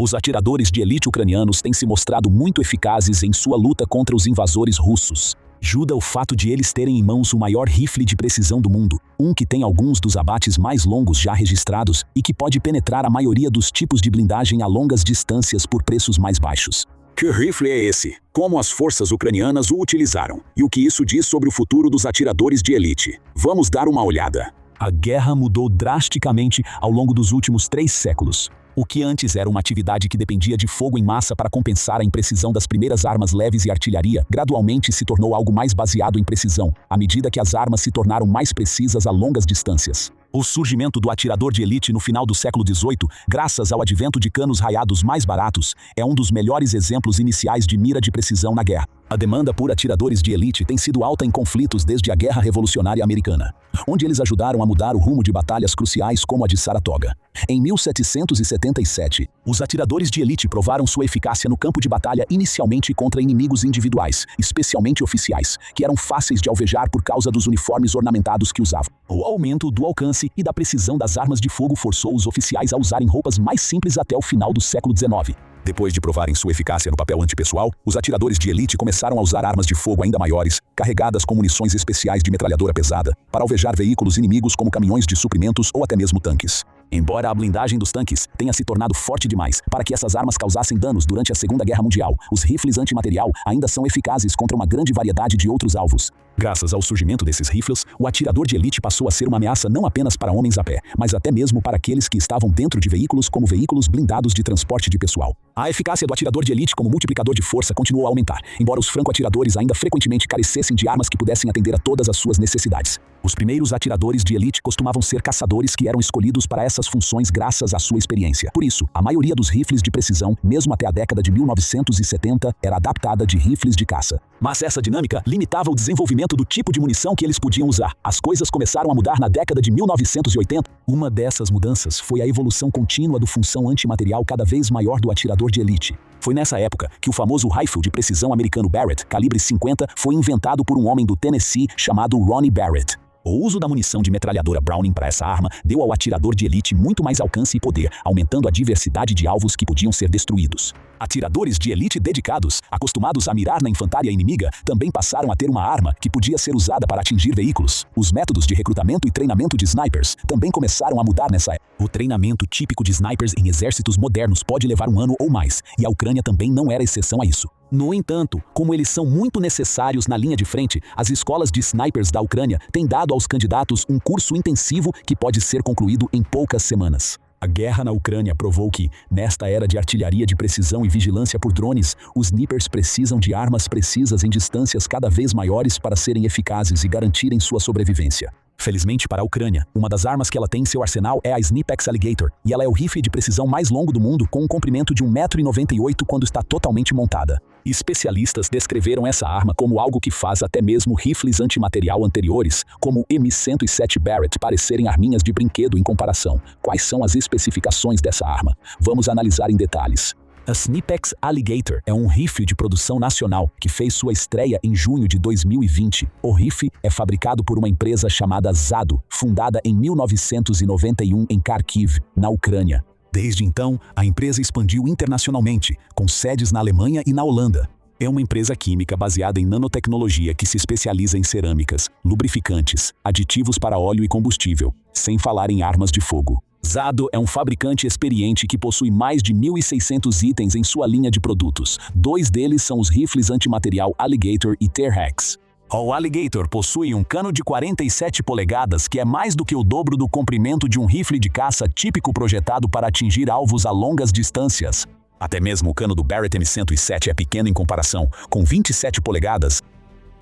Os atiradores de elite ucranianos têm se mostrado muito eficazes em sua luta contra os invasores russos. Ajuda o fato de eles terem em mãos o maior rifle de precisão do mundo, um que tem alguns dos abates mais longos já registrados e que pode penetrar a maioria dos tipos de blindagem a longas distâncias por preços mais baixos. Que rifle é esse? Como as forças ucranianas o utilizaram? E o que isso diz sobre o futuro dos atiradores de elite? Vamos dar uma olhada. A guerra mudou drasticamente ao longo dos últimos 3 séculos. O que antes era uma atividade que dependia de fogo em massa para compensar a imprecisão das primeiras armas leves e artilharia, gradualmente se tornou algo mais baseado em precisão, à medida que as armas se tornaram mais precisas a longas distâncias. O surgimento do atirador de elite no final do século XVIII, graças ao advento de canos raiados mais baratos, é um dos melhores exemplos iniciais de mira de precisão na guerra. A demanda por atiradores de elite tem sido alta em conflitos desde a Guerra Revolucionária Americana, onde eles ajudaram a mudar o rumo de batalhas cruciais como a de Saratoga. Em 1777, os atiradores de elite provaram sua eficácia no campo de batalha inicialmente contra inimigos individuais, especialmente oficiais, que eram fáceis de alvejar por causa dos uniformes ornamentados que usavam. O aumento do alcance e da precisão das armas de fogo forçou os oficiais a usarem roupas mais simples até o final do século XIX. Depois de provarem sua eficácia no papel antipessoal, os atiradores de elite começaram a usar armas de fogo ainda maiores, carregadas com munições especiais de metralhadora pesada, para alvejar veículos inimigos como caminhões de suprimentos ou até mesmo tanques. Embora a blindagem dos tanques tenha se tornado forte demais para que essas armas causassem danos durante a Segunda Guerra Mundial, os rifles antimaterial ainda são eficazes contra uma grande variedade de outros alvos. Graças ao surgimento desses rifles, o atirador de elite passou a ser uma ameaça não apenas para homens a pé, mas até mesmo para aqueles que estavam dentro de veículos como veículos blindados de transporte de pessoal. A eficácia do atirador de elite como multiplicador de força continuou a aumentar, embora os franco-atiradores ainda frequentemente carecessem de armas que pudessem atender a todas as suas necessidades. Os primeiros atiradores de elite costumavam ser caçadores que eram escolhidos para essas funções graças à sua experiência. Por isso, a maioria dos rifles de precisão, mesmo até a década de 1970, era adaptada de rifles de caça. Mas essa dinâmica limitava o desenvolvimento do tipo de munição que eles podiam usar. As coisas começaram a mudar na década de 1980. Uma dessas mudanças foi a evolução contínua do função antimaterial cada vez maior do atirador de elite. Foi nessa época que o famoso rifle de precisão americano Barrett, calibre 50, foi inventado por um homem do Tennessee chamado Ronnie Barrett. O uso da munição de metralhadora Browning para essa arma deu ao atirador de elite muito mais alcance e poder, aumentando a diversidade de alvos que podiam ser destruídos. Atiradores de elite dedicados, acostumados a mirar na infantaria inimiga, também passaram a ter uma arma que podia ser usada para atingir veículos. Os métodos de recrutamento e treinamento de snipers também começaram a mudar nessa época. O treinamento típico de snipers em exércitos modernos pode levar um ano ou mais, e a Ucrânia também não era exceção a isso. No entanto, como eles são muito necessários na linha de frente, as escolas de snipers da Ucrânia têm dado aos candidatos um curso intensivo que pode ser concluído em poucas semanas. A guerra na Ucrânia provou que, nesta era de artilharia de precisão e vigilância por drones, os snipers precisam de armas precisas em distâncias cada vez maiores para serem eficazes e garantirem sua sobrevivência. Felizmente para a Ucrânia, uma das armas que ela tem em seu arsenal é a Snipex Alligator, e ela é o rifle de precisão mais longo do mundo, com um comprimento de 1,98 m quando está totalmente montada. Especialistas descreveram essa arma como algo que faz até mesmo rifles antimaterial anteriores, como o M107 Barrett, parecerem arminhas de brinquedo em comparação. Quais são as especificações dessa arma? Vamos analisar em detalhes. A Snipex Alligator é um rifle de produção nacional que fez sua estreia em junho de 2020. O rifle é fabricado por uma empresa chamada Zado, fundada em 1991 em Kharkiv, na Ucrânia. Desde então, a empresa expandiu internacionalmente, com sedes na Alemanha e na Holanda. É uma empresa química baseada em nanotecnologia que se especializa em cerâmicas, lubrificantes, aditivos para óleo e combustível, sem falar em armas de fogo. Zado é um fabricante experiente que possui mais de 1.600 itens em sua linha de produtos. 2 deles são os rifles antimaterial Alligator e T-Rex. O Alligator possui um cano de 47 polegadas, que é mais do que o dobro do comprimento de um rifle de caça típico projetado para atingir alvos a longas distâncias. Até mesmo o cano do Barrett M107 é pequeno em comparação, com 27 polegadas.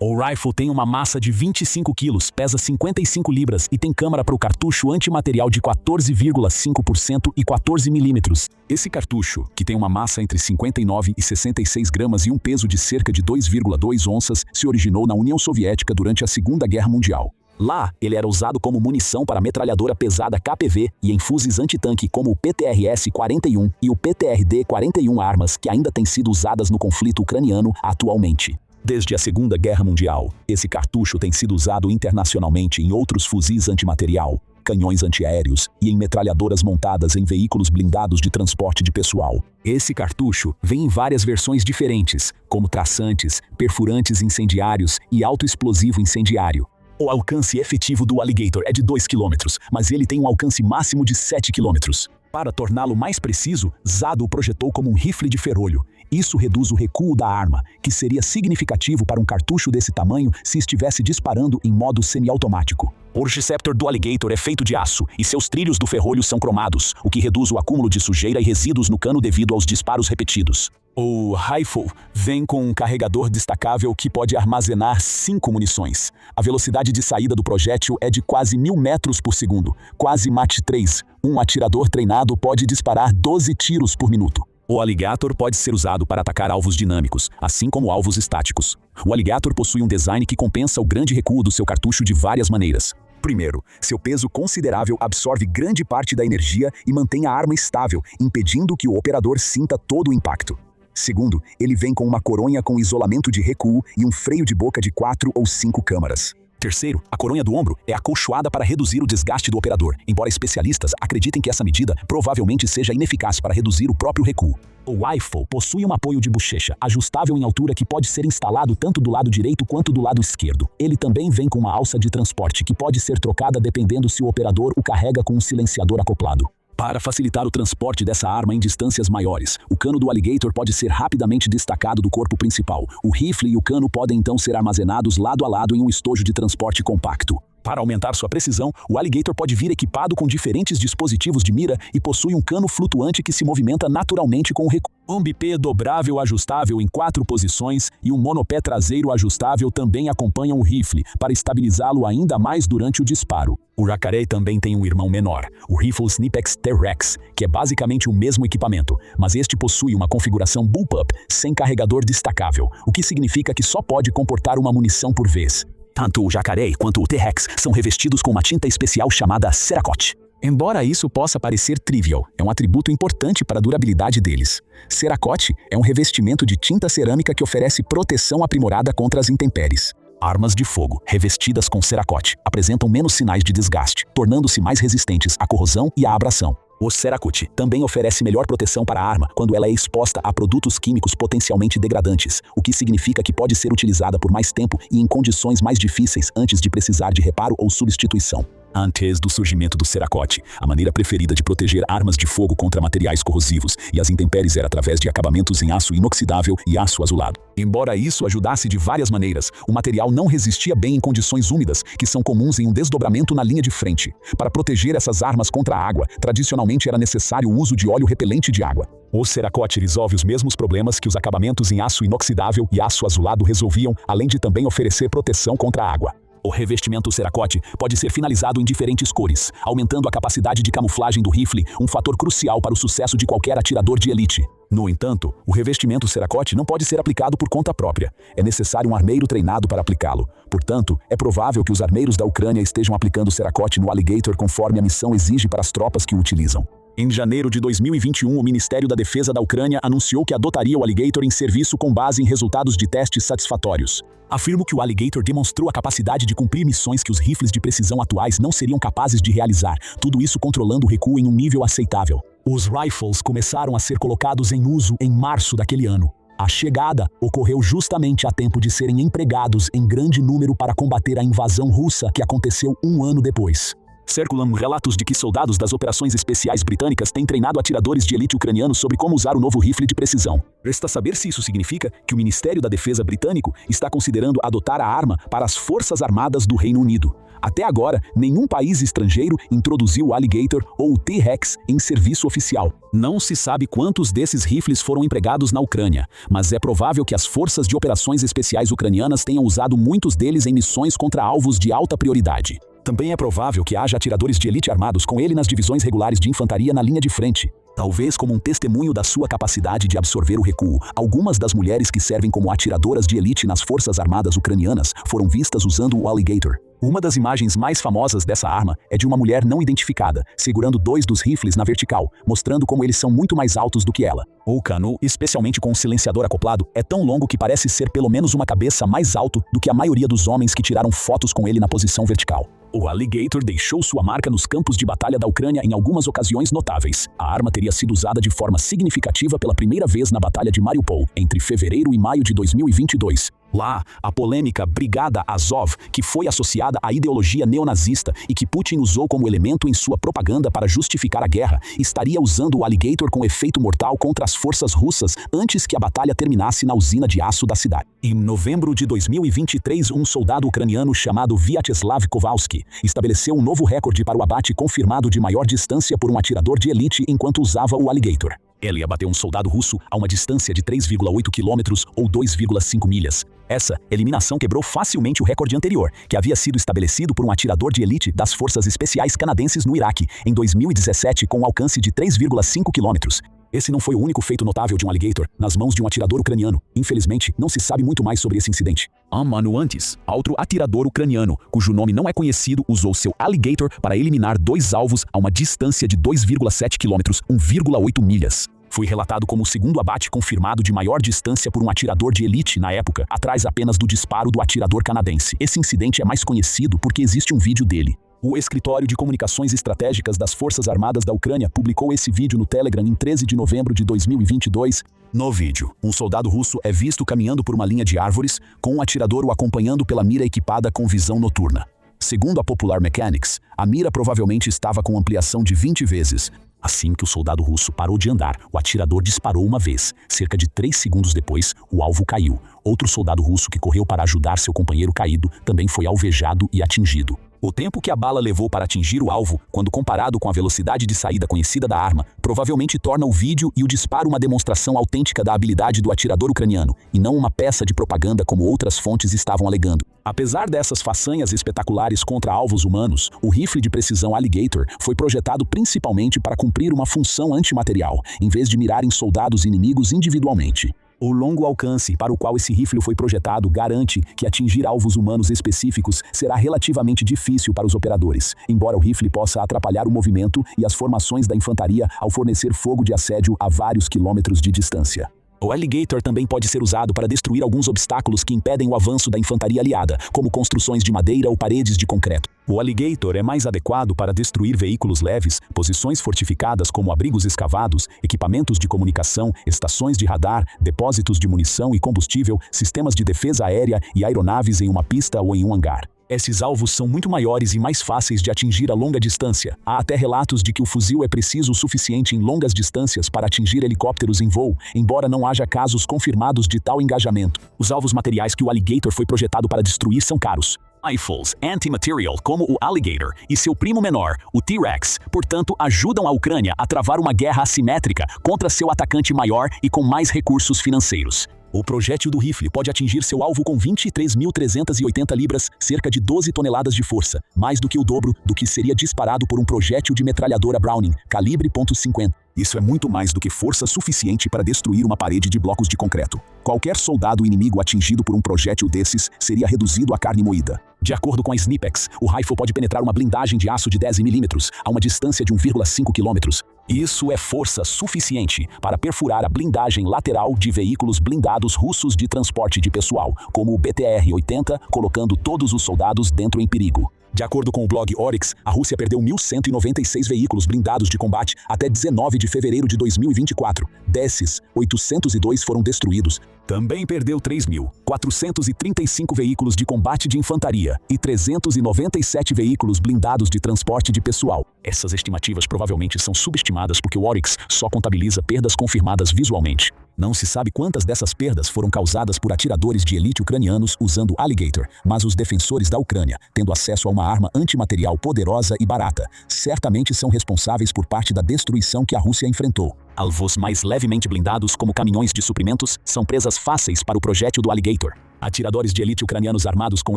O rifle tem uma massa de 25 quilos, pesa 55 libras e tem câmara para o cartucho antimaterial de 14,5% e 14 milímetros. Esse cartucho, que tem uma massa entre 59 e 66 gramas e um peso de cerca de 2,2 onças, se originou na União Soviética durante a Segunda Guerra Mundial. Lá, ele era usado como munição para metralhadora pesada KPV e em fuzis antitanque como o PTRS-41 e o PTRD-41, armas que ainda têm sido usadas no conflito ucraniano atualmente. Desde a Segunda Guerra Mundial, esse cartucho tem sido usado internacionalmente em outros fuzis antimaterial, canhões antiaéreos e em metralhadoras montadas em veículos blindados de transporte de pessoal. Esse cartucho vem em várias versões diferentes, como traçantes, perfurantes incendiários e autoexplosivo incendiário. O alcance efetivo do Alligator é de 2 km, mas ele tem um alcance máximo de 7 km. Para torná-lo mais preciso, Zado o projetou como um rifle de ferrolho. Isso reduz o recuo da arma, que seria significativo para um cartucho desse tamanho se estivesse disparando em modo semiautomático. O receptor do Alligator é feito de aço e seus trilhos do ferrolho são cromados, o que reduz o acúmulo de sujeira e resíduos no cano devido aos disparos repetidos. O rifle vem com um carregador destacável que pode armazenar 5 munições. A velocidade de saída do projétil é de quase 1000 metros por segundo, quase Mach 3. Um atirador treinado pode disparar 12 tiros por minuto. O Alligator pode ser usado para atacar alvos dinâmicos, assim como alvos estáticos. O Alligator possui um design que compensa o grande recuo do seu cartucho de várias maneiras. Primeiro, seu peso considerável absorve grande parte da energia e mantém a arma estável, impedindo que o operador sinta todo o impacto. Segundo, ele vem com uma coronha com isolamento de recuo e um freio de boca de 4 ou 5 câmaras. Terceiro, a coronha do ombro é acolchoada para reduzir o desgaste do operador, embora especialistas acreditem que essa medida provavelmente seja ineficaz para reduzir o próprio recuo. O rifle possui um apoio de bochecha ajustável em altura que pode ser instalado tanto do lado direito quanto do lado esquerdo. Ele também vem com uma alça de transporte que pode ser trocada dependendo se o operador o carrega com um silenciador acoplado. Para facilitar o transporte dessa arma em distâncias maiores, o cano do Alligator pode ser rapidamente destacado do corpo principal. O rifle e o cano podem então ser armazenados lado a lado em um estojo de transporte compacto. Para aumentar sua precisão, o Alligator pode vir equipado com diferentes dispositivos de mira e possui um cano flutuante que se movimenta naturalmente com o recuo. Um bipê dobrável ajustável em 4 posições e um monopé traseiro ajustável também acompanham o rifle, para estabilizá-lo ainda mais durante o disparo. O Jacaré também tem um irmão menor, o Rifle Snipex T-Rex, que é basicamente o mesmo equipamento, mas este possui uma configuração bullpup sem carregador destacável, o que significa que só pode comportar uma munição por vez. Tanto o Jacaré quanto o T-Rex são revestidos com uma tinta especial chamada Cerakote. Embora isso possa parecer trivial, é um atributo importante para a durabilidade deles. Cerakote é um revestimento de tinta cerâmica que oferece proteção aprimorada contra as intempéries. Armas de fogo, revestidas com Cerakote, apresentam menos sinais de desgaste, tornando-se mais resistentes à corrosão e à abrasão. O Cerakote também oferece melhor proteção para a arma quando ela é exposta a produtos químicos potencialmente degradantes, o que significa que pode ser utilizada por mais tempo e em condições mais difíceis antes de precisar de reparo ou substituição. Antes do surgimento do Cerakote, a maneira preferida de proteger armas de fogo contra materiais corrosivos e as intempéries era através de acabamentos em aço inoxidável e aço azulado. Embora isso ajudasse de várias maneiras, o material não resistia bem em condições úmidas, que são comuns em um desdobramento na linha de frente. Para proteger essas armas contra a água, tradicionalmente era necessário o uso de óleo repelente de água. O Cerakote resolve os mesmos problemas que os acabamentos em aço inoxidável e aço azulado resolviam, além de também oferecer proteção contra a água. O revestimento Cerakote pode ser finalizado em diferentes cores, aumentando a capacidade de camuflagem do rifle, um fator crucial para o sucesso de qualquer atirador de elite. No entanto, o revestimento Cerakote não pode ser aplicado por conta própria. É necessário um armeiro treinado para aplicá-lo. Portanto, é provável que os armeiros da Ucrânia estejam aplicando Cerakote no Alligator conforme a missão exige para as tropas que o utilizam. Em janeiro de 2021, o Ministério da Defesa da Ucrânia anunciou que adotaria o Alligator em serviço com base em resultados de testes satisfatórios. Afirmo que o Alligator demonstrou a capacidade de cumprir missões que os rifles de precisão atuais não seriam capazes de realizar, tudo isso controlando o recuo em um nível aceitável. Os rifles começaram a ser colocados em uso em março daquele ano. A chegada ocorreu justamente a tempo de serem empregados em grande número para combater a invasão russa que aconteceu um ano depois. Circulam relatos de que soldados das operações especiais britânicas têm treinado atiradores de elite ucranianos sobre como usar o novo rifle de precisão. Resta saber se isso significa que o Ministério da Defesa britânico está considerando adotar a arma para as Forças Armadas do Reino Unido. Até agora, nenhum país estrangeiro introduziu o Alligator ou o T-Rex em serviço oficial. Não se sabe quantos desses rifles foram empregados na Ucrânia, mas é provável que as Forças de Operações Especiais ucranianas tenham usado muitos deles em missões contra alvos de alta prioridade. Também é provável que haja atiradores de elite armados com ele nas divisões regulares de infantaria na linha de frente. Talvez como um testemunho da sua capacidade de absorver o recuo, algumas das mulheres que servem como atiradoras de elite nas Forças Armadas ucranianas foram vistas usando o Alligator. Uma das imagens mais famosas dessa arma é de uma mulher não identificada, segurando 2 dos rifles na vertical, mostrando como eles são muito mais altos do que ela. O cano, especialmente com o silenciador acoplado, é tão longo que parece ser pelo menos uma cabeça mais alto do que a maioria dos homens que tiraram fotos com ele na posição vertical. O Alligator deixou sua marca nos campos de batalha da Ucrânia em algumas ocasiões notáveis. A arma teria sido usada de forma significativa pela primeira vez na Batalha de Mariupol, entre fevereiro e maio de 2022. Lá, a polêmica Brigada Azov, que foi associada à ideologia neonazista e que Putin usou como elemento em sua propaganda para justificar a guerra, estaria usando o Alligator com efeito mortal contra as forças russas antes que a batalha terminasse na usina de aço da cidade. Em novembro de 2023, um soldado ucraniano chamado Vyacheslav Kowalski estabeleceu um novo recorde para o abate confirmado de maior distância por um atirador de elite enquanto usava o Alligator. Ele abateu um soldado russo a uma distância de 3,8 quilômetros ou 2,5 milhas. Essa eliminação quebrou facilmente o recorde anterior, que havia sido estabelecido por um atirador de elite das Forças Especiais Canadenses no Iraque, em 2017, com um alcance de 3,5 quilômetros. Esse não foi o único feito notável de um Alligator nas mãos de um atirador ucraniano. Infelizmente, não se sabe muito mais sobre esse incidente. Um ano antes, outro atirador ucraniano, cujo nome não é conhecido, usou seu Alligator para eliminar 2 alvos a uma distância de 2,7 quilômetros, 1,8 milhas. Foi relatado como o segundo abate confirmado de maior distância por um atirador de elite na época, atrás apenas do disparo do atirador canadense. Esse incidente é mais conhecido porque existe um vídeo dele. O Escritório de Comunicações Estratégicas das Forças Armadas da Ucrânia publicou esse vídeo no Telegram em 13 de novembro de 2022. No vídeo, um soldado russo é visto caminhando por uma linha de árvores, com um atirador o acompanhando pela mira equipada com visão noturna. Segundo a Popular Mechanics, a mira provavelmente estava com ampliação de 20 vezes. Assim que o soldado russo parou de andar, o atirador disparou uma vez. Cerca de 3 segundos depois, o alvo caiu. Outro soldado russo que correu para ajudar seu companheiro caído também foi alvejado e atingido. O tempo que a bala levou para atingir o alvo, quando comparado com a velocidade de saída conhecida da arma, provavelmente torna o vídeo e o disparo uma demonstração autêntica da habilidade do atirador ucraniano, e não uma peça de propaganda como outras fontes estavam alegando. Apesar dessas façanhas espetaculares contra alvos humanos, o rifle de precisão Alligator foi projetado principalmente para cumprir uma função antimaterial, em vez de mirar em soldados inimigos individualmente. O longo alcance para o qual esse rifle foi projetado garante que atingir alvos humanos específicos será relativamente difícil para os operadores, embora o rifle possa atrapalhar o movimento e as formações da infantaria ao fornecer fogo de assédio a vários quilômetros de distância. O Alligator também pode ser usado para destruir alguns obstáculos que impedem o avanço da infantaria aliada, como construções de madeira ou paredes de concreto. O Alligator é mais adequado para destruir veículos leves, posições fortificadas como abrigos escavados, equipamentos de comunicação, estações de radar, depósitos de munição e combustível, sistemas de defesa aérea e aeronaves em uma pista ou em um hangar. Esses alvos são muito maiores e mais fáceis de atingir a longa distância. Há até relatos de que o fuzil é preciso o suficiente em longas distâncias para atingir helicópteros em voo, embora não haja casos confirmados de tal engajamento. Os alvos materiais que o Alligator foi projetado para destruir são caros. Rifles anti-material como o Alligator e seu primo menor, o T-Rex, portanto, ajudam a Ucrânia a travar uma guerra assimétrica contra seu atacante maior e com mais recursos financeiros. O projétil do rifle pode atingir seu alvo com 23.380 libras, cerca de 12 toneladas de força, mais do que o dobro do que seria disparado por um projétil de metralhadora Browning, calibre .50. Isso é muito mais do que força suficiente para destruir uma parede de blocos de concreto. Qualquer soldado inimigo atingido por um projétil desses seria reduzido a carne moída. De acordo com a Snipex, o rifle pode penetrar uma blindagem de aço de 10 milímetros a uma distância de 1,5 quilômetros. Isso é força suficiente para perfurar a blindagem lateral de veículos blindados russos de transporte de pessoal, como o BTR-80, colocando todos os soldados dentro em perigo. De acordo com o blog Oryx, a Rússia perdeu 1.196 veículos blindados de combate até 19 de fevereiro de 2024. Desses, 802 foram destruídos. Também perdeu 3.435 veículos de combate de infantaria e 397 veículos blindados de transporte de pessoal. Essas estimativas provavelmente são subestimadas porque o Oryx só contabiliza perdas confirmadas visualmente. Não se sabe quantas dessas perdas foram causadas por atiradores de elite ucranianos usando Alligator, mas os defensores da Ucrânia, tendo acesso a uma arma antimaterial poderosa e barata, certamente são responsáveis por parte da destruição que a Rússia enfrentou. Alvos mais levemente blindados, como caminhões de suprimentos, são presas fáceis para o projétil do Alligator. Atiradores de elite ucranianos armados com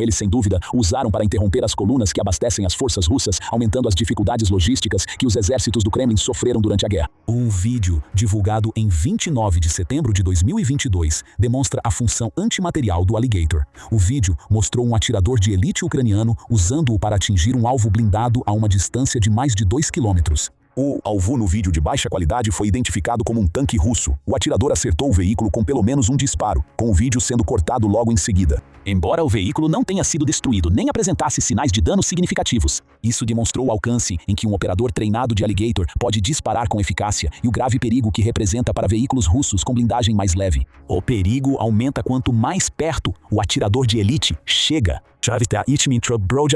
eles sem dúvida o usaram para interromper as colunas que abastecem as forças russas, aumentando as dificuldades logísticas que os exércitos do Kremlin sofreram durante a guerra. Um vídeo divulgado em 29 de setembro de 2022 demonstra a função antimaterial do Alligator. O vídeo mostrou um atirador de elite ucraniano usando-o para atingir um alvo blindado a uma distância de mais de 2 quilômetros. O alvo no vídeo de baixa qualidade foi identificado como um tanque russo. O atirador acertou o veículo com pelo menos um disparo, com o vídeo sendo cortado logo em seguida. Embora o veículo não tenha sido destruído nem apresentasse sinais de danos significativos, isso demonstrou o alcance em que um operador treinado de Alligator pode disparar com eficácia e o grave perigo que representa para veículos russos com blindagem mais leve. O perigo aumenta quanto mais perto o atirador de elite chega.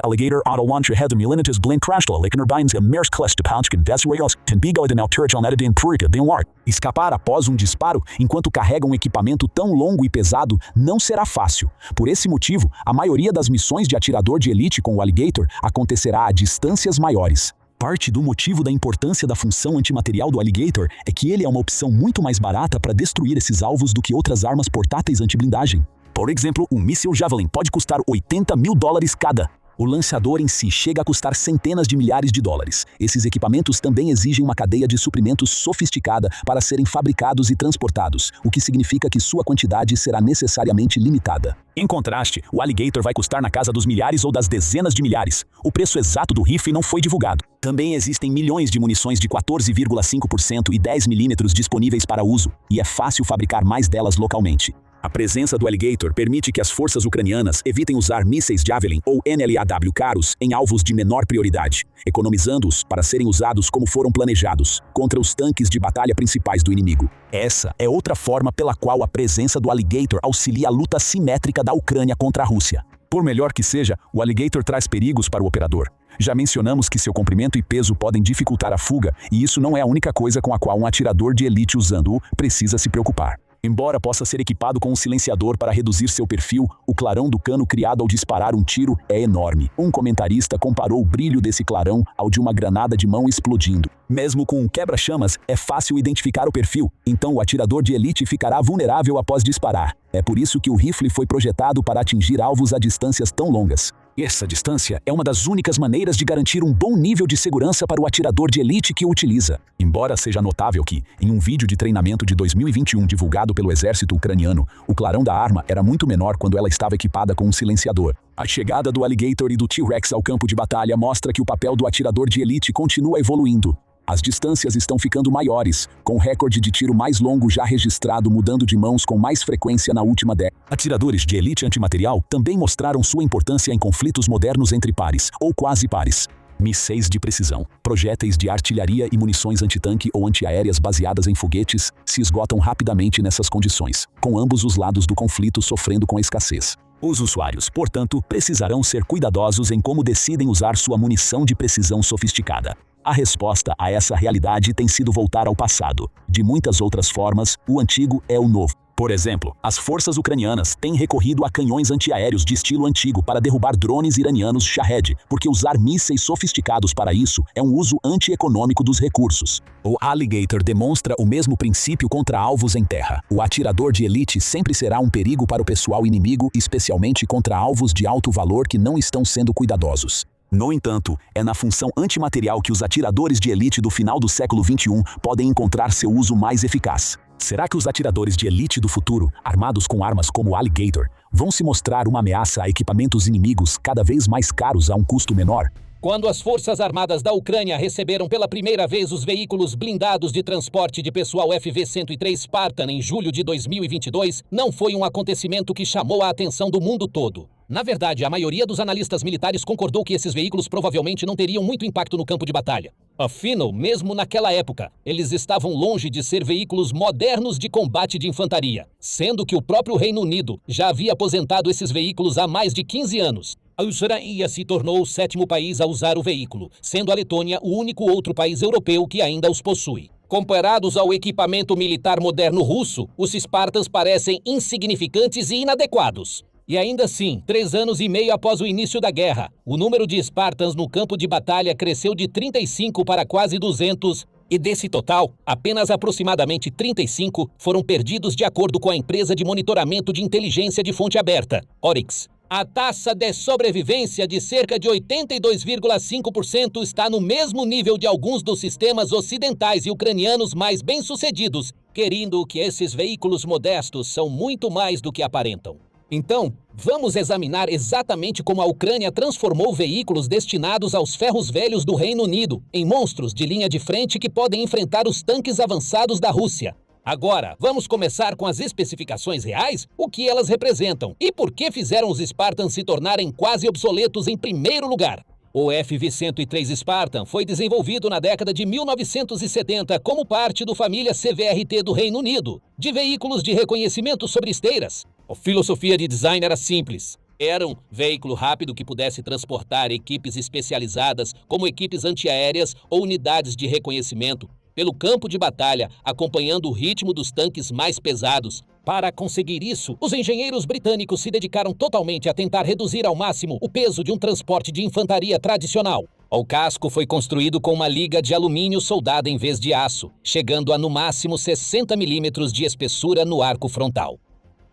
Alligator auto launcher head milinitas blink crashla Licknerbines a Mersk Clash de Pouchkin Desirayos Tenbigaliden Alterchalnetadin Purika Denlar. Escapar após um disparo enquanto carrega um equipamento tão longo e pesado não será fácil. Por esse motivo, a maioria das missões de atirador de elite com o Alligator acontecerá a distâncias maiores. Parte do motivo da importância da função antimaterial do Alligator é que ele é uma opção muito mais barata para destruir esses alvos do que outras armas portáteis anti-blindagem. Por exemplo, um míssil Javelin pode custar $80 mil cada. O lançador em si chega a custar centenas de milhares de dólares. Esses equipamentos também exigem uma cadeia de suprimentos sofisticada para serem fabricados e transportados, o que significa que sua quantidade será necessariamente limitada. Em contraste, o Alligator vai custar na casa dos milhares ou das dezenas de milhares. O preço exato do rifle não foi divulgado. Também existem milhões de munições de 14,5% e 10 milímetros disponíveis para uso, e é fácil fabricar mais delas localmente. A presença do Alligator permite que as forças ucranianas evitem usar mísseis Javelin ou NLAW caros em alvos de menor prioridade, economizando-os para serem usados como foram planejados, contra os tanques de batalha principais do inimigo. Essa é outra forma pela qual a presença do Alligator auxilia a luta simétrica da Ucrânia contra a Rússia. Por melhor que seja, o Alligator traz perigos para o operador. Já mencionamos que seu comprimento e peso podem dificultar a fuga, e isso não é a única coisa com a qual um atirador de elite usando-o precisa se preocupar. Embora possa ser equipado com um silenciador para reduzir seu perfil, o clarão do cano criado ao disparar um tiro é enorme. Um comentarista comparou o brilho desse clarão ao de uma granada de mão explodindo. Mesmo com um quebra-chamas, é fácil identificar o perfil, então o atirador de elite ficará vulnerável após disparar. É por isso que o rifle foi projetado para atingir alvos a distâncias tão longas. Essa distância é uma das únicas maneiras de garantir um bom nível de segurança para o atirador de elite que o utiliza. Embora seja notável que, em um vídeo de treinamento de 2021 divulgado pelo exército ucraniano, o clarão da arma era muito menor quando ela estava equipada com um silenciador. A chegada do Alligator e do T-Rex ao campo de batalha mostra que o papel do atirador de elite continua evoluindo. As distâncias estão ficando maiores, com o recorde de tiro mais longo já registrado mudando de mãos com mais frequência na última década. Atiradores de elite antimaterial também mostraram sua importância em conflitos modernos entre pares, ou quase pares. Mísseis de precisão, projéteis de artilharia e munições antitanque ou antiaéreas baseadas em foguetes se esgotam rapidamente nessas condições, com ambos os lados do conflito sofrendo com escassez. Os usuários, portanto, precisarão ser cuidadosos em como decidem usar sua munição de precisão sofisticada. A resposta a essa realidade tem sido voltar ao passado. De muitas outras formas, o antigo é o novo. Por exemplo, as forças ucranianas têm recorrido a canhões antiaéreos de estilo antigo para derrubar drones iranianos Shahed, porque usar mísseis sofisticados para isso é um uso antieconômico dos recursos. O Alligator demonstra o mesmo princípio contra alvos em terra. O atirador de elite sempre será um perigo para o pessoal inimigo, especialmente contra alvos de alto valor que não estão sendo cuidadosos. No entanto, é na função antimaterial que os atiradores de elite do final do século XXI podem encontrar seu uso mais eficaz. Será que os atiradores de elite do futuro, armados com armas como o Alligator, vão se mostrar uma ameaça a equipamentos inimigos cada vez mais caros a um custo menor? Quando as Forças Armadas da Ucrânia receberam pela primeira vez os veículos blindados de transporte de pessoal FV-103 Spartan em julho de 2022, não foi um acontecimento que chamou a atenção do mundo todo. Na verdade, a maioria dos analistas militares concordou que esses veículos provavelmente não teriam muito impacto no campo de batalha. Afinal, mesmo naquela época, eles estavam longe de ser veículos modernos de combate de infantaria, sendo que o próprio Reino Unido já havia aposentado esses veículos há mais de 15 anos. A Ucrânia se tornou o 7º país a usar o veículo, sendo a Letônia o único outro país europeu que ainda os possui. Comparados ao equipamento militar moderno russo, os Spartans parecem insignificantes e inadequados. E ainda assim, 3 anos e meio após o início da guerra, o número de Spartans no campo de batalha cresceu de 35 para quase 200, E desse total, apenas aproximadamente 35 foram perdidos de acordo com a empresa de monitoramento de inteligência de fonte aberta, Oryx. A taxa de sobrevivência de cerca de 82,5% está no mesmo nível de alguns dos sistemas ocidentais e ucranianos mais bem-sucedidos, querendo que esses veículos modestos são muito mais do que aparentam. Então, vamos examinar exatamente como a Ucrânia transformou veículos destinados aos ferros velhos do Reino Unido em monstros de linha de frente que podem enfrentar os tanques avançados da Rússia. Agora, vamos começar com as especificações reais, o que elas representam e por que fizeram os Spartans se tornarem quase obsoletos em primeiro lugar. O FV-103 Spartan foi desenvolvido na década de 1970 como parte da família CVRT do Reino Unido, de veículos de reconhecimento sobre esteiras. A filosofia de design era simples. Era um veículo rápido que pudesse transportar equipes especializadas, como equipes antiaéreas ou unidades de reconhecimento, pelo campo de batalha, acompanhando o ritmo dos tanques mais pesados. Para conseguir isso, os engenheiros britânicos se dedicaram totalmente a tentar reduzir ao máximo o peso de um transporte de infantaria tradicional. O casco foi construído com uma liga de alumínio soldada em vez de aço, chegando a no máximo 60 milímetros de espessura no arco frontal.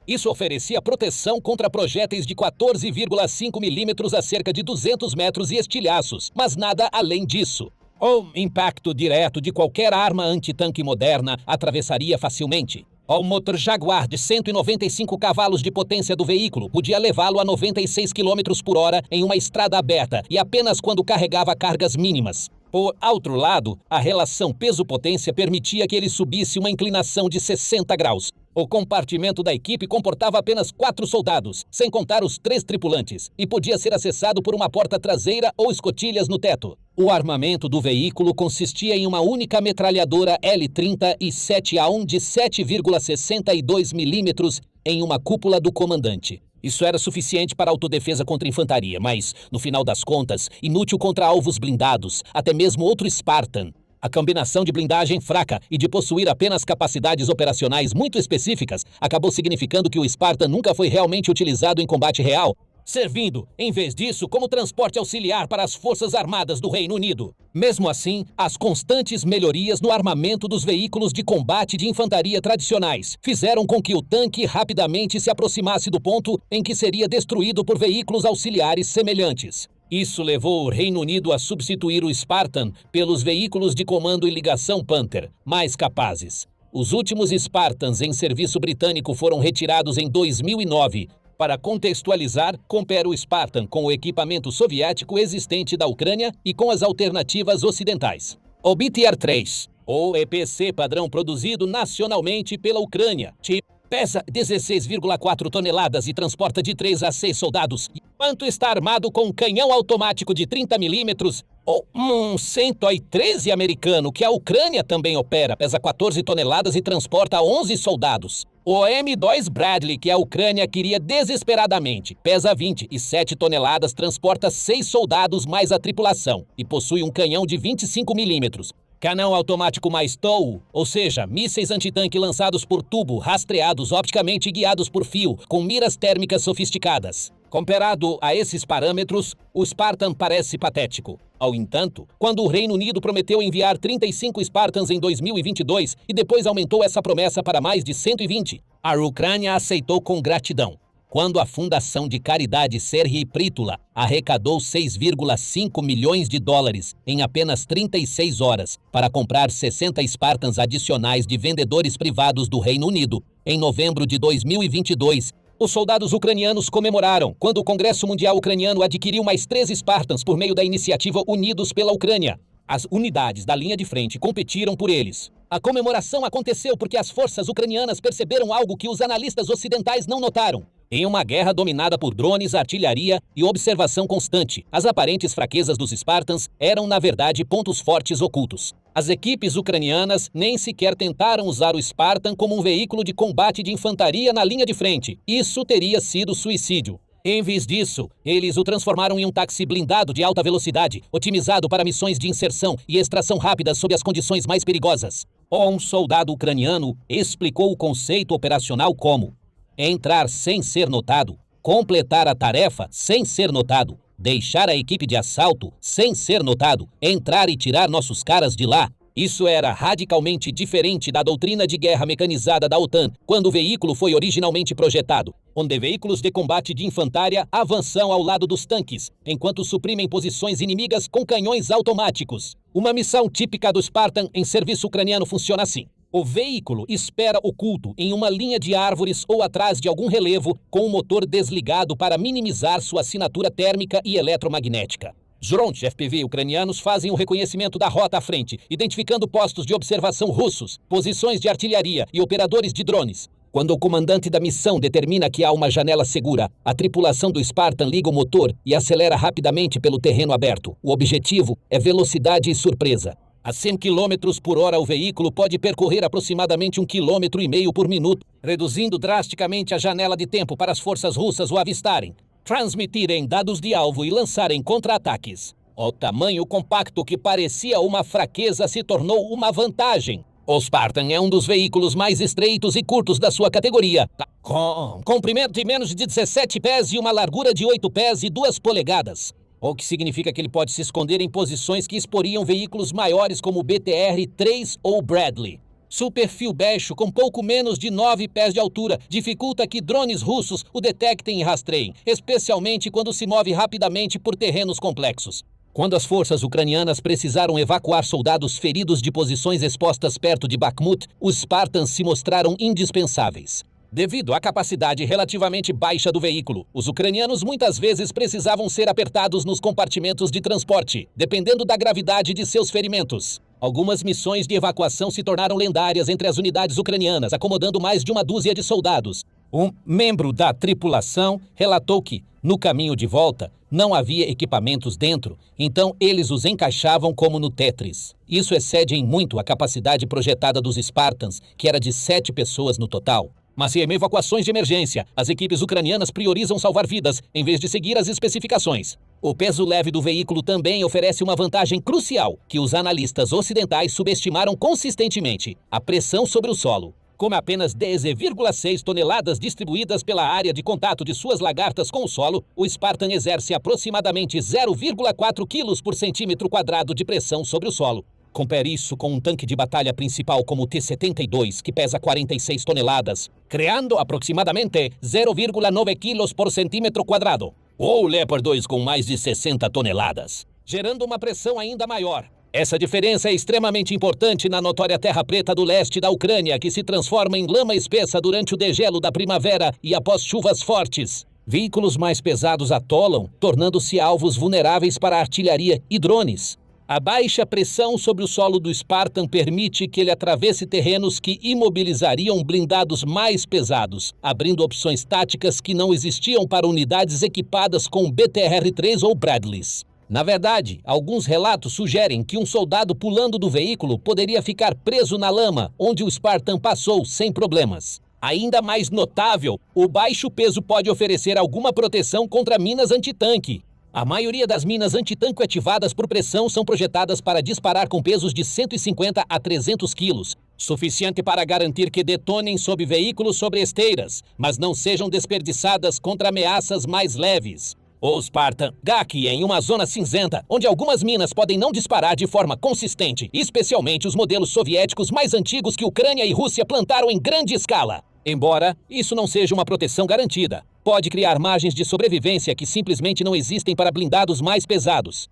Isso oferecia proteção contra projéteis de 14,5 milímetros a cerca de 200 metros e estilhaços, mas nada além disso. O impacto direto de qualquer arma antitanque moderna atravessaria facilmente. O motor Jaguar de 195 cavalos de potência do veículo podia levá-lo a 96 km por hora em uma estrada aberta e apenas quando carregava cargas mínimas. Por outro lado, a relação peso-potência permitia que ele subisse uma inclinação de 60 graus. O compartimento da equipe comportava apenas 4 soldados, sem contar os 3 tripulantes, e podia ser acessado por uma porta traseira ou escotilhas no teto. O armamento do veículo consistia em uma única metralhadora L-30 e 7A1 de 7,62 milímetros em uma cúpula do comandante. Isso era suficiente para autodefesa contra infantaria, mas, no final das contas, inútil contra alvos blindados, até mesmo outro Spartan. A combinação de blindagem fraca e de possuir apenas capacidades operacionais muito específicas acabou significando que o Spartan nunca foi realmente utilizado em combate real, servindo, em vez disso, como transporte auxiliar para as Forças Armadas do Reino Unido. Mesmo assim, as constantes melhorias no armamento dos veículos de combate de infantaria tradicionais fizeram com que o tanque rapidamente se aproximasse do ponto em que seria destruído por veículos auxiliares semelhantes. Isso levou o Reino Unido a substituir o Spartan pelos veículos de comando e ligação Panther, mais capazes. Os últimos Spartans em serviço britânico foram retirados em 2009. Para contextualizar, compare o Spartan com o equipamento soviético existente da Ucrânia e com as alternativas ocidentais. O BTR-3, ou EPC padrão produzido nacionalmente pela Ucrânia, pesa 16,4 toneladas e transporta de 3 a 6 soldados, enquanto está armado com um canhão automático de 30 milímetros, ou um 113 americano, que a Ucrânia também opera, pesa 14 toneladas e transporta 11 soldados. O M2 Bradley, que a Ucrânia queria desesperadamente, pesa 27 toneladas, transporta 6 soldados mais a tripulação e possui um canhão de 25 milímetros. Canhão automático mais TOW, ou seja, mísseis antitanque lançados por tubo, rastreados opticamente e guiados por fio, com miras térmicas sofisticadas. Comparado a esses parâmetros, o Spartan parece patético. Ao entanto, quando o Reino Unido prometeu enviar 35 Spartans em 2022 e depois aumentou essa promessa para mais de 120, a Ucrânia aceitou com gratidão. Quando a Fundação de Caridade Serhiy Prytula arrecadou 6,5 milhões de dólares em apenas 36 horas para comprar 60 Spartans adicionais de vendedores privados do Reino Unido, em novembro de 2022, os soldados ucranianos comemoraram quando o Congresso Mundial Ucraniano adquiriu mais 3 Spartans por meio da iniciativa Unidos pela Ucrânia. As unidades da linha de frente competiram por eles. A comemoração aconteceu porque as forças ucranianas perceberam algo que os analistas ocidentais não notaram. Em uma guerra dominada por drones, artilharia e observação constante, as aparentes fraquezas dos Spartans eram, na verdade, pontos fortes ocultos. As equipes ucranianas nem sequer tentaram usar o Spartan como um veículo de combate de infantaria na linha de frente. Isso teria sido suicídio. Em vez disso, eles o transformaram em um táxi blindado de alta velocidade, otimizado para missões de inserção e extração rápidas sob as condições mais perigosas. Um soldado ucraniano explicou o conceito operacional como: entrar sem ser notado, completar a tarefa sem ser notado, deixar a equipe de assalto sem ser notado, entrar e tirar nossos caras de lá. Isso era radicalmente diferente da doutrina de guerra mecanizada da OTAN, quando o veículo foi originalmente projetado, onde veículos de combate de infantaria avançam ao lado dos tanques, enquanto suprimem posições inimigas com canhões automáticos. Uma missão típica do Spartan em serviço ucraniano funciona assim. O veículo espera oculto em uma linha de árvores ou atrás de algum relevo, com o motor desligado para minimizar sua assinatura térmica e eletromagnética. Drones FPV ucranianos fazem o reconhecimento da rota à frente, identificando postos de observação russos, posições de artilharia e operadores de drones. Quando o comandante da missão determina que há uma janela segura, a tripulação do Spartan liga o motor e acelera rapidamente pelo terreno aberto. O objetivo é velocidade e surpresa. A 100 km por hora, o veículo pode percorrer aproximadamente 1,5 km por minuto, reduzindo drasticamente a janela de tempo para as forças russas o avistarem, transmitirem dados de alvo e lançarem contra-ataques. O tamanho compacto que parecia uma fraqueza se tornou uma vantagem. O Spartan é um dos veículos mais estreitos e curtos da sua categoria, com comprimento de menos de 17 pés e uma largura de 8 pés e 2 polegadas. O que significa que ele pode se esconder em posições que exporiam veículos maiores como o BTR-3 ou Bradley. Seu perfil baixo, com pouco menos de 9 pés de altura, dificulta que drones russos o detectem e rastreiem, especialmente quando se move rapidamente por terrenos complexos. Quando as forças ucranianas precisaram evacuar soldados feridos de posições expostas perto de Bakhmut, os Spartans se mostraram indispensáveis. Devido à capacidade relativamente baixa do veículo, os ucranianos muitas vezes precisavam ser apertados nos compartimentos de transporte, dependendo da gravidade de seus ferimentos. Algumas missões de evacuação se tornaram lendárias entre as unidades ucranianas, acomodando mais de uma dúzia de soldados. Um membro da tripulação relatou que, no caminho de volta, não havia equipamentos dentro, então eles os encaixavam como no Tetris. Isso excede em muito a capacidade projetada dos Spartans, que era de 7 pessoas no total. Mas em evacuações de emergência, as equipes ucranianas priorizam salvar vidas, em vez de seguir as especificações. O peso leve do veículo também oferece uma vantagem crucial, que os analistas ocidentais subestimaram consistentemente: a pressão sobre o solo. Com apenas 10,6 toneladas distribuídas pela área de contato de suas lagartas com o solo, o Spartan exerce aproximadamente 0,4 kg por centímetro quadrado de pressão sobre o solo. Compare isso com um tanque de batalha principal como o T-72, que pesa 46 toneladas, criando aproximadamente 0,9 kg por centímetro quadrado. Ou o Leopard 2 com mais de 60 toneladas, gerando uma pressão ainda maior. Essa diferença é extremamente importante na notória terra preta do leste da Ucrânia, que se transforma em lama espessa durante o degelo da primavera e após chuvas fortes. Veículos mais pesados atolam, tornando-se alvos vulneráveis para artilharia e drones. A baixa pressão sobre o solo do Spartan permite que ele atravesse terrenos que imobilizariam blindados mais pesados, abrindo opções táticas que não existiam para unidades equipadas com BTR-3 ou Bradleys. Na verdade, alguns relatos sugerem que um soldado pulando do veículo poderia ficar preso na lama, onde o Spartan passou sem problemas. Ainda mais notável, o baixo peso pode oferecer alguma proteção contra minas antitanque. A maioria das minas antitanque ativadas por pressão são projetadas para disparar com pesos de 150 a 300 quilos, suficiente para garantir que detonem sob veículos sobre esteiras, mas não sejam desperdiçadas contra ameaças mais leves. O Spartan GAC em uma zona cinzenta, onde algumas minas podem não disparar de forma consistente, especialmente os modelos soviéticos mais antigos que Ucrânia e Rússia plantaram em grande escala. Embora isso não seja uma proteção garantida, pode criar margens de sobrevivência que simplesmente não existem para blindados mais pesados.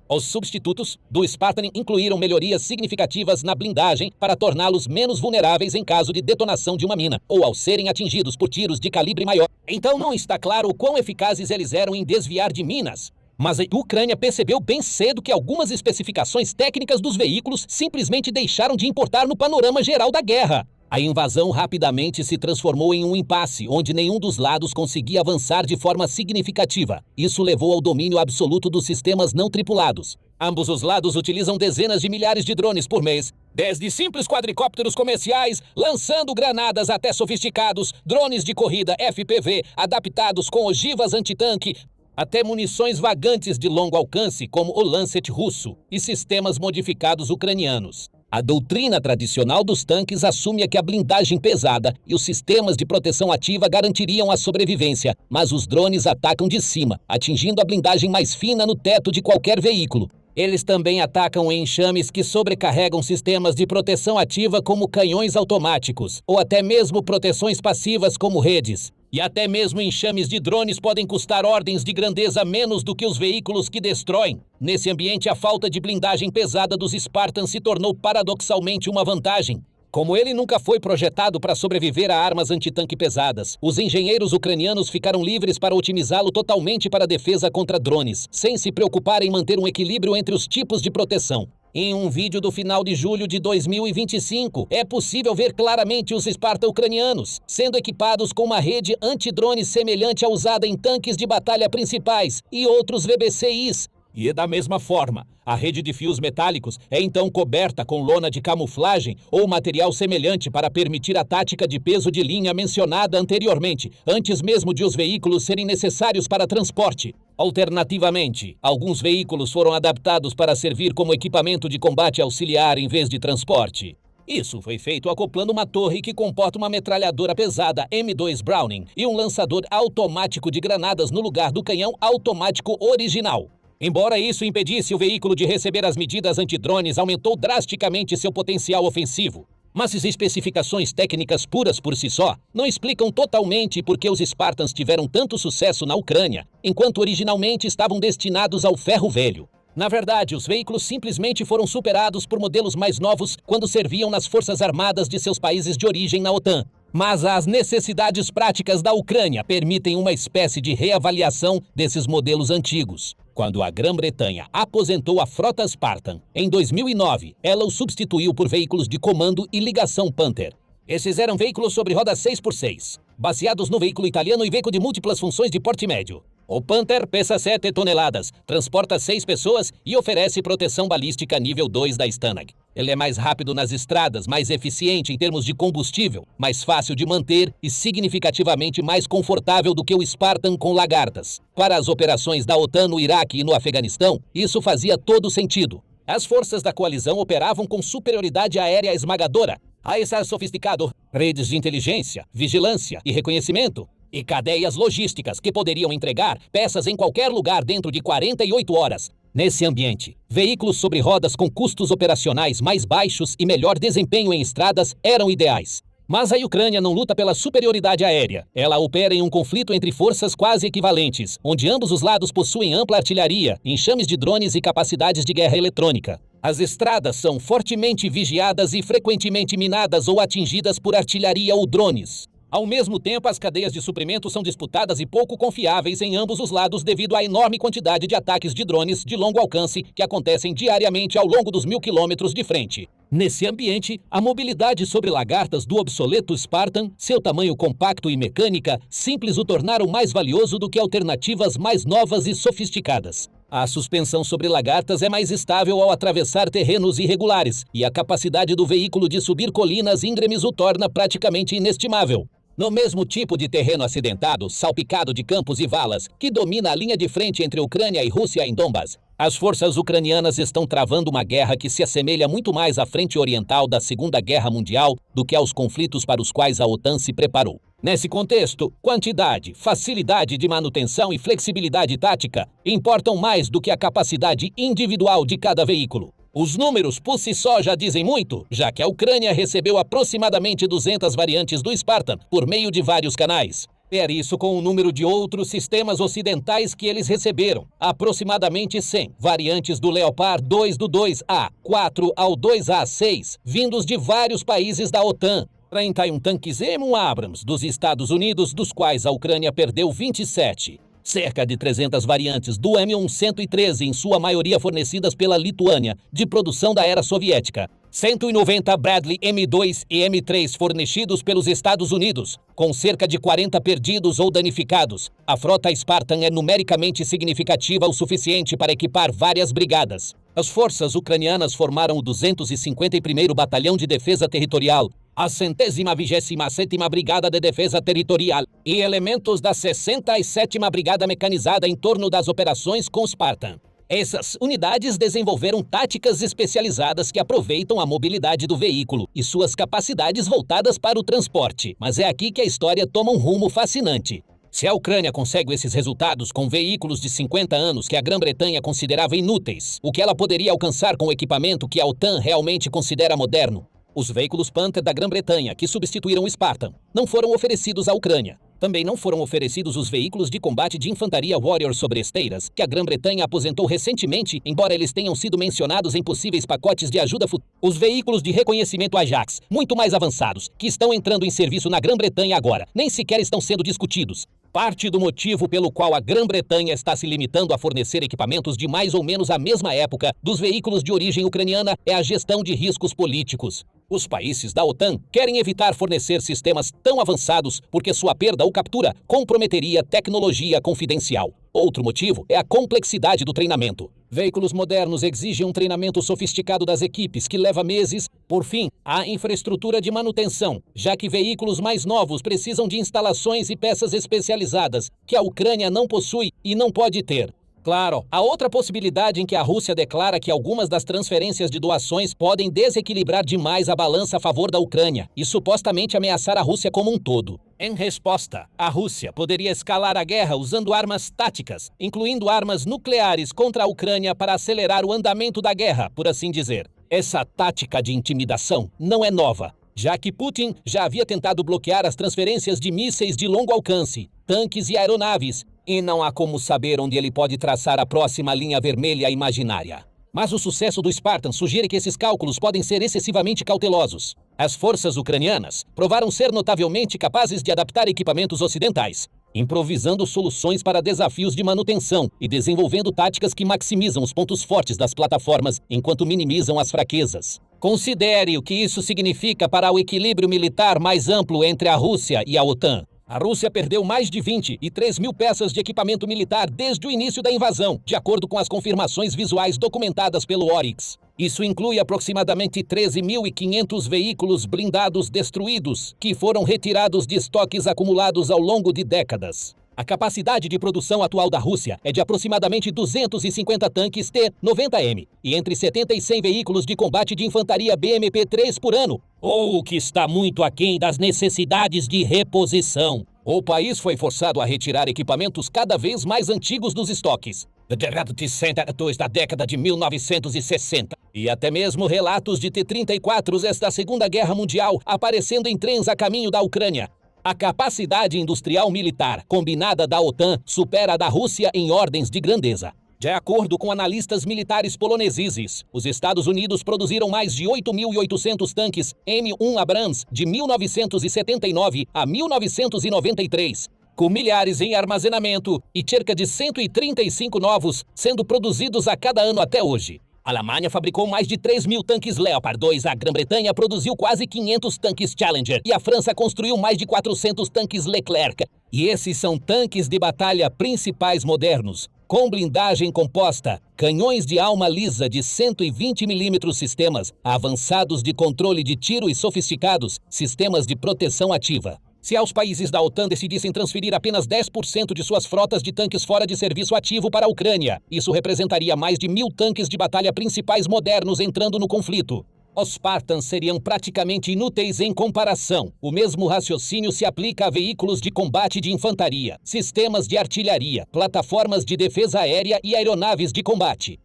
Os substitutos do Spartan incluíram melhorias significativas na blindagem para torná-los menos vulneráveis em caso de detonação de uma mina, ou ao serem atingidos por tiros de calibre maior. Então não está claro o quão eficazes eles eram em desviar de minas. Mas a Ucrânia percebeu bem cedo que algumas especificações técnicas dos veículos simplesmente deixaram de importar no panorama geral da guerra. A invasão rapidamente se transformou em um impasse, onde nenhum dos lados conseguia avançar de forma significativa. Isso levou ao domínio absoluto dos sistemas não tripulados. Ambos os lados utilizam dezenas de milhares de drones por mês, desde simples quadricópteros comerciais, lançando granadas até sofisticados, drones de corrida FPV adaptados com ogivas antitanque, até munições vagantes de longo alcance, como o Lancet russo, e sistemas modificados ucranianos. A doutrina tradicional dos tanques assume que a blindagem pesada e os sistemas de proteção ativa garantiriam a sobrevivência, mas os drones atacam de cima, atingindo a blindagem mais fina no teto de qualquer veículo. Eles também atacam em enxames que sobrecarregam sistemas de proteção ativa como canhões automáticos, ou até mesmo proteções passivas como redes. E até mesmo enxames de drones podem custar ordens de grandeza menos do que os veículos que destroem. Nesse ambiente, a falta de blindagem pesada dos Spartans se tornou paradoxalmente uma vantagem. Como ele nunca foi projetado para sobreviver a armas antitanque pesadas, os engenheiros ucranianos ficaram livres para otimizá-lo totalmente para a defesa contra drones, sem se preocupar em manter um equilíbrio entre os tipos de proteção. Em um vídeo do final de julho de 2025, é possível ver claramente os Spartan ucranianos sendo equipados com uma rede antidrones semelhante à usada em tanques de batalha principais e outros VBCIs. E da mesma forma, a rede de fios metálicos é então coberta com lona de camuflagem ou material semelhante para permitir a tática de peso de linha mencionada anteriormente, antes mesmo de os veículos serem necessários para transporte. Alternativamente, alguns veículos foram adaptados para servir como equipamento de combate auxiliar em vez de transporte. Isso foi feito acoplando uma torre que comporta uma metralhadora pesada M2 Browning e um lançador automático de granadas no lugar do canhão automático original. Embora isso impedisse o veículo de receber as medidas antidrones, aumentou drasticamente seu potencial ofensivo. Mas as especificações técnicas puras por si só não explicam totalmente por que os Spartans tiveram tanto sucesso na Ucrânia, enquanto originalmente estavam destinados ao ferro velho. Na verdade, os veículos simplesmente foram superados por modelos mais novos quando serviam nas forças armadas de seus países de origem na OTAN. Mas as necessidades práticas da Ucrânia permitem uma espécie de reavaliação desses modelos antigos. Quando a Grã-Bretanha aposentou a frota Spartan, em 2009, ela o substituiu por veículos de comando e ligação Panther. Esses eram veículos sobre rodas 6x6, baseados no veículo italiano e veículo de múltiplas funções de porte médio. O Panther pesa 7 toneladas, transporta 6 pessoas e oferece proteção balística nível 2 da Stanag. Ele é mais rápido nas estradas, mais eficiente em termos de combustível, mais fácil de manter e significativamente mais confortável do que o Spartan com lagartas. Para as operações da OTAN no Iraque e no Afeganistão, isso fazia todo sentido. As forças da coalizão operavam com superioridade aérea esmagadora, a estar sofisticado, redes de inteligência, vigilância e reconhecimento, e cadeias logísticas que poderiam entregar peças em qualquer lugar dentro de 48 horas. Nesse ambiente, veículos sobre rodas com custos operacionais mais baixos e melhor desempenho em estradas eram ideais. Mas a Ucrânia não luta pela superioridade aérea. Ela opera em um conflito entre forças quase equivalentes, onde ambos os lados possuem ampla artilharia, enxames de drones e capacidades de guerra eletrônica. As estradas são fortemente vigiadas e frequentemente minadas ou atingidas por artilharia ou drones. Ao mesmo tempo, as cadeias de suprimento são disputadas e pouco confiáveis em ambos os lados devido à enorme quantidade de ataques de drones de longo alcance que acontecem diariamente ao longo dos 1.000 quilômetros de frente. Nesse ambiente, a mobilidade sobre lagartas do obsoleto Spartan, seu tamanho compacto e mecânica simples o tornaram mais valioso do que alternativas mais novas e sofisticadas. A suspensão sobre lagartas é mais estável ao atravessar terrenos irregulares, e a capacidade do veículo de subir colinas íngremes o torna praticamente inestimável. No mesmo tipo de terreno acidentado, salpicado de campos e valas, que domina a linha de frente entre Ucrânia e Rússia em Donbas, as forças ucranianas estão travando uma guerra que se assemelha muito mais à frente oriental da Segunda Guerra Mundial do que aos conflitos para os quais a OTAN se preparou. Nesse contexto, quantidade, facilidade de manutenção e flexibilidade tática importam mais do que a capacidade individual de cada veículo. Os números por si só já dizem muito, já que a Ucrânia recebeu aproximadamente 200 variantes do Spartan por meio de vários canais. Pere isso com o número de outros sistemas ocidentais que eles receberam, aproximadamente 100 variantes do Leopard 2 do 2A, 4 ao 2A6, vindos de vários países da OTAN. 31 tanques M1 Abrams dos Estados Unidos, dos quais a Ucrânia perdeu 27. Cerca de 300 variantes do M113, em sua maioria fornecidas pela Lituânia, de produção da era soviética. 190 Bradley M2 e M3 fornecidos pelos Estados Unidos, com cerca de 40 perdidos ou danificados. A frota Spartan é numericamente significativa o suficiente para equipar várias brigadas. As forças ucranianas formaram o 251º Batalhão de Defesa Territorial, a 127ª Brigada de Defesa Territorial e elementos da 67ª Brigada Mecanizada em torno das operações com Spartan. Essas unidades desenvolveram táticas especializadas que aproveitam a mobilidade do veículo e suas capacidades voltadas para o transporte. Mas é aqui que a história toma um rumo fascinante. Se a Ucrânia consegue esses resultados com veículos de 50 anos que a Grã-Bretanha considerava inúteis, o que ela poderia alcançar com o equipamento que a OTAN realmente considera moderno? Os veículos Panther da Grã-Bretanha, que substituíram o Spartan, não foram oferecidos à Ucrânia. Também não foram oferecidos os veículos de combate de infantaria Warrior sobre esteiras, que a Grã-Bretanha aposentou recentemente, embora eles tenham sido mencionados em possíveis pacotes de ajuda futura. Os veículos de reconhecimento Ajax, muito mais avançados, que estão entrando em serviço na Grã-Bretanha agora, nem sequer estão sendo discutidos. Parte do motivo pelo qual a Grã-Bretanha está se limitando a fornecer equipamentos de mais ou menos a mesma época dos veículos de origem ucraniana é a gestão de riscos políticos. Os países da OTAN querem evitar fornecer sistemas tão avançados porque sua perda ou captura comprometeria tecnologia confidencial. Outro motivo é a complexidade do treinamento. Veículos modernos exigem um treinamento sofisticado das equipes, que leva meses. Por fim, há infraestrutura de manutenção, já que veículos mais novos precisam de instalações e peças especializadas, que a Ucrânia não possui e não pode ter. Claro, há outra possibilidade em que a Rússia declara que algumas das transferências de doações podem desequilibrar demais a balança a favor da Ucrânia e supostamente ameaçar a Rússia como um todo. Em resposta, a Rússia poderia escalar a guerra usando armas táticas, incluindo armas nucleares contra a Ucrânia para acelerar o andamento da guerra, por assim dizer. Essa tática de intimidação não é nova, já que Putin já havia tentado bloquear as transferências de mísseis de longo alcance, tanques e aeronaves, e não há como saber onde ele pode traçar a próxima linha vermelha imaginária. Mas o sucesso do Spartan sugere que esses cálculos podem ser excessivamente cautelosos. As forças ucranianas provaram ser notavelmente capazes de adaptar equipamentos ocidentais, improvisando soluções para desafios de manutenção e desenvolvendo táticas que maximizam os pontos fortes das plataformas enquanto minimizam as fraquezas. Considere o que isso significa para o equilíbrio militar mais amplo entre a Rússia e a OTAN. A Rússia perdeu mais de 23 mil peças de equipamento militar desde o início da invasão, de acordo com as confirmações visuais documentadas pelo Oryx. Isso inclui aproximadamente 13.500 veículos blindados destruídos, que foram retirados de estoques acumulados ao longo de décadas. A capacidade de produção atual da Rússia é de aproximadamente 250 tanques T-90M e entre 70 e 100 veículos de combate de infantaria BMP-3 por ano, ou o que está muito aquém das necessidades de reposição. O país foi forçado a retirar equipamentos cada vez mais antigos dos estoques, desde a década de 1960, e até mesmo relatos de T-34s da Segunda Guerra Mundial aparecendo em trens a caminho da Ucrânia. A capacidade industrial militar combinada da OTAN supera a da Rússia em ordens de grandeza. De acordo com analistas militares poloneses, os Estados Unidos produziram mais de 8.800 tanques M1 Abrams de 1979 a 1993, com milhares em armazenamento e cerca de 135 novos sendo produzidos a cada ano até hoje. A Alemanha fabricou mais de 3.000 tanques Leopard 2, a Grã-Bretanha produziu quase 500 tanques Challenger e a França construiu mais de 400 tanques Leclerc. E esses são tanques de batalha principais modernos, com blindagem composta, canhões de alma lisa de 120 mm, sistemas avançados de controle de tiro e sofisticados sistemas de proteção ativa. Se aos países da OTAN decidissem transferir apenas 10% de suas frotas de tanques fora de serviço ativo para a Ucrânia, isso representaria mais de 1.000 tanques de batalha principais modernos entrando no conflito. Os Spartans seriam praticamente inúteis em comparação. O mesmo raciocínio se aplica a veículos de combate de infantaria, sistemas de artilharia, plataformas de defesa aérea e aeronaves de combate.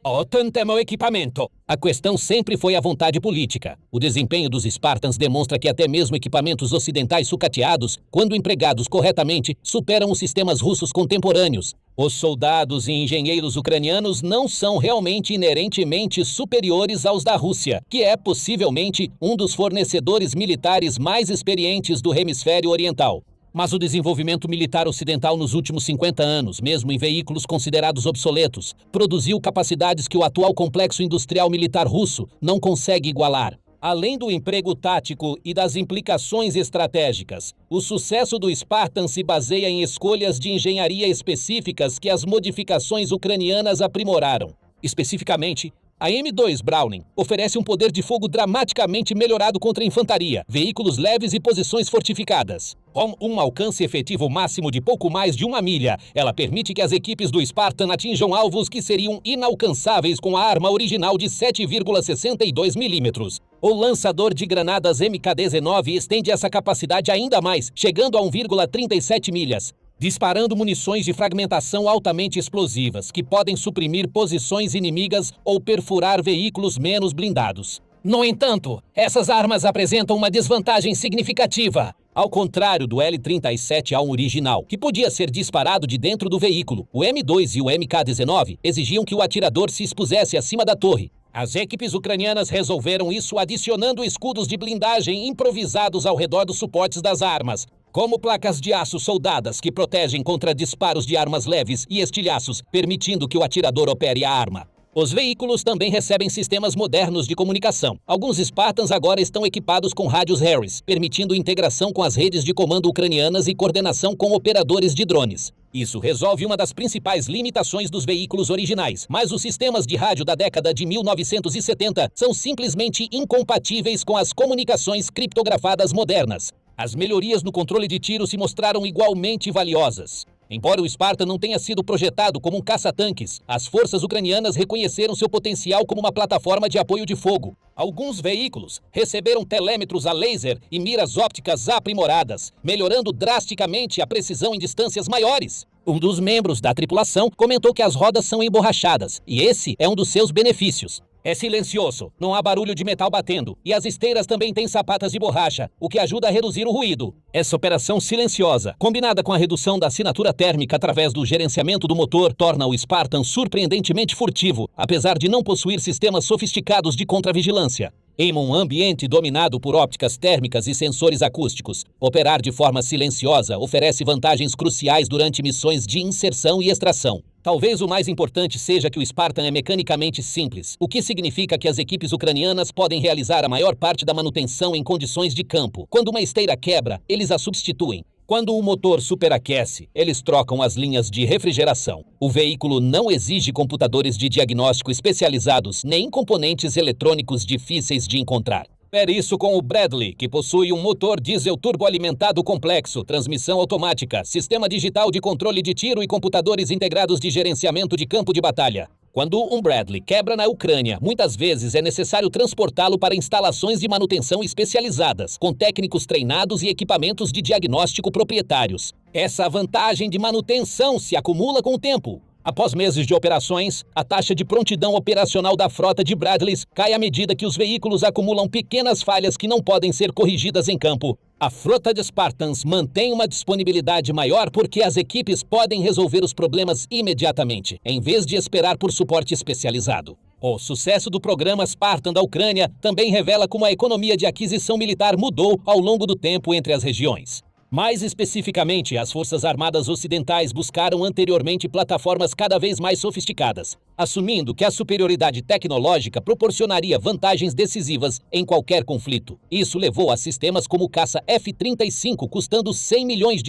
A OTAN tem o equipamento. A questão sempre foi a vontade política. O desempenho dos Spartans demonstra que até mesmo equipamentos ocidentais sucateados, quando empregados corretamente, superam os sistemas russos contemporâneos. Os soldados e engenheiros ucranianos não são realmente inerentemente superiores aos da Rússia, que é possivelmente um dos fornecedores militares mais experientes do hemisfério oriental. Mas o desenvolvimento militar ocidental nos últimos 50 anos, mesmo em veículos considerados obsoletos, produziu capacidades que o atual complexo industrial militar russo não consegue igualar. Além do emprego tático e das implicações estratégicas, o sucesso do Spartan se baseia em escolhas de engenharia específicas que as modificações ucranianas aprimoraram. Especificamente, a M2 Browning oferece um poder de fogo dramaticamente melhorado contra a infantaria, veículos leves e posições fortificadas. Com um alcance efetivo máximo de pouco mais de 1 milha, ela permite que as equipes do Spartan atinjam alvos que seriam inalcançáveis com a arma original de 7,62 mm. O lançador de granadas MKD-19 estende essa capacidade ainda mais, chegando a 1,37 milhas. disparando munições de fragmentação altamente explosivas, que podem suprimir posições inimigas ou perfurar veículos menos blindados. No entanto, essas armas apresentam uma desvantagem significativa. Ao contrário do L-37A original, que podia ser disparado de dentro do veículo, o M2 e o MK-19 exigiam que o atirador se expusesse acima da torre. As equipes ucranianas resolveram isso adicionando escudos de blindagem improvisados ao redor dos suportes das armas, como placas de aço soldadas que protegem contra disparos de armas leves e estilhaços, permitindo que o atirador opere a arma. Os veículos também recebem sistemas modernos de comunicação. Alguns Spartans agora estão equipados com rádios Harris, permitindo integração com as redes de comando ucranianas e coordenação com operadores de drones. Isso resolve uma das principais limitações dos veículos originais, mas os sistemas de rádio da década de 1970 são simplesmente incompatíveis com as comunicações criptografadas modernas. As melhorias no controle de tiro se mostraram igualmente valiosas. Embora o Spartan não tenha sido projetado como um caça-tanques, as forças ucranianas reconheceram seu potencial como uma plataforma de apoio de fogo. Alguns veículos receberam telêmetros a laser e miras ópticas aprimoradas, melhorando drasticamente a precisão em distâncias maiores. Um dos membros da tripulação comentou que as rodas são emborrachadas, e esse é um dos seus benefícios. É silencioso, não há barulho de metal batendo, e as esteiras também têm sapatas de borracha, o que ajuda a reduzir o ruído. Essa operação silenciosa, combinada com a redução da assinatura térmica através do gerenciamento do motor, torna o Spartan surpreendentemente furtivo, apesar de não possuir sistemas sofisticados de contravigilância. Em um ambiente dominado por ópticas térmicas e sensores acústicos, operar de forma silenciosa oferece vantagens cruciais durante missões de inserção e extração. Talvez o mais importante seja que o Spartan é mecanicamente simples, o que significa que as equipes ucranianas podem realizar a maior parte da manutenção em condições de campo. Quando uma esteira quebra, eles a substituem. Quando o motor superaquece, eles trocam as linhas de refrigeração. O veículo não exige computadores de diagnóstico especializados nem componentes eletrônicos difíceis de encontrar. É isso com o Bradley, que possui um motor diesel turboalimentado complexo, transmissão automática, sistema digital de controle de tiro e computadores integrados de gerenciamento de campo de batalha. Quando um Bradley quebra na Ucrânia, muitas vezes é necessário transportá-lo para instalações de manutenção especializadas, com técnicos treinados e equipamentos de diagnóstico proprietários. Essa vantagem de manutenção se acumula com o tempo. Após meses de operações, a taxa de prontidão operacional da frota de Bradleys cai à medida que os veículos acumulam pequenas falhas que não podem ser corrigidas em campo. A frota de Spartans mantém uma disponibilidade maior porque as equipes podem resolver os problemas imediatamente, em vez de esperar por suporte especializado. O sucesso do programa Spartan da Ucrânia também revela como a economia de aquisição militar mudou ao longo do tempo entre as regiões. Mais especificamente, as Forças Armadas Ocidentais buscaram anteriormente plataformas cada vez mais sofisticadas, assumindo que a superioridade tecnológica proporcionaria vantagens decisivas em qualquer conflito. Isso levou a sistemas como o caça F-35 custando $100 milhões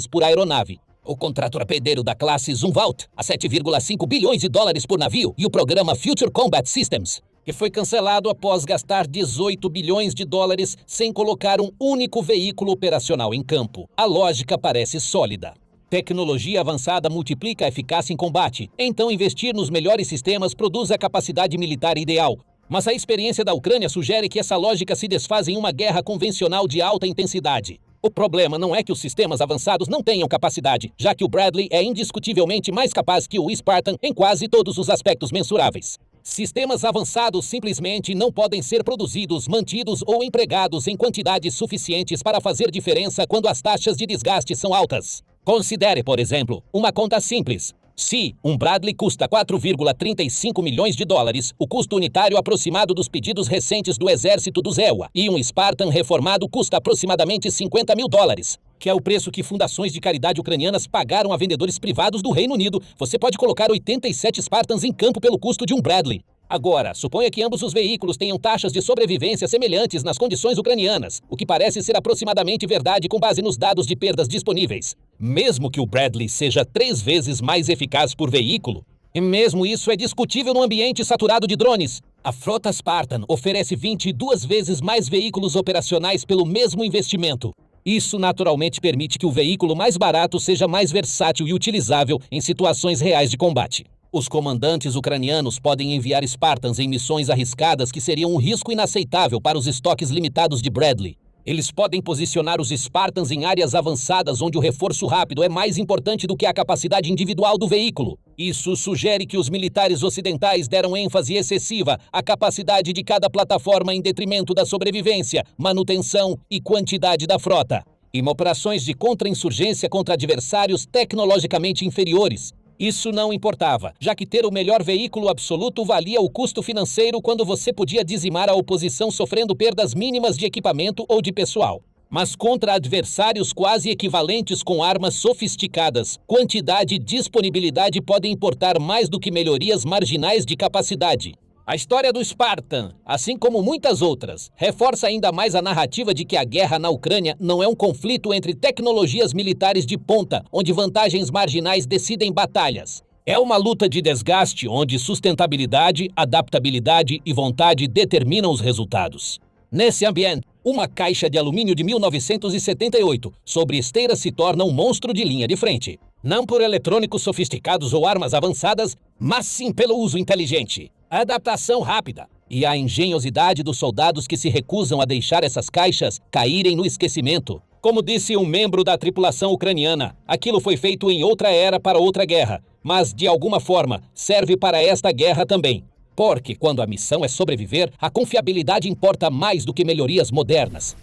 por aeronave, o contrato torpedeiro da classe Zumwalt a $7,5 bilhões por navio e o programa Future Combat Systems, que foi cancelado após gastar $18 bilhões sem colocar um único veículo operacional em campo. A lógica parece sólida. Tecnologia avançada multiplica a eficácia em combate, então investir nos melhores sistemas produz a capacidade militar ideal. Mas a experiência da Ucrânia sugere que essa lógica se desfaz em uma guerra convencional de alta intensidade. O problema não é que os sistemas avançados não tenham capacidade, já que o Bradley é indiscutivelmente mais capaz que o Spartan em quase todos os aspectos mensuráveis. Sistemas avançados simplesmente não podem ser produzidos, mantidos ou empregados em quantidades suficientes para fazer diferença quando as taxas de desgaste são altas. Considere, por exemplo, uma conta simples. Se um Bradley custa $4,35 milhões, o custo unitário aproximado dos pedidos recentes do exército do EUA, e um Spartan reformado custa aproximadamente $50 mil, que é o preço que fundações de caridade ucranianas pagaram a vendedores privados do Reino Unido, você pode colocar 87 Spartans em campo pelo custo de um Bradley. Agora, suponha que ambos os veículos tenham taxas de sobrevivência semelhantes nas condições ucranianas, o que parece ser aproximadamente verdade com base nos dados de perdas disponíveis. Mesmo que o Bradley seja 3 vezes mais eficaz por veículo, e mesmo isso é discutível no ambiente saturado de drones. A frota Spartan oferece 22 vezes mais veículos operacionais pelo mesmo investimento. Isso naturalmente permite que o veículo mais barato seja mais versátil e utilizável em situações reais de combate. Os comandantes ucranianos podem enviar Spartans em missões arriscadas que seriam um risco inaceitável para os estoques limitados de Bradley. Eles podem posicionar os Spartans em áreas avançadas onde o reforço rápido é mais importante do que a capacidade individual do veículo. Isso sugere que os militares ocidentais deram ênfase excessiva à capacidade de cada plataforma em detrimento da sobrevivência, manutenção e quantidade da frota. Em operações de contra-insurgência contra adversários tecnologicamente inferiores. Isso não importava, já que ter o melhor veículo absoluto valia o custo financeiro quando você podia dizimar a oposição sofrendo perdas mínimas de equipamento ou de pessoal. Mas contra adversários quase equivalentes com armas sofisticadas, quantidade e disponibilidade podem importar mais do que melhorias marginais de capacidade. A história do Spartan, assim como muitas outras, reforça ainda mais a narrativa de que a guerra na Ucrânia não é um conflito entre tecnologias militares de ponta, onde vantagens marginais decidem batalhas. É uma luta de desgaste onde sustentabilidade, adaptabilidade e vontade determinam os resultados. Nesse ambiente, uma caixa de alumínio de 1978 sobre esteiras se torna um monstro de linha de frente. Não por eletrônicos sofisticados ou armas avançadas, mas sim pelo uso inteligente. A adaptação rápida e a engenhosidade dos soldados que se recusam a deixar essas caixas caírem no esquecimento. Como disse um membro da tripulação ucraniana, aquilo foi feito em outra era para outra guerra, mas de alguma forma serve para esta guerra também. Porque quando a missão é sobreviver, a confiabilidade importa mais do que melhorias modernas.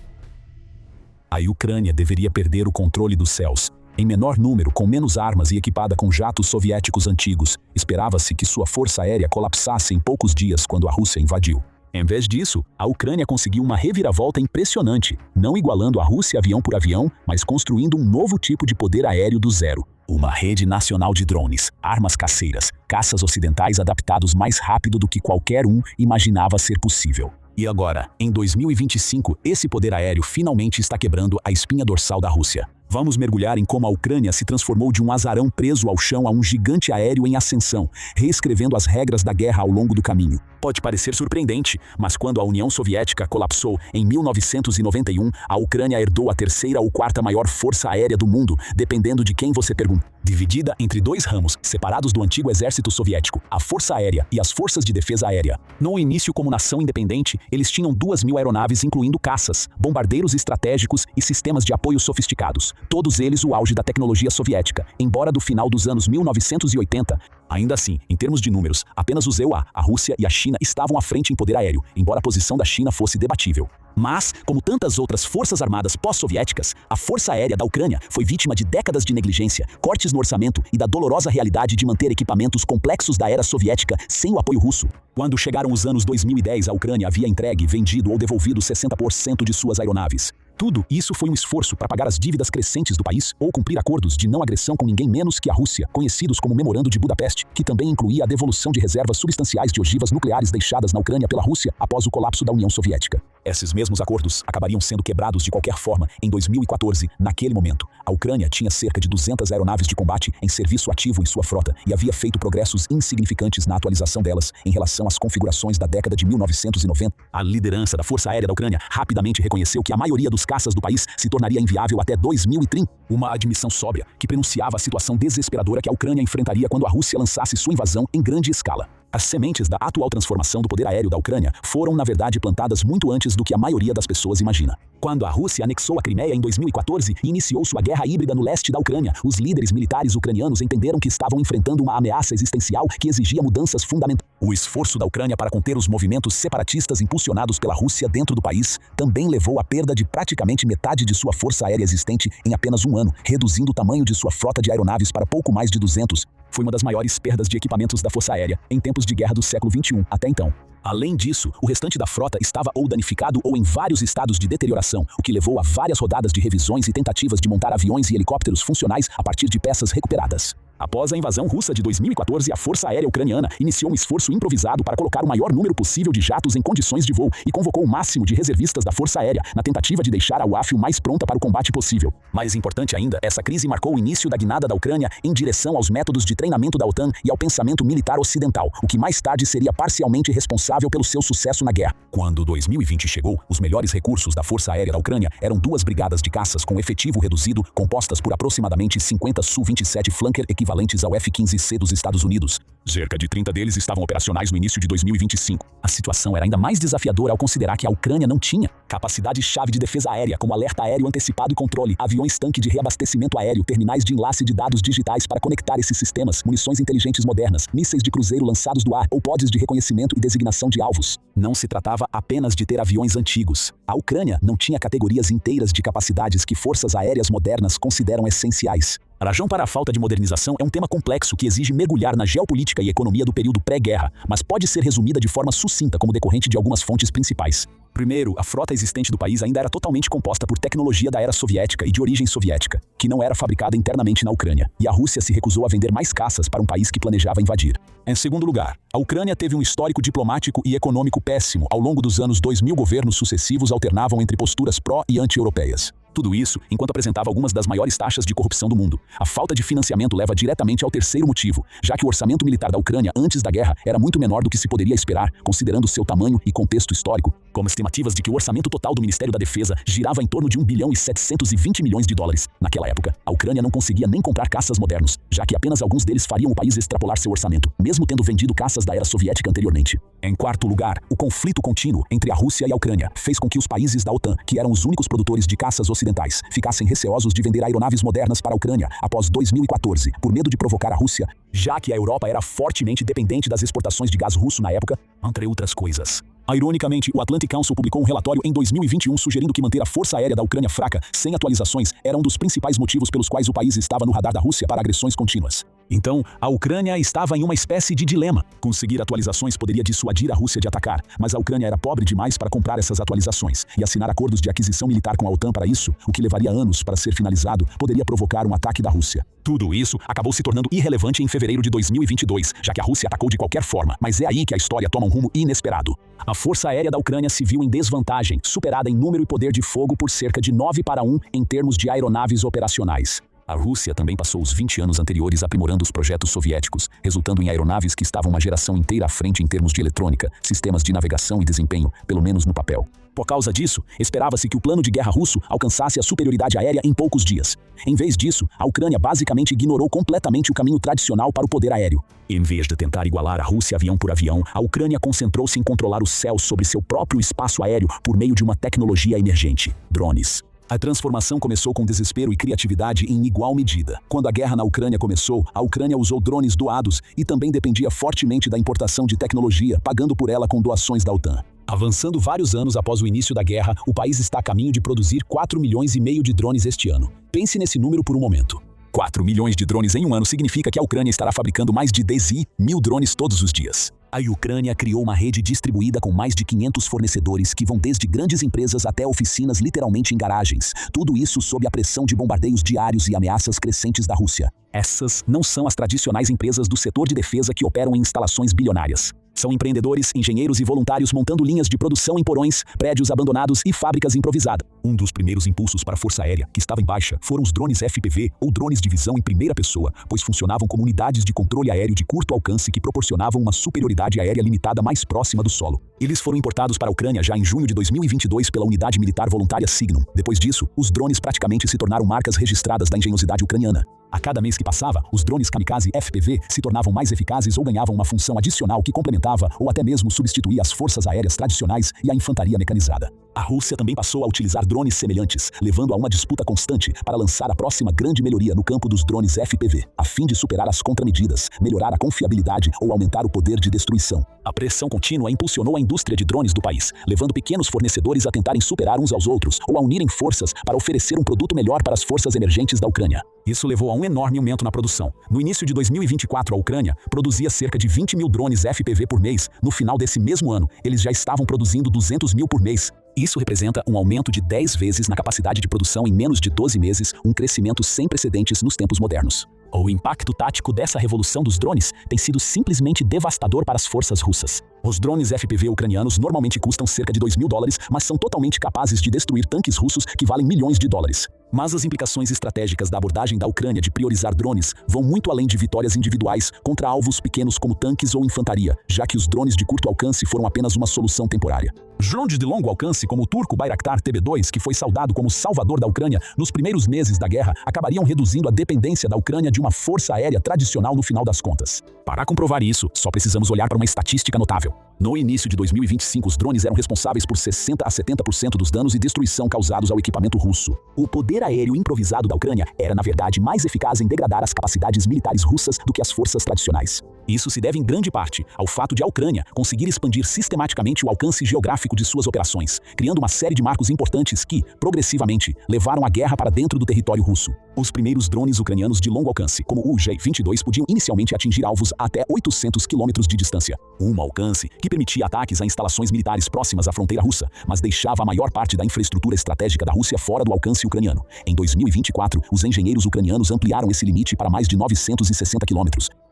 A Ucrânia deveria perder o controle dos céus. Em menor número, com menos armas e equipada com jatos soviéticos antigos, esperava-se que sua força aérea colapsasse em poucos dias quando a Rússia invadiu. Em vez disso, a Ucrânia conseguiu uma reviravolta impressionante, não igualando a Rússia avião por avião, mas construindo um novo tipo de poder aéreo do zero. Uma rede nacional de drones, armas caseiras, caças ocidentais adaptados mais rápido do que qualquer um imaginava ser possível. E agora, em 2025, esse poder aéreo finalmente está quebrando a espinha dorsal da Rússia. Vamos mergulhar em como a Ucrânia se transformou de um azarão preso ao chão a um gigante aéreo em ascensão, reescrevendo as regras da guerra ao longo do caminho. Pode parecer surpreendente, mas quando a União Soviética colapsou em 1991, a Ucrânia herdou a terceira ou quarta maior força aérea do mundo, dependendo de quem você pergunta. Dividida entre dois ramos, separados do antigo exército soviético, a Força Aérea e as Forças de Defesa Aérea. No início, como nação independente, eles tinham 2.000 aeronaves, incluindo caças, bombardeiros estratégicos e sistemas de apoio sofisticados. Todos eles o auge da tecnologia soviética, embora do final dos anos 1980. Ainda assim, em termos de números, apenas os EUA, a Rússia e a China estavam à frente em poder aéreo, embora a posição da China fosse debatível. Mas, como tantas outras forças armadas pós-soviéticas, a Força Aérea da Ucrânia foi vítima de décadas de negligência, cortes no orçamento e da dolorosa realidade de manter equipamentos complexos da era soviética sem o apoio russo. Quando chegaram os anos 2010, a Ucrânia havia entregue, vendido ou devolvido 60% de suas aeronaves. Tudo isso foi um esforço para pagar as dívidas crescentes do país ou cumprir acordos de não agressão com ninguém menos que a Rússia, conhecidos como Memorando de Budapeste, que também incluía a devolução de reservas substanciais de ogivas nucleares deixadas na Ucrânia pela Rússia após o colapso da União Soviética. Esses mesmos acordos acabariam sendo quebrados de qualquer forma em 2014. Naquele momento, a Ucrânia tinha cerca de 200 aeronaves de combate em serviço ativo em sua frota e havia feito progressos insignificantes na atualização delas em relação às configurações da década de 1990. A liderança da Força Aérea da Ucrânia rapidamente reconheceu que a maioria dos caças do país se tornaria inviável até 2030. Uma admissão sóbria que prenunciava a situação desesperadora que a Ucrânia enfrentaria quando a Rússia lançasse sua invasão em grande escala. As sementes da atual transformação do poder aéreo da Ucrânia foram, na verdade, plantadas muito antes do que a maioria das pessoas imagina. Quando a Rússia anexou a Crimeia em 2014 e iniciou sua guerra híbrida no leste da Ucrânia, os líderes militares ucranianos entenderam que estavam enfrentando uma ameaça existencial que exigia mudanças fundamentais. O esforço da Ucrânia para conter os movimentos separatistas impulsionados pela Rússia dentro do país também levou à perda de praticamente metade de sua força aérea existente em apenas um ano, reduzindo o tamanho de sua frota de aeronaves para pouco mais de 200. Foi uma das maiores perdas de equipamentos da Força Aérea em tempos de guerra do século XXI até então. Além disso, o restante da frota estava ou danificado ou em vários estados de deterioração, o que levou a várias rodadas de revisões e tentativas de montar aviões e helicópteros funcionais a partir de peças recuperadas. Após a invasão russa de 2014, a Força Aérea Ucraniana iniciou um esforço improvisado para colocar o maior número possível de jatos em condições de voo e convocou o máximo de reservistas da Força Aérea na tentativa de deixar a UAF o mais pronta para o combate possível. Mais importante ainda, essa crise marcou o início da guinada da Ucrânia em direção aos métodos de treinamento da OTAN e ao pensamento militar ocidental, o que mais tarde seria parcialmente responsável pelo seu sucesso na guerra. Quando 2020 chegou, os melhores recursos da Força Aérea da Ucrânia eram 2 brigadas de caças com efetivo reduzido, compostas por aproximadamente 50 Su-27 Flanker equivalentes equivalentes ao F-15C dos Estados Unidos. Cerca de 30 deles estavam operacionais no início de 2025. A situação era ainda mais desafiadora ao considerar que a Ucrânia não tinha capacidade-chave de defesa aérea, como alerta aéreo antecipado e controle, aviões-tanque de reabastecimento aéreo, terminais de enlace de dados digitais para conectar esses sistemas, munições inteligentes modernas, mísseis de cruzeiro lançados do ar ou pods de reconhecimento e designação de alvos. Não se tratava apenas de ter aviões antigos. A Ucrânia não tinha categorias inteiras de capacidades que forças aéreas modernas consideram essenciais. A razão para a falta de modernização é um tema complexo que exige mergulhar na geopolítica e economia do período pré-guerra, mas pode ser resumida de forma sucinta como decorrente de algumas fontes principais. Primeiro, a frota existente do país ainda era totalmente composta por tecnologia da era soviética e de origem soviética, que não era fabricada internamente na Ucrânia, e a Rússia se recusou a vender mais caças para um país que planejava invadir. Em segundo lugar, a Ucrânia teve um histórico diplomático e econômico péssimo. Ao longo dos anos 2000, governos sucessivos alternavam entre posturas pró- e anti-europeias. Tudo isso enquanto apresentava algumas das maiores taxas de corrupção do mundo. A falta de financiamento leva diretamente ao terceiro motivo, já que o orçamento militar da Ucrânia antes da guerra era muito menor do que se poderia esperar, considerando seu tamanho e contexto histórico, como estimativas de que o orçamento total do Ministério da Defesa girava em torno de 1 bilhão e 720 milhões de dólares. Naquela época, a Ucrânia não conseguia nem comprar caças modernos, já que apenas alguns deles fariam o país extrapolar seu orçamento, mesmo tendo vendido caças da era soviética anteriormente. Em quarto lugar, o conflito contínuo entre a Rússia e a Ucrânia fez com que os países da OTAN, que eram os únicos produtores de caças ocidentais, ficassem receosos de vender aeronaves modernas para a Ucrânia após 2014, por medo de provocar a Rússia, já que a Europa era fortemente dependente das exportações de gás russo na época, entre outras coisas. Ironicamente, o Atlantic Council publicou um relatório em 2021 sugerindo que manter a força aérea da Ucrânia fraca, sem atualizações, era um dos principais motivos pelos quais o país estava no radar da Rússia para agressões contínuas. Então, a Ucrânia estava em uma espécie de dilema. Conseguir atualizações poderia dissuadir a Rússia de atacar, mas a Ucrânia era pobre demais para comprar essas atualizações, e assinar acordos de aquisição militar com a OTAN para isso, o que levaria anos para ser finalizado, poderia provocar um ataque da Rússia. Tudo isso acabou se tornando irrelevante em fevereiro de 2022, já que a Rússia atacou de qualquer forma, mas é aí que a história toma um rumo inesperado. A força aérea da Ucrânia se viu em desvantagem, superada em número e poder de fogo por cerca de 9-1 em termos de aeronaves operacionais. A Rússia também passou os 20 anos anteriores aprimorando os projetos soviéticos, resultando em aeronaves que estavam uma geração inteira à frente em termos de eletrônica, sistemas de navegação e desempenho, pelo menos no papel. Por causa disso, esperava-se que o plano de guerra russo alcançasse a superioridade aérea em poucos dias. Em vez disso, a Ucrânia basicamente ignorou completamente o caminho tradicional para o poder aéreo. Em vez de tentar igualar a Rússia avião por avião, a Ucrânia concentrou-se em controlar o céu sobre seu próprio espaço aéreo por meio de uma tecnologia emergente: drones. A transformação começou com desespero e criatividade em igual medida. Quando a guerra na Ucrânia começou, a Ucrânia usou drones doados e também dependia fortemente da importação de tecnologia, pagando por ela com doações da OTAN. Avançando vários anos após o início da guerra, o país está a caminho de produzir 4,5 milhões de drones este ano. Pense nesse número por um momento. 4 milhões de drones em um ano significa que a Ucrânia estará fabricando mais de 10.000 drones todos os dias. A Ucrânia criou uma rede distribuída com mais de 500 fornecedores que vão desde grandes empresas até oficinas literalmente em garagens. Tudo isso sob a pressão de bombardeios diários e ameaças crescentes da Rússia. Essas não são as tradicionais empresas do setor de defesa que operam em instalações bilionárias. São empreendedores, engenheiros e voluntários montando linhas de produção em porões, prédios abandonados e fábricas improvisadas. Um dos primeiros impulsos para a Força Aérea, que estava em baixa, foram os drones FPV, ou drones de visão em primeira pessoa, pois funcionavam como unidades de controle aéreo de curto alcance que proporcionavam uma superioridade aérea limitada mais próxima do solo. Eles foram importados para a Ucrânia já em junho de 2022 pela unidade militar voluntária Signum. Depois disso, os drones praticamente se tornaram marcas registradas da engenhosidade ucraniana. A cada mês que passava, os drones kamikaze FPV se tornavam mais eficazes ou ganhavam uma função adicional que complementava ou até mesmo substituía as forças aéreas tradicionais e a infantaria mecanizada. A Rússia também passou a utilizar drones semelhantes, levando a uma disputa constante para lançar a próxima grande melhoria no campo dos drones FPV, a fim de superar as contramedidas, melhorar a confiabilidade ou aumentar o poder de destruição. A pressão contínua impulsionou a indústria de drones do país, levando pequenos fornecedores a tentarem superar uns aos outros ou a unirem forças para oferecer um produto melhor para as forças emergentes da Ucrânia. Isso levou a um enorme aumento na produção. No início de 2024, a Ucrânia produzia cerca de 20 mil drones FPV por mês. No final desse mesmo ano, eles já estavam produzindo 200 mil por mês. Isso representa um aumento de 10 vezes na capacidade de produção em menos de 12 meses, um crescimento sem precedentes nos tempos modernos. O impacto tático dessa revolução dos drones tem sido simplesmente devastador para as forças russas. Os drones FPV ucranianos normalmente custam cerca de $2.000, mas são totalmente capazes de destruir tanques russos que valem milhões de dólares. Mas as implicações estratégicas da abordagem da Ucrânia de priorizar drones vão muito além de vitórias individuais contra alvos pequenos como tanques ou infantaria, já que os drones de curto alcance foram apenas uma solução temporária. Drones de longo alcance, como o turco Bayraktar TB2, que foi saudado como salvador da Ucrânia nos primeiros meses da guerra, acabariam reduzindo a dependência da Ucrânia de uma força aérea tradicional no final das contas. Para comprovar isso, só precisamos olhar para uma estatística notável. No início de 2025, os drones eram responsáveis por 60 a 70% dos danos e destruição causados ao equipamento russo. O poder aéreo improvisado da Ucrânia era, na verdade, mais eficaz em degradar as capacidades militares russas do que as forças tradicionais. Isso se deve em grande parte ao fato de a Ucrânia conseguir expandir sistematicamente o alcance geográfico de suas operações, criando uma série de marcos importantes que, progressivamente, levaram a guerra para dentro do território russo. Os primeiros drones ucranianos de longo alcance, como o UJ-22, podiam inicialmente atingir alvos a até 800 km de distância. Um alcance que permitia ataques a instalações militares próximas à fronteira russa, mas deixava a maior parte da infraestrutura estratégica da Rússia fora do alcance ucraniano. Em 2024, os engenheiros ucranianos ampliaram esse limite para mais de 960 km,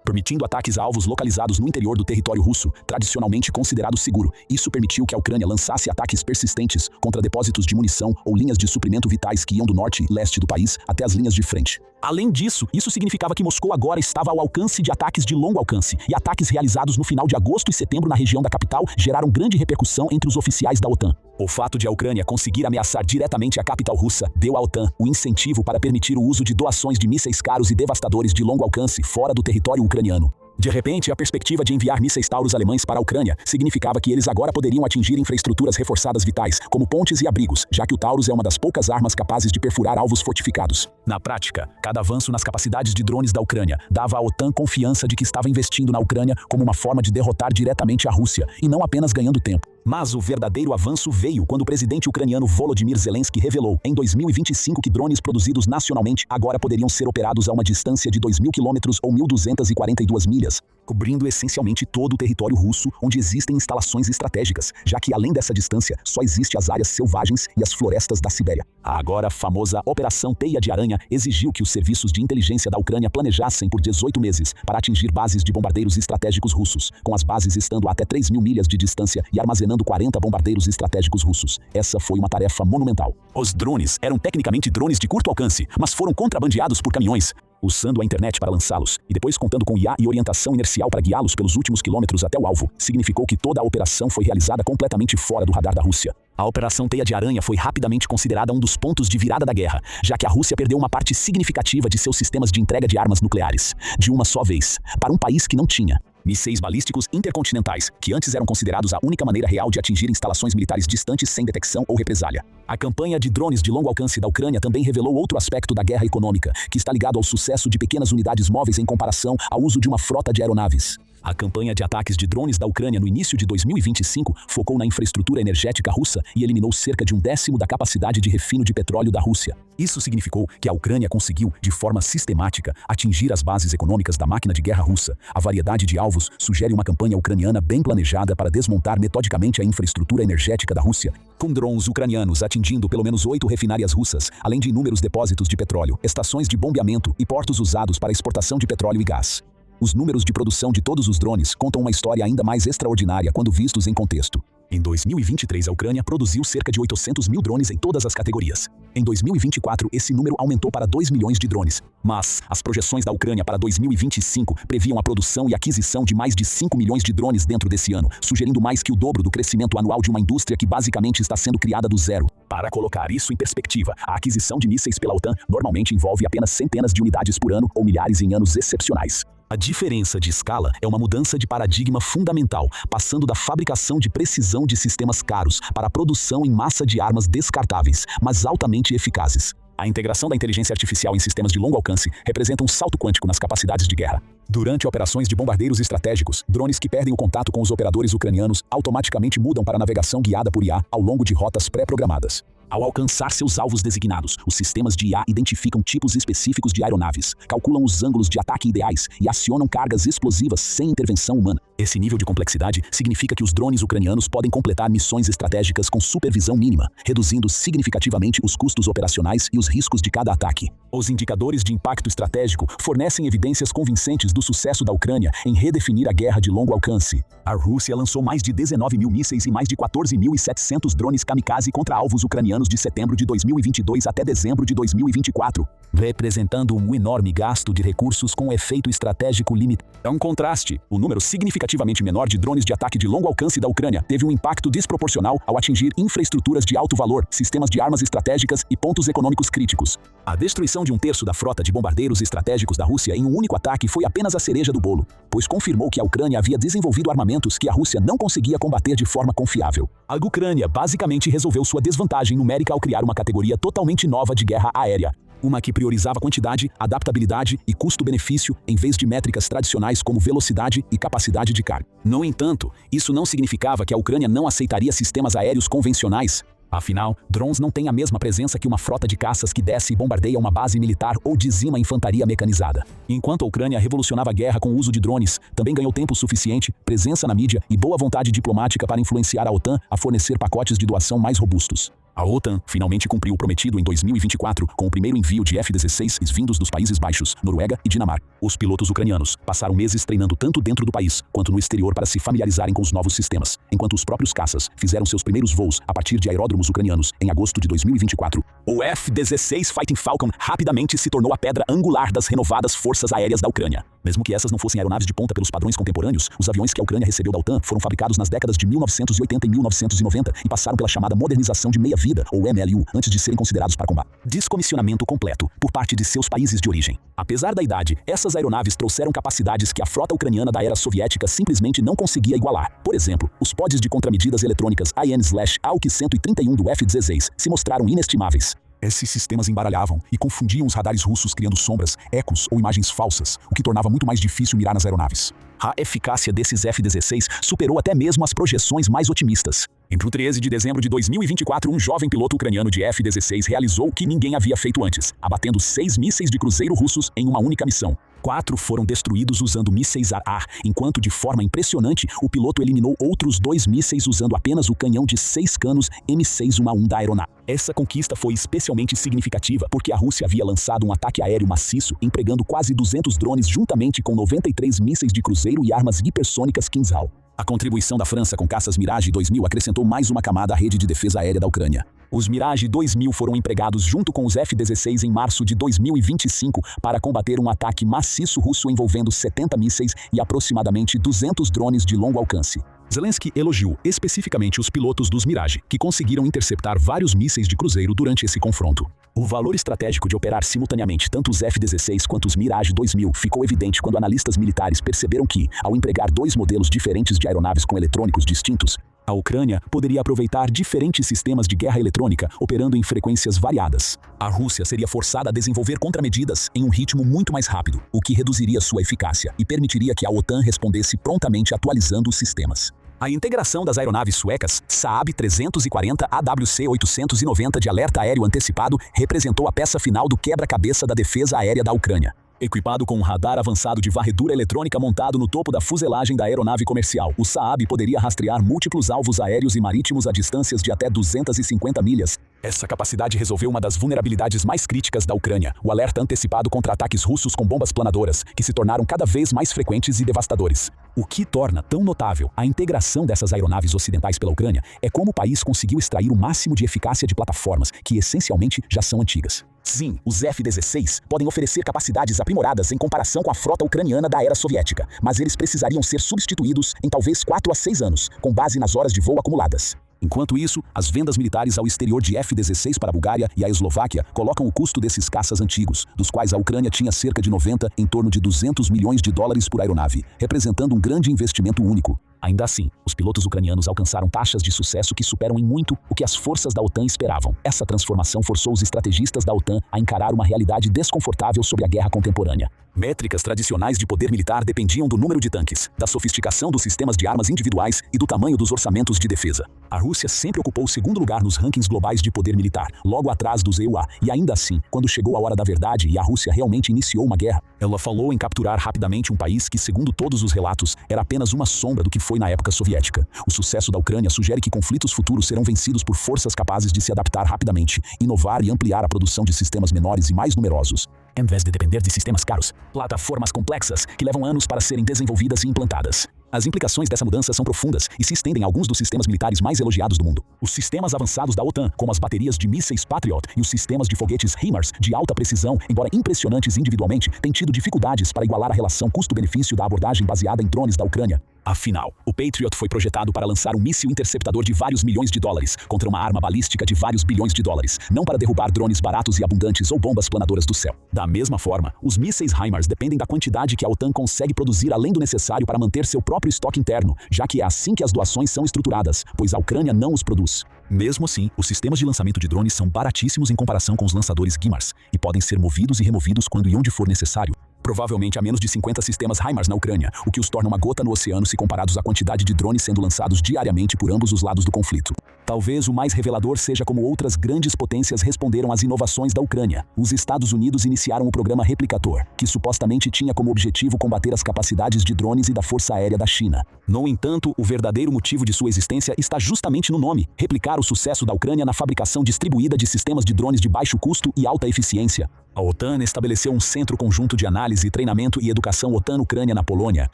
permitindo ataques a alvos localizados no interior do território russo, tradicionalmente considerado seguro. Isso permitiu que a Ucrânia lançasse ataques persistentes contra depósitos de munição ou linhas de suprimento vitais que iam do norte e leste do país até as linhas de frente. Além disso, isso significava que Moscou agora estava ao alcance de ataques de longo alcance, e ataques realizados no final de agosto e setembro na região da capital geraram grande repercussão entre os oficiais da OTAN. O fato de a Ucrânia conseguir ameaçar diretamente a capital russa deu à OTAN o incentivo para permitir o uso de doações de mísseis caros e devastadores de longo alcance fora do território ucraniano. De repente, a perspectiva de enviar mísseis Taurus alemães para a Ucrânia significava que eles agora poderiam atingir infraestruturas reforçadas vitais, como pontes e abrigos, já que o Taurus é uma das poucas armas capazes de perfurar alvos fortificados. Na prática, cada avanço nas capacidades de drones da Ucrânia dava à OTAN confiança de que estava investindo na Ucrânia como uma forma de derrotar diretamente a Rússia, e não apenas ganhando tempo. Mas o verdadeiro avanço veio quando o presidente ucraniano Volodymyr Zelensky revelou, em 2025, que drones produzidos nacionalmente agora poderiam ser operados a uma distância de 2.000 km ou 1.242 milhas, cobrindo essencialmente todo o território russo, onde existem instalações estratégicas, já que além dessa distância só existem as áreas selvagens e as florestas da Sibéria. A agora famosa Operação Teia de Aranha exigiu que os serviços de inteligência da Ucrânia planejassem por 18 meses para atingir bases de bombardeiros estratégicos russos, com as bases estando a até 3.000 milhas de distância e armazenando 40 bombardeiros estratégicos russos. Essa foi uma tarefa monumental. Os drones eram tecnicamente drones de curto alcance, mas foram contrabandeados por caminhões, usando a internet para lançá-los, e depois contando com IA e orientação inercial para guiá-los pelos últimos quilômetros até o alvo, significou que toda a operação foi realizada completamente fora do radar da Rússia. A Operação Teia de Aranha foi rapidamente considerada um dos pontos de virada da guerra, já que a Rússia perdeu uma parte significativa de seus sistemas de entrega de armas nucleares, de uma só vez, para um país que não tinha. Mísseis balísticos intercontinentais, que antes eram considerados a única maneira real de atingir instalações militares distantes sem detecção ou represália. A campanha de drones de longo alcance da Ucrânia também revelou outro aspecto da guerra econômica, que está ligado ao sucesso de pequenas unidades móveis em comparação ao uso de uma frota de aeronaves. A campanha de ataques de drones da Ucrânia no início de 2025 focou na infraestrutura energética russa e eliminou cerca de 1/10 da capacidade de refino de petróleo da Rússia. Isso significou que a Ucrânia conseguiu, de forma sistemática, atingir as bases econômicas da máquina de guerra russa. A variedade de alvos sugere uma campanha ucraniana bem planejada para desmontar metodicamente a infraestrutura energética da Rússia, com drones ucranianos atingindo pelo menos 8 refinárias russas, além de inúmeros depósitos de petróleo, estações de bombeamento e portos usados para exportação de petróleo e gás. Os números de produção de todos os drones contam uma história ainda mais extraordinária quando vistos em contexto. Em 2023, a Ucrânia produziu cerca de 800 mil drones em todas as categorias. Em 2024, esse número aumentou para 2 milhões de drones. Mas as projeções da Ucrânia para 2025 previam a produção e aquisição de mais de 5 milhões de drones dentro desse ano, sugerindo mais que o dobro do crescimento anual de uma indústria que basicamente está sendo criada do zero. Para colocar isso em perspectiva, a aquisição de mísseis pela OTAN normalmente envolve apenas centenas de unidades por ano ou milhares em anos excepcionais. A diferença de escala é uma mudança de paradigma fundamental, passando da fabricação de precisão de sistemas caros para a produção em massa de armas descartáveis, mas altamente eficazes. A integração da inteligência artificial em sistemas de longo alcance representa um salto quântico nas capacidades de guerra. Durante operações de bombardeiros estratégicos, drones que perdem o contato com os operadores ucranianos automaticamente mudam para navegação guiada por IA ao longo de rotas pré-programadas. Ao alcançar seus alvos designados, os sistemas de IA identificam tipos específicos de aeronaves, calculam os ângulos de ataque ideais e acionam cargas explosivas sem intervenção humana. Esse nível de complexidade significa que os drones ucranianos podem completar missões estratégicas com supervisão mínima, reduzindo significativamente os custos operacionais e os riscos de cada ataque. Os indicadores de impacto estratégico fornecem evidências convincentes do sucesso da Ucrânia em redefinir a guerra de longo alcance. A Rússia lançou mais de 19 mil mísseis e mais de 14.700 drones kamikaze contra alvos ucranianos de setembro de 2022 até dezembro de 2024, representando um enorme gasto de recursos com efeito estratégico limitado. É um contraste. O número significativamente menor de drones de ataque de longo alcance da Ucrânia teve um impacto desproporcional ao atingir infraestruturas de alto valor, sistemas de armas estratégicas e pontos econômicos críticos. A destruição de um terço da frota de bombardeiros estratégicos da Rússia em um único ataque foi apenas a cereja do bolo, pois confirmou que a Ucrânia havia desenvolvido armamentos que a Rússia não conseguia combater de forma confiável. A Ucrânia basicamente resolveu sua desvantagem numérica ao criar uma categoria totalmente nova de guerra aérea. Uma que priorizava quantidade, adaptabilidade e custo-benefício em vez de métricas tradicionais como velocidade e capacidade de carga. No entanto, isso não significava que a Ucrânia não aceitaria sistemas aéreos convencionais. Afinal, drones não têm a mesma presença que uma frota de caças que desce e bombardeia uma base militar ou dizima infantaria mecanizada. Enquanto a Ucrânia revolucionava a guerra com o uso de drones, também ganhou tempo suficiente, presença na mídia e boa vontade diplomática para influenciar a OTAN a fornecer pacotes de doação mais robustos. A OTAN finalmente cumpriu o prometido em 2024 com o primeiro envio de F-16s vindos dos Países Baixos, Noruega e Dinamarca. Os pilotos ucranianos passaram meses treinando tanto dentro do país quanto no exterior para se familiarizarem com os novos sistemas, enquanto os próprios caças fizeram seus primeiros voos a partir de aeródromos ucranianos em agosto de 2024. O F-16 Fighting Falcon rapidamente se tornou a pedra angular das renovadas forças aéreas da Ucrânia. Mesmo que essas não fossem aeronaves de ponta pelos padrões contemporâneos, os aviões que a Ucrânia recebeu da OTAN foram fabricados nas décadas de 1980 e 1990 e passaram pela chamada modernização de meia-vida, ou MLU, antes de serem considerados para combate. Descomissionamento completo por parte de seus países de origem. Apesar da idade, essas aeronaves trouxeram capacidades que a frota ucraniana da era soviética simplesmente não conseguia igualar. Por exemplo, os pods de contramedidas eletrônicas IN/AUK-131 do F-16 se mostraram inestimáveis. Esses sistemas embaralhavam e confundiam os radares russos criando sombras, ecos ou imagens falsas, o que tornava muito mais difícil mirar nas aeronaves. A eficácia desses F-16 superou até mesmo as projeções mais otimistas. Entre o 13 de dezembro de 2024, um jovem piloto ucraniano de F-16 realizou o que ninguém havia feito antes, abatendo 6 mísseis de cruzeiro russos em uma única missão. 4 foram destruídos usando mísseis ar-ar, enquanto de forma impressionante, o piloto eliminou outros 2 mísseis usando apenas o canhão de 6 canos M611 da aeronave. Essa conquista foi especialmente significativa porque a Rússia havia lançado um ataque aéreo maciço, empregando quase 200 drones juntamente com 93 mísseis de cruzeiro e armas hipersônicas Kinzhal. A contribuição da França com caças Mirage 2000 acrescentou mais uma camada à rede de defesa aérea da Ucrânia. Os Mirage 2000 foram empregados junto com os F-16 em março de 2025 para combater um ataque maciço russo envolvendo 70 mísseis e aproximadamente 200 drones de longo alcance. Zelensky elogiou especificamente os pilotos dos Mirage, que conseguiram interceptar vários mísseis de cruzeiro durante esse confronto. O valor estratégico de operar simultaneamente tanto os F-16 quanto os Mirage 2000 ficou evidente quando analistas militares perceberam que, ao empregar 2 modelos diferentes de aeronaves com eletrônicos distintos, a Ucrânia poderia aproveitar diferentes sistemas de guerra eletrônica operando em frequências variadas. A Rússia seria forçada a desenvolver contramedidas em um ritmo muito mais rápido, o que reduziria sua eficácia e permitiria que a OTAN respondesse prontamente atualizando os sistemas. A integração das aeronaves suecas Saab 340 AWC 890 de alerta aéreo antecipado representou a peça final do quebra-cabeça da defesa aérea da Ucrânia. Equipado com um radar avançado de varredura eletrônica montado no topo da fuselagem da aeronave comercial, o Saab poderia rastrear múltiplos alvos aéreos e marítimos a distâncias de até 250 milhas. Essa capacidade resolveu uma das vulnerabilidades mais críticas da Ucrânia, o alerta antecipado contra ataques russos com bombas planadoras, que se tornaram cada vez mais frequentes e devastadores. O que torna tão notável a integração dessas aeronaves ocidentais pela Ucrânia é como o país conseguiu extrair o máximo de eficácia de plataformas que essencialmente já são antigas. Sim, os F-16 podem oferecer capacidades aprimoradas em comparação com a frota ucraniana da era soviética, mas eles precisariam ser substituídos em talvez 4 a 6 anos, com base nas horas de voo acumuladas. Enquanto isso, as vendas militares ao exterior de F-16 para a Bulgária e a Eslováquia colocam o custo desses caças antigos, dos quais a Ucrânia tinha cerca de 90, em torno de 200 milhões de dólares por aeronave, representando um grande investimento único. Ainda assim, os pilotos ucranianos alcançaram taxas de sucesso que superam em muito o que as forças da OTAN esperavam. Essa transformação forçou os estrategistas da OTAN a encarar uma realidade desconfortável sobre a guerra contemporânea. Métricas tradicionais de poder militar dependiam do número de tanques, da sofisticação dos sistemas de armas individuais e do tamanho dos orçamentos de defesa. A Rússia sempre ocupou o segundo lugar nos rankings globais de poder militar, logo atrás dos EUA, e ainda assim, quando chegou a hora da verdade e a Rússia realmente iniciou uma guerra, ela falou em capturar rapidamente um país que, segundo todos os relatos, era apenas uma sombra do que foi na época soviética. O sucesso da Ucrânia sugere que conflitos futuros serão vencidos por forças capazes de se adaptar rapidamente, inovar e ampliar a produção de sistemas menores e mais numerosos, em vez de depender de sistemas caros, plataformas complexas que levam anos para serem desenvolvidas e implantadas. As implicações dessa mudança são profundas e se estendem a alguns dos sistemas militares mais elogiados do mundo. Os sistemas avançados da OTAN, como as baterias de mísseis Patriot e os sistemas de foguetes HIMARS de alta precisão, embora impressionantes individualmente, têm tido dificuldades para igualar a relação custo-benefício da abordagem baseada em drones da Ucrânia. Afinal, o Patriot foi projetado para lançar um míssil interceptador de vários milhões de dólares contra uma arma balística de vários bilhões de dólares, não para derrubar drones baratos e abundantes ou bombas planadoras do céu. Da mesma forma, os mísseis HIMARS dependem da quantidade que a OTAN consegue produzir além do necessário para manter seu próprio estoque interno, já que é assim que as doações são estruturadas, pois a Ucrânia não os produz. Mesmo assim, os sistemas de lançamento de drones são baratíssimos em comparação com os lançadores HIMARS e podem ser movidos e removidos quando e onde for necessário. Provavelmente há menos de 50 sistemas HIMARS na Ucrânia, o que os torna uma gota no oceano se comparados à quantidade de drones sendo lançados diariamente por ambos os lados do conflito. Talvez o mais revelador seja como outras grandes potências responderam às inovações da Ucrânia. Os Estados Unidos iniciaram o programa Replicator, que supostamente tinha como objetivo combater as capacidades de drones e da Força Aérea da China. No entanto, o verdadeiro motivo de sua existência está justamente no nome: replicar o sucesso da Ucrânia na fabricação distribuída de sistemas de drones de baixo custo e alta eficiência. A OTAN estabeleceu um centro conjunto de análise, treinamento e educação OTAN-Ucrânia na Polônia,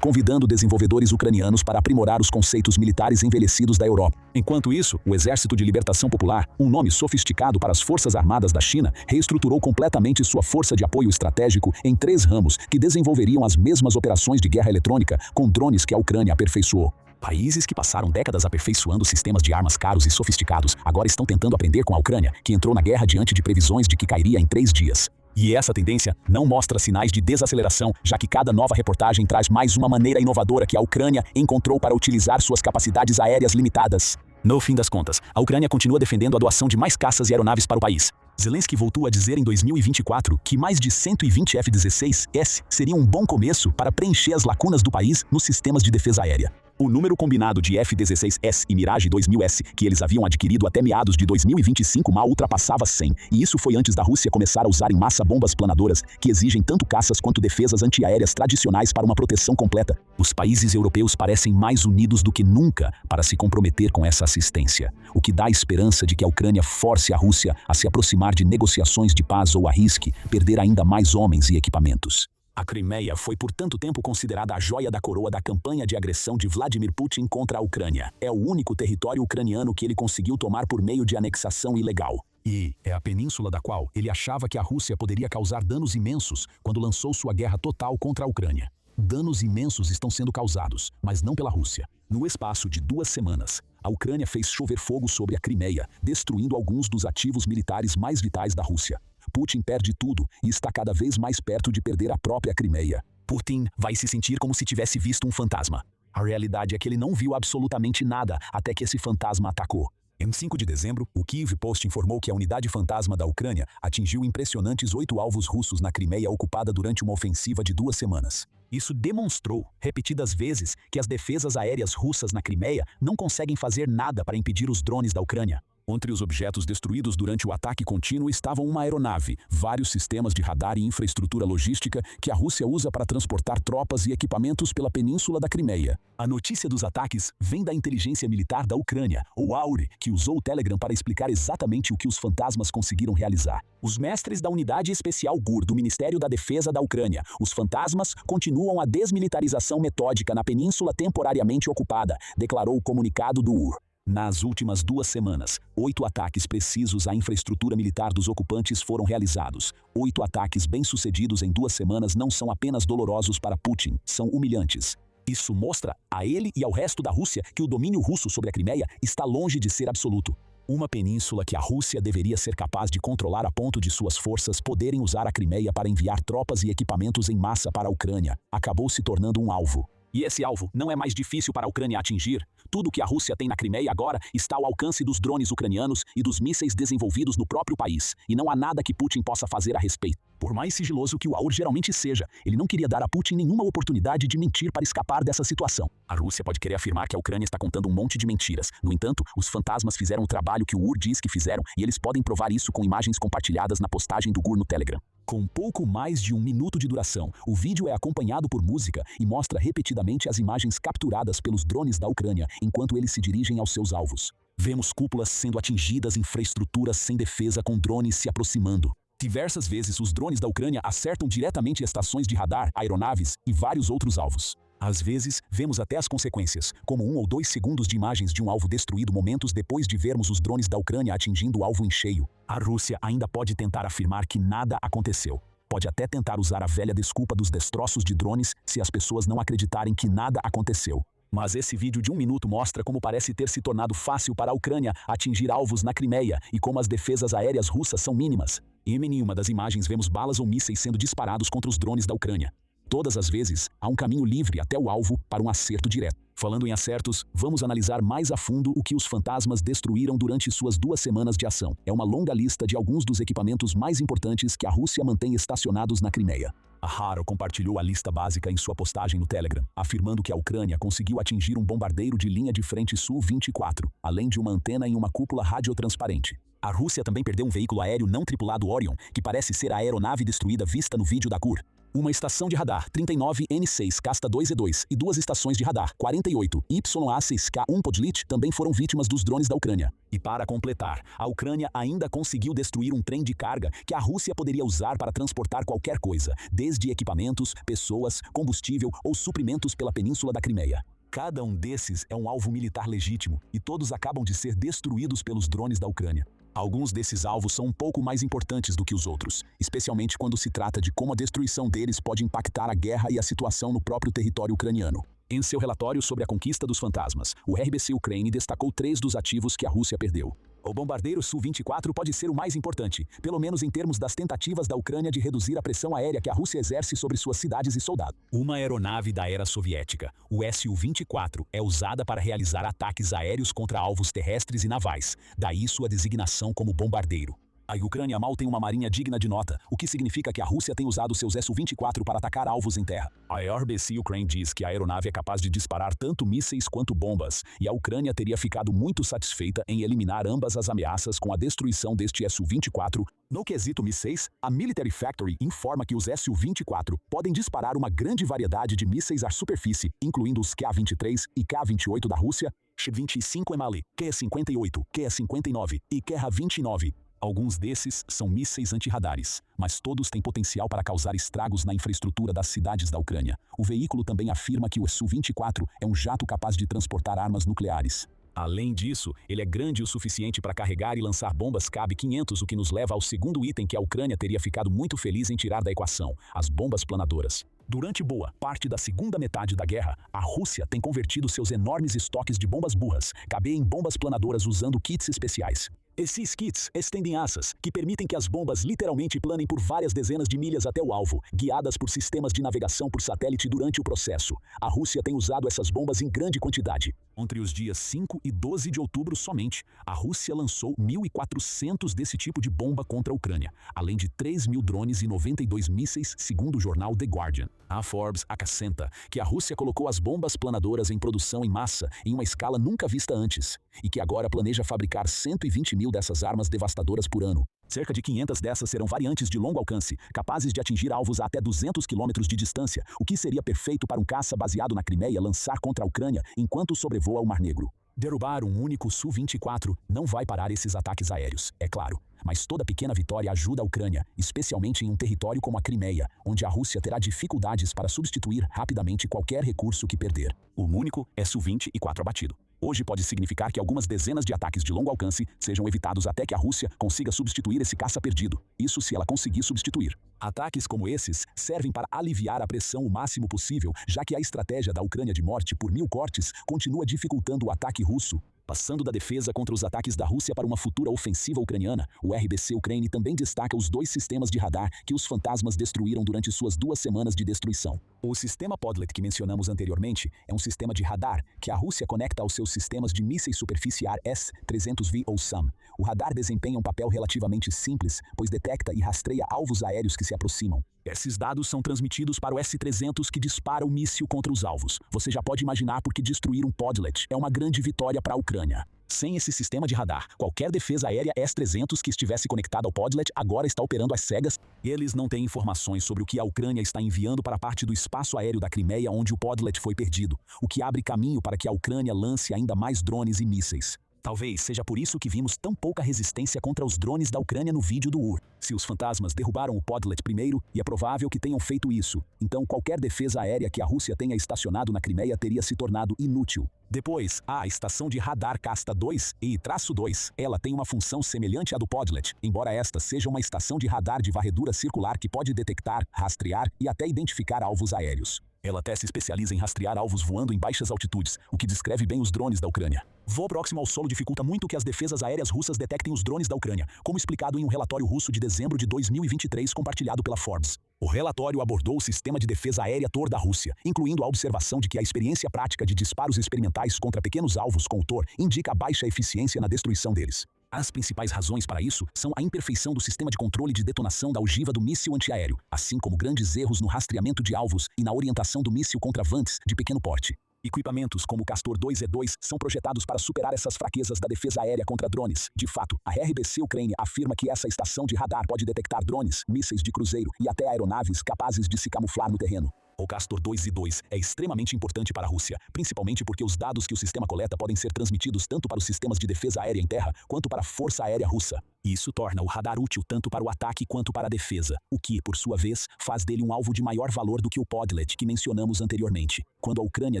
convidando desenvolvedores ucranianos para aprimorar os conceitos militares envelhecidos da Europa. Enquanto isso, o Exército de Libertação Popular, um nome sofisticado para as Forças Armadas da China, reestruturou completamente sua força de apoio estratégico em 3 ramos que desenvolveriam as mesmas operações de guerra eletrônica com drones que a Ucrânia aperfeiçoou. Países que passaram décadas aperfeiçoando sistemas de armas caros e sofisticados agora estão tentando aprender com a Ucrânia, que entrou na guerra diante de previsões de que cairia em 3 dias. E essa tendência não mostra sinais de desaceleração, já que cada nova reportagem traz mais uma maneira inovadora que a Ucrânia encontrou para utilizar suas capacidades aéreas limitadas. No fim das contas, a Ucrânia continua defendendo a doação de mais caças e aeronaves para o país. Zelensky voltou a dizer em 2024 que mais de 120 F-16S seriam um bom começo para preencher as lacunas do país nos sistemas de defesa aérea. O número combinado de F-16S e Mirage 2000S que eles haviam adquirido até meados de 2025 mal ultrapassava 100, e isso foi antes da Rússia começar a usar em massa bombas planadoras que exigem tanto caças quanto defesas antiaéreas tradicionais para uma proteção completa. Os países europeus parecem mais unidos do que nunca para se comprometer com essa assistência, o que dá esperança de que a Ucrânia force a Rússia a se aproximar de negociações de paz ou arrisque perder ainda mais homens e equipamentos. A Crimeia foi por tanto tempo considerada a joia da coroa da campanha de agressão de Vladimir Putin contra a Ucrânia. É o único território ucraniano que ele conseguiu tomar por meio de anexação ilegal. E é a península da qual ele achava que a Rússia poderia causar danos imensos quando lançou sua guerra total contra a Ucrânia. Danos imensos estão sendo causados, mas não pela Rússia. No espaço de 2 semanas, a Ucrânia fez chover fogo sobre a Crimeia, destruindo alguns dos ativos militares mais vitais da Rússia. Putin perde tudo e está cada vez mais perto de perder a própria Crimeia. Putin vai se sentir como se tivesse visto um fantasma. A realidade é que ele não viu absolutamente nada até que esse fantasma atacou. Em 5 de dezembro, o Kyiv Post informou que a unidade fantasma da Ucrânia atingiu impressionantes 8 alvos russos na Crimeia ocupada durante uma ofensiva de 2 semanas. Isso demonstrou, repetidas vezes, que as defesas aéreas russas na Crimeia não conseguem fazer nada para impedir os drones da Ucrânia. Entre os objetos destruídos durante o ataque contínuo estavam uma aeronave, vários sistemas de radar e infraestrutura logística que a Rússia usa para transportar tropas e equipamentos pela península da Crimeia. A notícia dos ataques vem da inteligência militar da Ucrânia, ou AURI, que usou o Telegram para explicar exatamente o que os fantasmas conseguiram realizar. Os mestres da Unidade Especial GUR do Ministério da Defesa da Ucrânia, os fantasmas, continuam a desmilitarização metódica na península temporariamente ocupada, declarou o comunicado do UR. Nas últimas 2 semanas, 8 ataques precisos à infraestrutura militar dos ocupantes foram realizados. 8 ataques bem-sucedidos em 2 semanas não são apenas dolorosos para Putin, são humilhantes. Isso mostra a ele e ao resto da Rússia que o domínio russo sobre a Crimeia está longe de ser absoluto. Uma península que a Rússia deveria ser capaz de controlar a ponto de suas forças poderem usar a Crimeia para enviar tropas e equipamentos em massa para a Ucrânia, acabou se tornando um alvo. E esse alvo não é mais difícil para a Ucrânia atingir. Tudo que a Rússia tem na Crimeia agora está ao alcance dos drones ucranianos e dos mísseis desenvolvidos no próprio país, e não há nada que Putin possa fazer a respeito. Por mais sigiloso que o AUR geralmente seja, ele não queria dar a Putin nenhuma oportunidade de mentir para escapar dessa situação. A Rússia pode querer afirmar que a Ucrânia está contando um monte de mentiras. No entanto, os fantasmas fizeram o trabalho que o UR diz que fizeram, e eles podem provar isso com imagens compartilhadas na postagem do GUR no Telegram. Com pouco mais de 1 minuto de duração, o vídeo é acompanhado por música e mostra repetidamente as imagens capturadas pelos drones da Ucrânia enquanto eles se dirigem aos seus alvos. Vemos cúpulas sendo atingidas, infraestruturas sem defesa com drones se aproximando. Diversas vezes os drones da Ucrânia acertam diretamente estações de radar, aeronaves e vários outros alvos. Às vezes, vemos até as consequências, como 1 ou 2 segundos de imagens de um alvo destruído momentos depois de vermos os drones da Ucrânia atingindo o alvo em cheio. A Rússia ainda pode tentar afirmar que nada aconteceu. Pode até tentar usar a velha desculpa dos destroços de drones se as pessoas não acreditarem que nada aconteceu. Mas esse vídeo de 1 minuto mostra como parece ter se tornado fácil para a Ucrânia atingir alvos na Crimeia e como as defesas aéreas russas são mínimas. Em nenhuma das imagens vemos balas ou mísseis sendo disparados contra os drones da Ucrânia. Todas as vezes, há um caminho livre até o alvo para um acerto direto. Falando em acertos, vamos analisar mais a fundo o que os fantasmas destruíram durante suas 2 semanas de ação. É uma longa lista de alguns dos equipamentos mais importantes que a Rússia mantém estacionados na Crimeia. A Haro compartilhou a lista básica em sua postagem no Telegram, afirmando que a Ucrânia conseguiu atingir um bombardeiro de linha de frente Su-24, além de uma antena em uma cúpula radiotransparente. A Rússia também perdeu um veículo aéreo não tripulado Orion, que parece ser a aeronave destruída vista no vídeo da GUR. Uma estação de radar 39N6 Casta 2E2 e 2 estações de radar 48 YA6K1 Podlit também foram vítimas dos drones da Ucrânia. E para completar, a Ucrânia ainda conseguiu destruir um trem de carga que a Rússia poderia usar para transportar qualquer coisa, desde equipamentos, pessoas, combustível ou suprimentos pela península da Crimeia. Cada um desses é um alvo militar legítimo e todos acabam de ser destruídos pelos drones da Ucrânia. Alguns desses alvos são um pouco mais importantes do que os outros, especialmente quando se trata de como a destruição deles pode impactar a guerra e a situação no próprio território ucraniano. Em seu relatório sobre a conquista dos fantasmas, o RBC Ukraine destacou 3 dos ativos que a Rússia perdeu. O bombardeiro Su-24 pode ser o mais importante, pelo menos em termos das tentativas da Ucrânia de reduzir a pressão aérea que a Rússia exerce sobre suas cidades e soldados. Uma aeronave da era soviética, o Su-24, é usada para realizar ataques aéreos contra alvos terrestres e navais, daí sua designação como bombardeiro. A Ucrânia mal tem uma marinha digna de nota, o que significa que a Rússia tem usado seus Su-24 para atacar alvos em terra. A RBC Ukraine diz que a aeronave é capaz de disparar tanto mísseis quanto bombas, e a Ucrânia teria ficado muito satisfeita em eliminar ambas as ameaças com a destruição deste Su-24. No quesito mísseis, a Military Factory informa que os Su-24 podem disparar uma grande variedade de mísseis à superfície, incluindo os Ka-23 e Ka-28 da Rússia, Sh-25 Ka-58, Ka-59 e Ka-29. Alguns desses são mísseis antirradares, mas todos têm potencial para causar estragos na infraestrutura das cidades da Ucrânia. O veículo também afirma que o Su-24 é um jato capaz de transportar armas nucleares. Além disso, ele é grande o suficiente para carregar e lançar bombas Kab-500, o que nos leva ao segundo item que a Ucrânia teria ficado muito feliz em tirar da equação, as bombas planadoras. Durante boa parte da segunda metade da guerra, a Rússia tem convertido seus enormes estoques de bombas burras, KB em bombas planadoras usando kits especiais. Esses kits estendem asas, que permitem que as bombas literalmente planem por várias dezenas de milhas até o alvo, guiadas por sistemas de navegação por satélite durante o processo. A Rússia tem usado essas bombas em grande quantidade. Entre os dias 5 e 12 de outubro somente, a Rússia lançou 1.400 desse tipo de bomba contra a Ucrânia, além de 3.000 drones e 92 mísseis, segundo o jornal The Guardian. A Forbes acrescenta que a Rússia colocou as bombas planadoras em produção em massa em uma escala nunca vista antes, e que agora planeja fabricar 120.000 dessas armas devastadoras por ano. Cerca de 500 dessas serão variantes de longo alcance, capazes de atingir alvos a até 200 quilômetros de distância, o que seria perfeito para um caça baseado na Crimeia lançar contra a Ucrânia enquanto sobrevoa o Mar Negro. Derrubar um único Su-24 não vai parar esses ataques aéreos, é claro. Mas toda pequena vitória ajuda a Ucrânia, especialmente em um território como a Crimeia, onde a Rússia terá dificuldades para substituir rapidamente qualquer recurso que perder. O único Su-24 abatido. Hoje pode significar que algumas dezenas de ataques de longo alcance sejam evitados até que a Rússia consiga substituir esse caça perdido. Isso se ela conseguir substituir. Ataques como esses servem para aliviar a pressão o máximo possível, já que a estratégia da Ucrânia de morte por 1000 cortes continua dificultando o ataque russo. Passando da defesa contra os ataques da Rússia para uma futura ofensiva ucraniana, o RBC Ukraine também destaca os 2 sistemas de radar que os fantasmas destruíram durante suas 2 semanas de destruição. O sistema Podlet que mencionamos anteriormente é um sistema de radar que a Rússia conecta aos seus sistemas de mísseis superficiais S-300V ou SAM. O radar desempenha um papel relativamente simples, pois detecta e rastreia alvos aéreos que se aproximam. Esses dados são transmitidos para o S-300 que dispara o míssil contra os alvos. Você já pode imaginar por que destruir um Podlet é uma grande vitória para a Ucrânia. Sem esse sistema de radar, qualquer defesa aérea S-300 que estivesse conectada ao Podlet agora está operando às cegas. Eles não têm informações sobre o que a Ucrânia está enviando para a parte do espaço aéreo da Crimeia onde o Podlet foi perdido, o que abre caminho para que a Ucrânia lance ainda mais drones e mísseis. Talvez seja por isso que vimos tão pouca resistência contra os drones da Ucrânia no vídeo do UR. Se os fantasmas derrubaram o Podlet primeiro, e é provável que tenham feito isso, então qualquer defesa aérea que a Rússia tenha estacionado na Crimeia teria se tornado inútil. Depois, há a estação de radar Casta 2 e -2. Ela tem uma função semelhante à do Podlet, embora esta seja uma estação de radar de varredura circular que pode detectar, rastrear e até identificar alvos aéreos. Ela até se especializa em rastrear alvos voando em baixas altitudes, o que descreve bem os drones da Ucrânia. Voo próximo ao solo dificulta muito que as defesas aéreas russas detectem os drones da Ucrânia, como explicado em um relatório russo de dezembro de 2023 compartilhado pela Forbes. O relatório abordou o sistema de defesa aérea Tor da Rússia, incluindo a observação de que a experiência prática de disparos experimentais contra pequenos alvos com o Tor indica baixa eficiência na destruição deles. As principais razões para isso são a imperfeição do sistema de controle de detonação da ogiva do míssil antiaéreo, assim como grandes erros no rastreamento de alvos e na orientação do míssil contra vantes de pequeno porte. Equipamentos como o Castor 2E2 são projetados para superar essas fraquezas da defesa aérea contra drones. De fato, a RBC Ukraine afirma que essa estação de radar pode detectar drones, mísseis de cruzeiro e até aeronaves capazes de se camuflar no terreno. O Castor 2E2 é extremamente importante para a Rússia, principalmente porque os dados que o sistema coleta podem ser transmitidos tanto para os sistemas de defesa aérea em terra quanto para a Força Aérea Russa. Isso torna o radar útil tanto para o ataque quanto para a defesa, o que, por sua vez, faz dele um alvo de maior valor do que o Podlet que mencionamos anteriormente. Quando a Ucrânia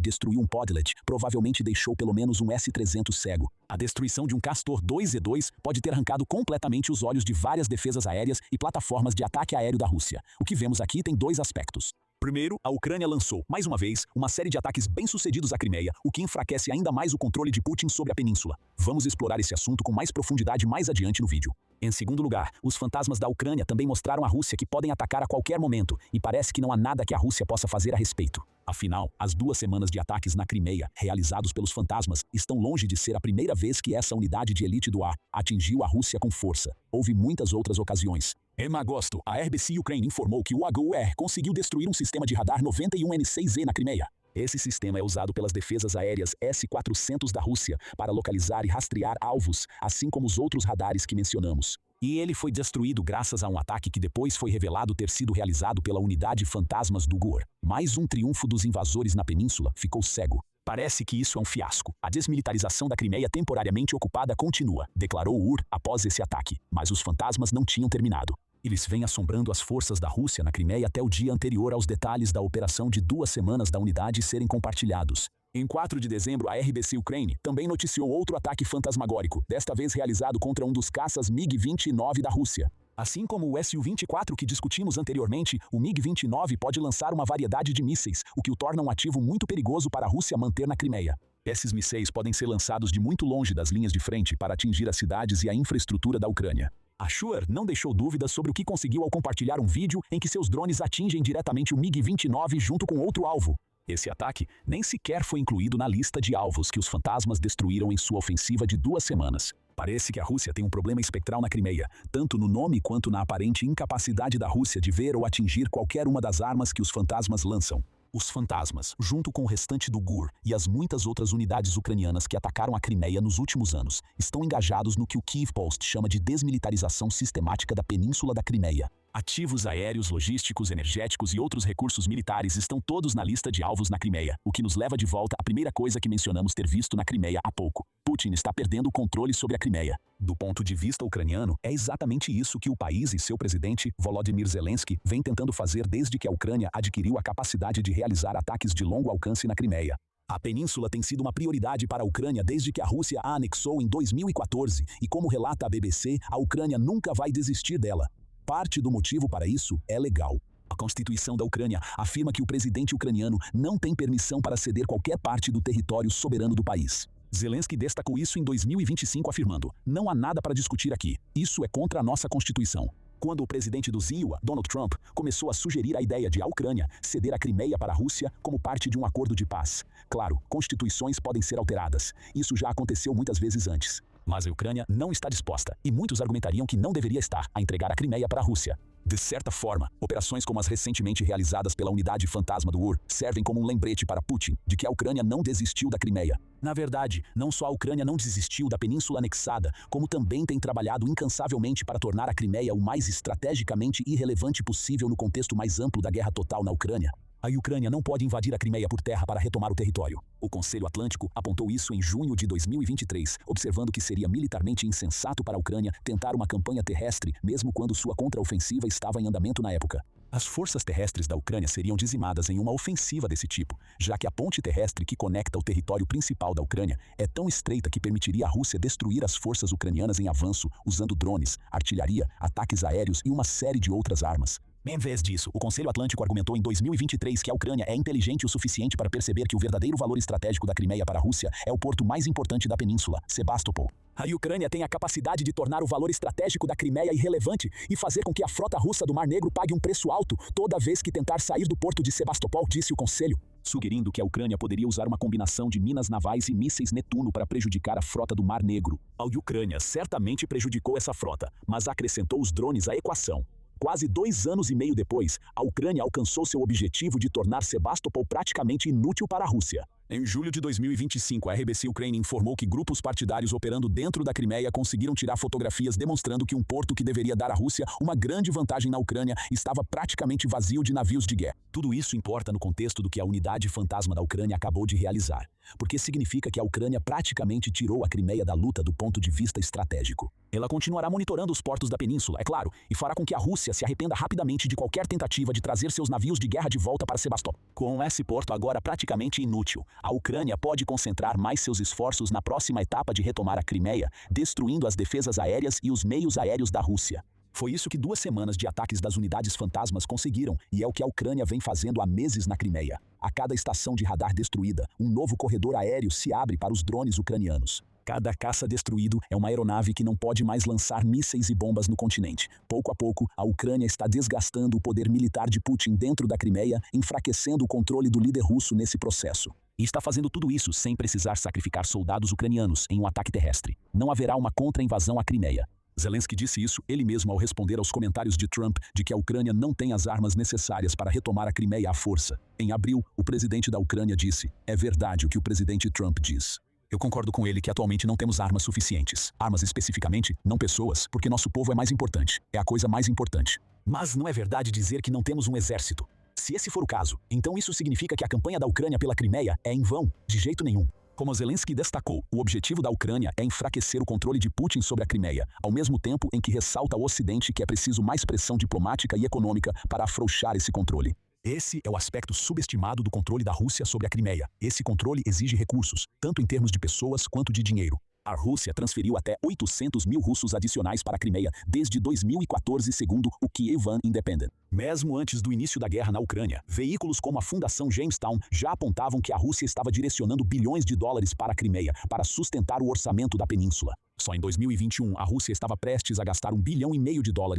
destruiu um Podlet, provavelmente deixou pelo menos um S-300 cego. A destruição de um Castor 2E2 pode ter arrancado completamente os olhos de várias defesas aéreas e plataformas de ataque aéreo da Rússia. O que vemos aqui tem 2 aspectos. Primeiro, a Ucrânia lançou, mais uma vez, uma série de ataques bem-sucedidos à Crimeia, o que enfraquece ainda mais o controle de Putin sobre a península. Vamos explorar esse assunto com mais profundidade mais adiante no vídeo. Em segundo lugar, os fantasmas da Ucrânia também mostraram à Rússia que podem atacar a qualquer momento, e parece que não há nada que a Rússia possa fazer a respeito. Afinal, as 2 semanas de ataques na Crimeia, realizados pelos fantasmas, estão longe de ser a primeira vez que essa unidade de elite do ar atingiu a Rússia com força. Houve muitas outras ocasiões. Em agosto, a RBC Ukraine informou que o AGUR conseguiu destruir um sistema de radar 91N6E na Crimeia. Esse sistema é usado pelas defesas aéreas S-400 da Rússia para localizar e rastrear alvos, assim como os outros radares que mencionamos. E ele foi destruído graças a um ataque que depois foi revelado ter sido realizado pela unidade Fantasmas do GUR. Mais um triunfo dos invasores na península, ficou cego. Parece que isso é um fiasco. A desmilitarização da Crimeia temporariamente ocupada continua, declarou o UR após esse ataque. Mas os fantasmas não tinham terminado. Eles vêm assombrando as forças da Rússia na Crimeia até o dia anterior aos detalhes da operação de 2 semanas da unidade serem compartilhados. Em 4 de dezembro, a RBC Ukraine também noticiou outro ataque fantasmagórico, desta vez realizado contra um dos caças MiG-29 da Rússia. Assim como o Su-24 que discutimos anteriormente, o MiG-29 pode lançar uma variedade de mísseis, o que o torna um ativo muito perigoso para a Rússia manter na Crimeia. Esses mísseis podem ser lançados de muito longe das linhas de frente para atingir as cidades e a infraestrutura da Ucrânia. A Shure não deixou dúvidas sobre o que conseguiu ao compartilhar um vídeo em que seus drones atingem diretamente o MiG-29 junto com outro alvo. Esse ataque nem sequer foi incluído na lista de alvos que os fantasmas destruíram em sua ofensiva de 2 semanas. Parece que a Rússia tem um problema espectral na Crimeia, tanto no nome quanto na aparente incapacidade da Rússia de ver ou atingir qualquer uma das armas que os fantasmas lançam. Os fantasmas, junto com o restante do GUR e as muitas outras unidades ucranianas que atacaram a Crimeia nos últimos anos, estão engajados no que o Kyiv Post chama de desmilitarização sistemática da península da Crimeia. Ativos aéreos, logísticos, energéticos e outros recursos militares estão todos na lista de alvos na Crimeia, o que nos leva de volta à primeira coisa que mencionamos ter visto na Crimeia há pouco. Putin está perdendo o controle sobre a Crimeia. Do ponto de vista ucraniano, é exatamente isso que o país e seu presidente, Volodymyr Zelensky, vem tentando fazer desde que a Ucrânia adquiriu a capacidade de realizar ataques de longo alcance na Crimeia. A península tem sido uma prioridade para a Ucrânia desde que a Rússia a anexou em 2014, e como relata a BBC, a Ucrânia nunca vai desistir dela. Parte do motivo para isso é legal. A Constituição da Ucrânia afirma que o presidente ucraniano não tem permissão para ceder qualquer parte do território soberano do país. Zelensky destacou isso em 2025 afirmando: "Não há nada para discutir aqui. Isso é contra a nossa Constituição." Quando o presidente do ZIUA, Donald Trump, começou a sugerir a ideia de a Ucrânia ceder a Crimeia para a Rússia como parte de um acordo de paz. Claro, constituições podem ser alteradas. Isso já aconteceu muitas vezes antes. Mas a Ucrânia não está disposta, e muitos argumentariam que não deveria estar, a entregar a Crimeia para a Rússia. De certa forma, operações como as recentemente realizadas pela Unidade Fantasma do UR servem como um lembrete para Putin de que a Ucrânia não desistiu da Crimeia. Na verdade, não só a Ucrânia não desistiu da península anexada, como também tem trabalhado incansavelmente para tornar a Crimeia o mais estrategicamente irrelevante possível no contexto mais amplo da guerra total na Ucrânia. A Ucrânia não pode invadir a Crimeia por terra para retomar o território. O Conselho Atlântico apontou isso em junho de 2023, observando que seria militarmente insensato para a Ucrânia tentar uma campanha terrestre, mesmo quando sua contraofensiva estava em andamento na época. As forças terrestres da Ucrânia seriam dizimadas em uma ofensiva desse tipo, já que a ponte terrestre que conecta o território principal da Ucrânia é tão estreita que permitiria à Rússia destruir as forças ucranianas em avanço, usando drones, artilharia, ataques aéreos e uma série de outras armas. Em vez disso, o Conselho Atlântico argumentou em 2023 que a Ucrânia é inteligente o suficiente para perceber que o verdadeiro valor estratégico da Crimeia para a Rússia é o porto mais importante da península, Sebastopol. A Ucrânia tem a capacidade de tornar o valor estratégico da Crimeia irrelevante e fazer com que a frota russa do Mar Negro pague um preço alto toda vez que tentar sair do porto de Sebastopol, disse o Conselho, sugerindo que a Ucrânia poderia usar uma combinação de minas navais e mísseis Netuno para prejudicar a frota do Mar Negro. A Ucrânia certamente prejudicou essa frota, mas acrescentou os drones à equação. Quase 2 anos e meio depois, a Ucrânia alcançou seu objetivo de tornar Sebastopol praticamente inútil para a Rússia. Em julho de 2025, a RBC Ukraine informou que grupos partidários operando dentro da Crimeia conseguiram tirar fotografias demonstrando que um porto que deveria dar à Rússia uma grande vantagem na Ucrânia estava praticamente vazio de navios de guerra. Tudo isso importa no contexto do que a Unidade Fantasma da Ucrânia acabou de realizar, porque significa que a Ucrânia praticamente tirou a Crimeia da luta do ponto de vista estratégico. Ela continuará monitorando os portos da península, é claro, e fará com que a Rússia se arrependa rapidamente de qualquer tentativa de trazer seus navios de guerra de volta para Sebastopol. Com esse porto agora praticamente inútil, a Ucrânia pode concentrar mais seus esforços na próxima etapa de retomar a Crimeia, destruindo as defesas aéreas e os meios aéreos da Rússia. Foi isso que 2 semanas de ataques das unidades fantasmas conseguiram, e é o que a Ucrânia vem fazendo há meses na Crimeia. A cada estação de radar destruída, um novo corredor aéreo se abre para os drones ucranianos. Cada caça destruído é uma aeronave que não pode mais lançar mísseis e bombas no continente. Pouco a pouco, a Ucrânia está desgastando o poder militar de Putin dentro da Crimeia, enfraquecendo o controle do líder russo nesse processo. E está fazendo tudo isso sem precisar sacrificar soldados ucranianos em um ataque terrestre. Não haverá uma contra-invasão à Crimeia. Zelensky disse isso ele mesmo ao responder aos comentários de Trump de que a Ucrânia não tem as armas necessárias para retomar a Crimeia à força. Em abril, o presidente da Ucrânia disse: "É verdade o que o presidente Trump diz. Eu concordo com ele que atualmente não temos armas suficientes. Armas especificamente, não pessoas, porque nosso povo é mais importante. É a coisa mais importante. Mas não é verdade dizer que não temos um exército. Se esse for o caso, então isso significa que a campanha da Ucrânia pela Crimeia é em vão, de jeito nenhum." Como Zelensky destacou, o objetivo da Ucrânia é enfraquecer o controle de Putin sobre a Crimeia, ao mesmo tempo em que ressalta ao Ocidente que é preciso mais pressão diplomática e econômica para afrouxar esse controle. Esse é o aspecto subestimado do controle da Rússia sobre a Crimeia. Esse controle exige recursos, tanto em termos de pessoas quanto de dinheiro. A Rússia transferiu até 800 mil russos adicionais para a Crimeia desde 2014, segundo o Kievan Independent. Mesmo antes do início da guerra na Ucrânia, veículos como a Fundação Jamestown já apontavam que a Rússia estava direcionando bilhões de dólares para a Crimeia para sustentar o orçamento da península. Só em 2021, a Rússia estava prestes a gastar $1,5 bilhão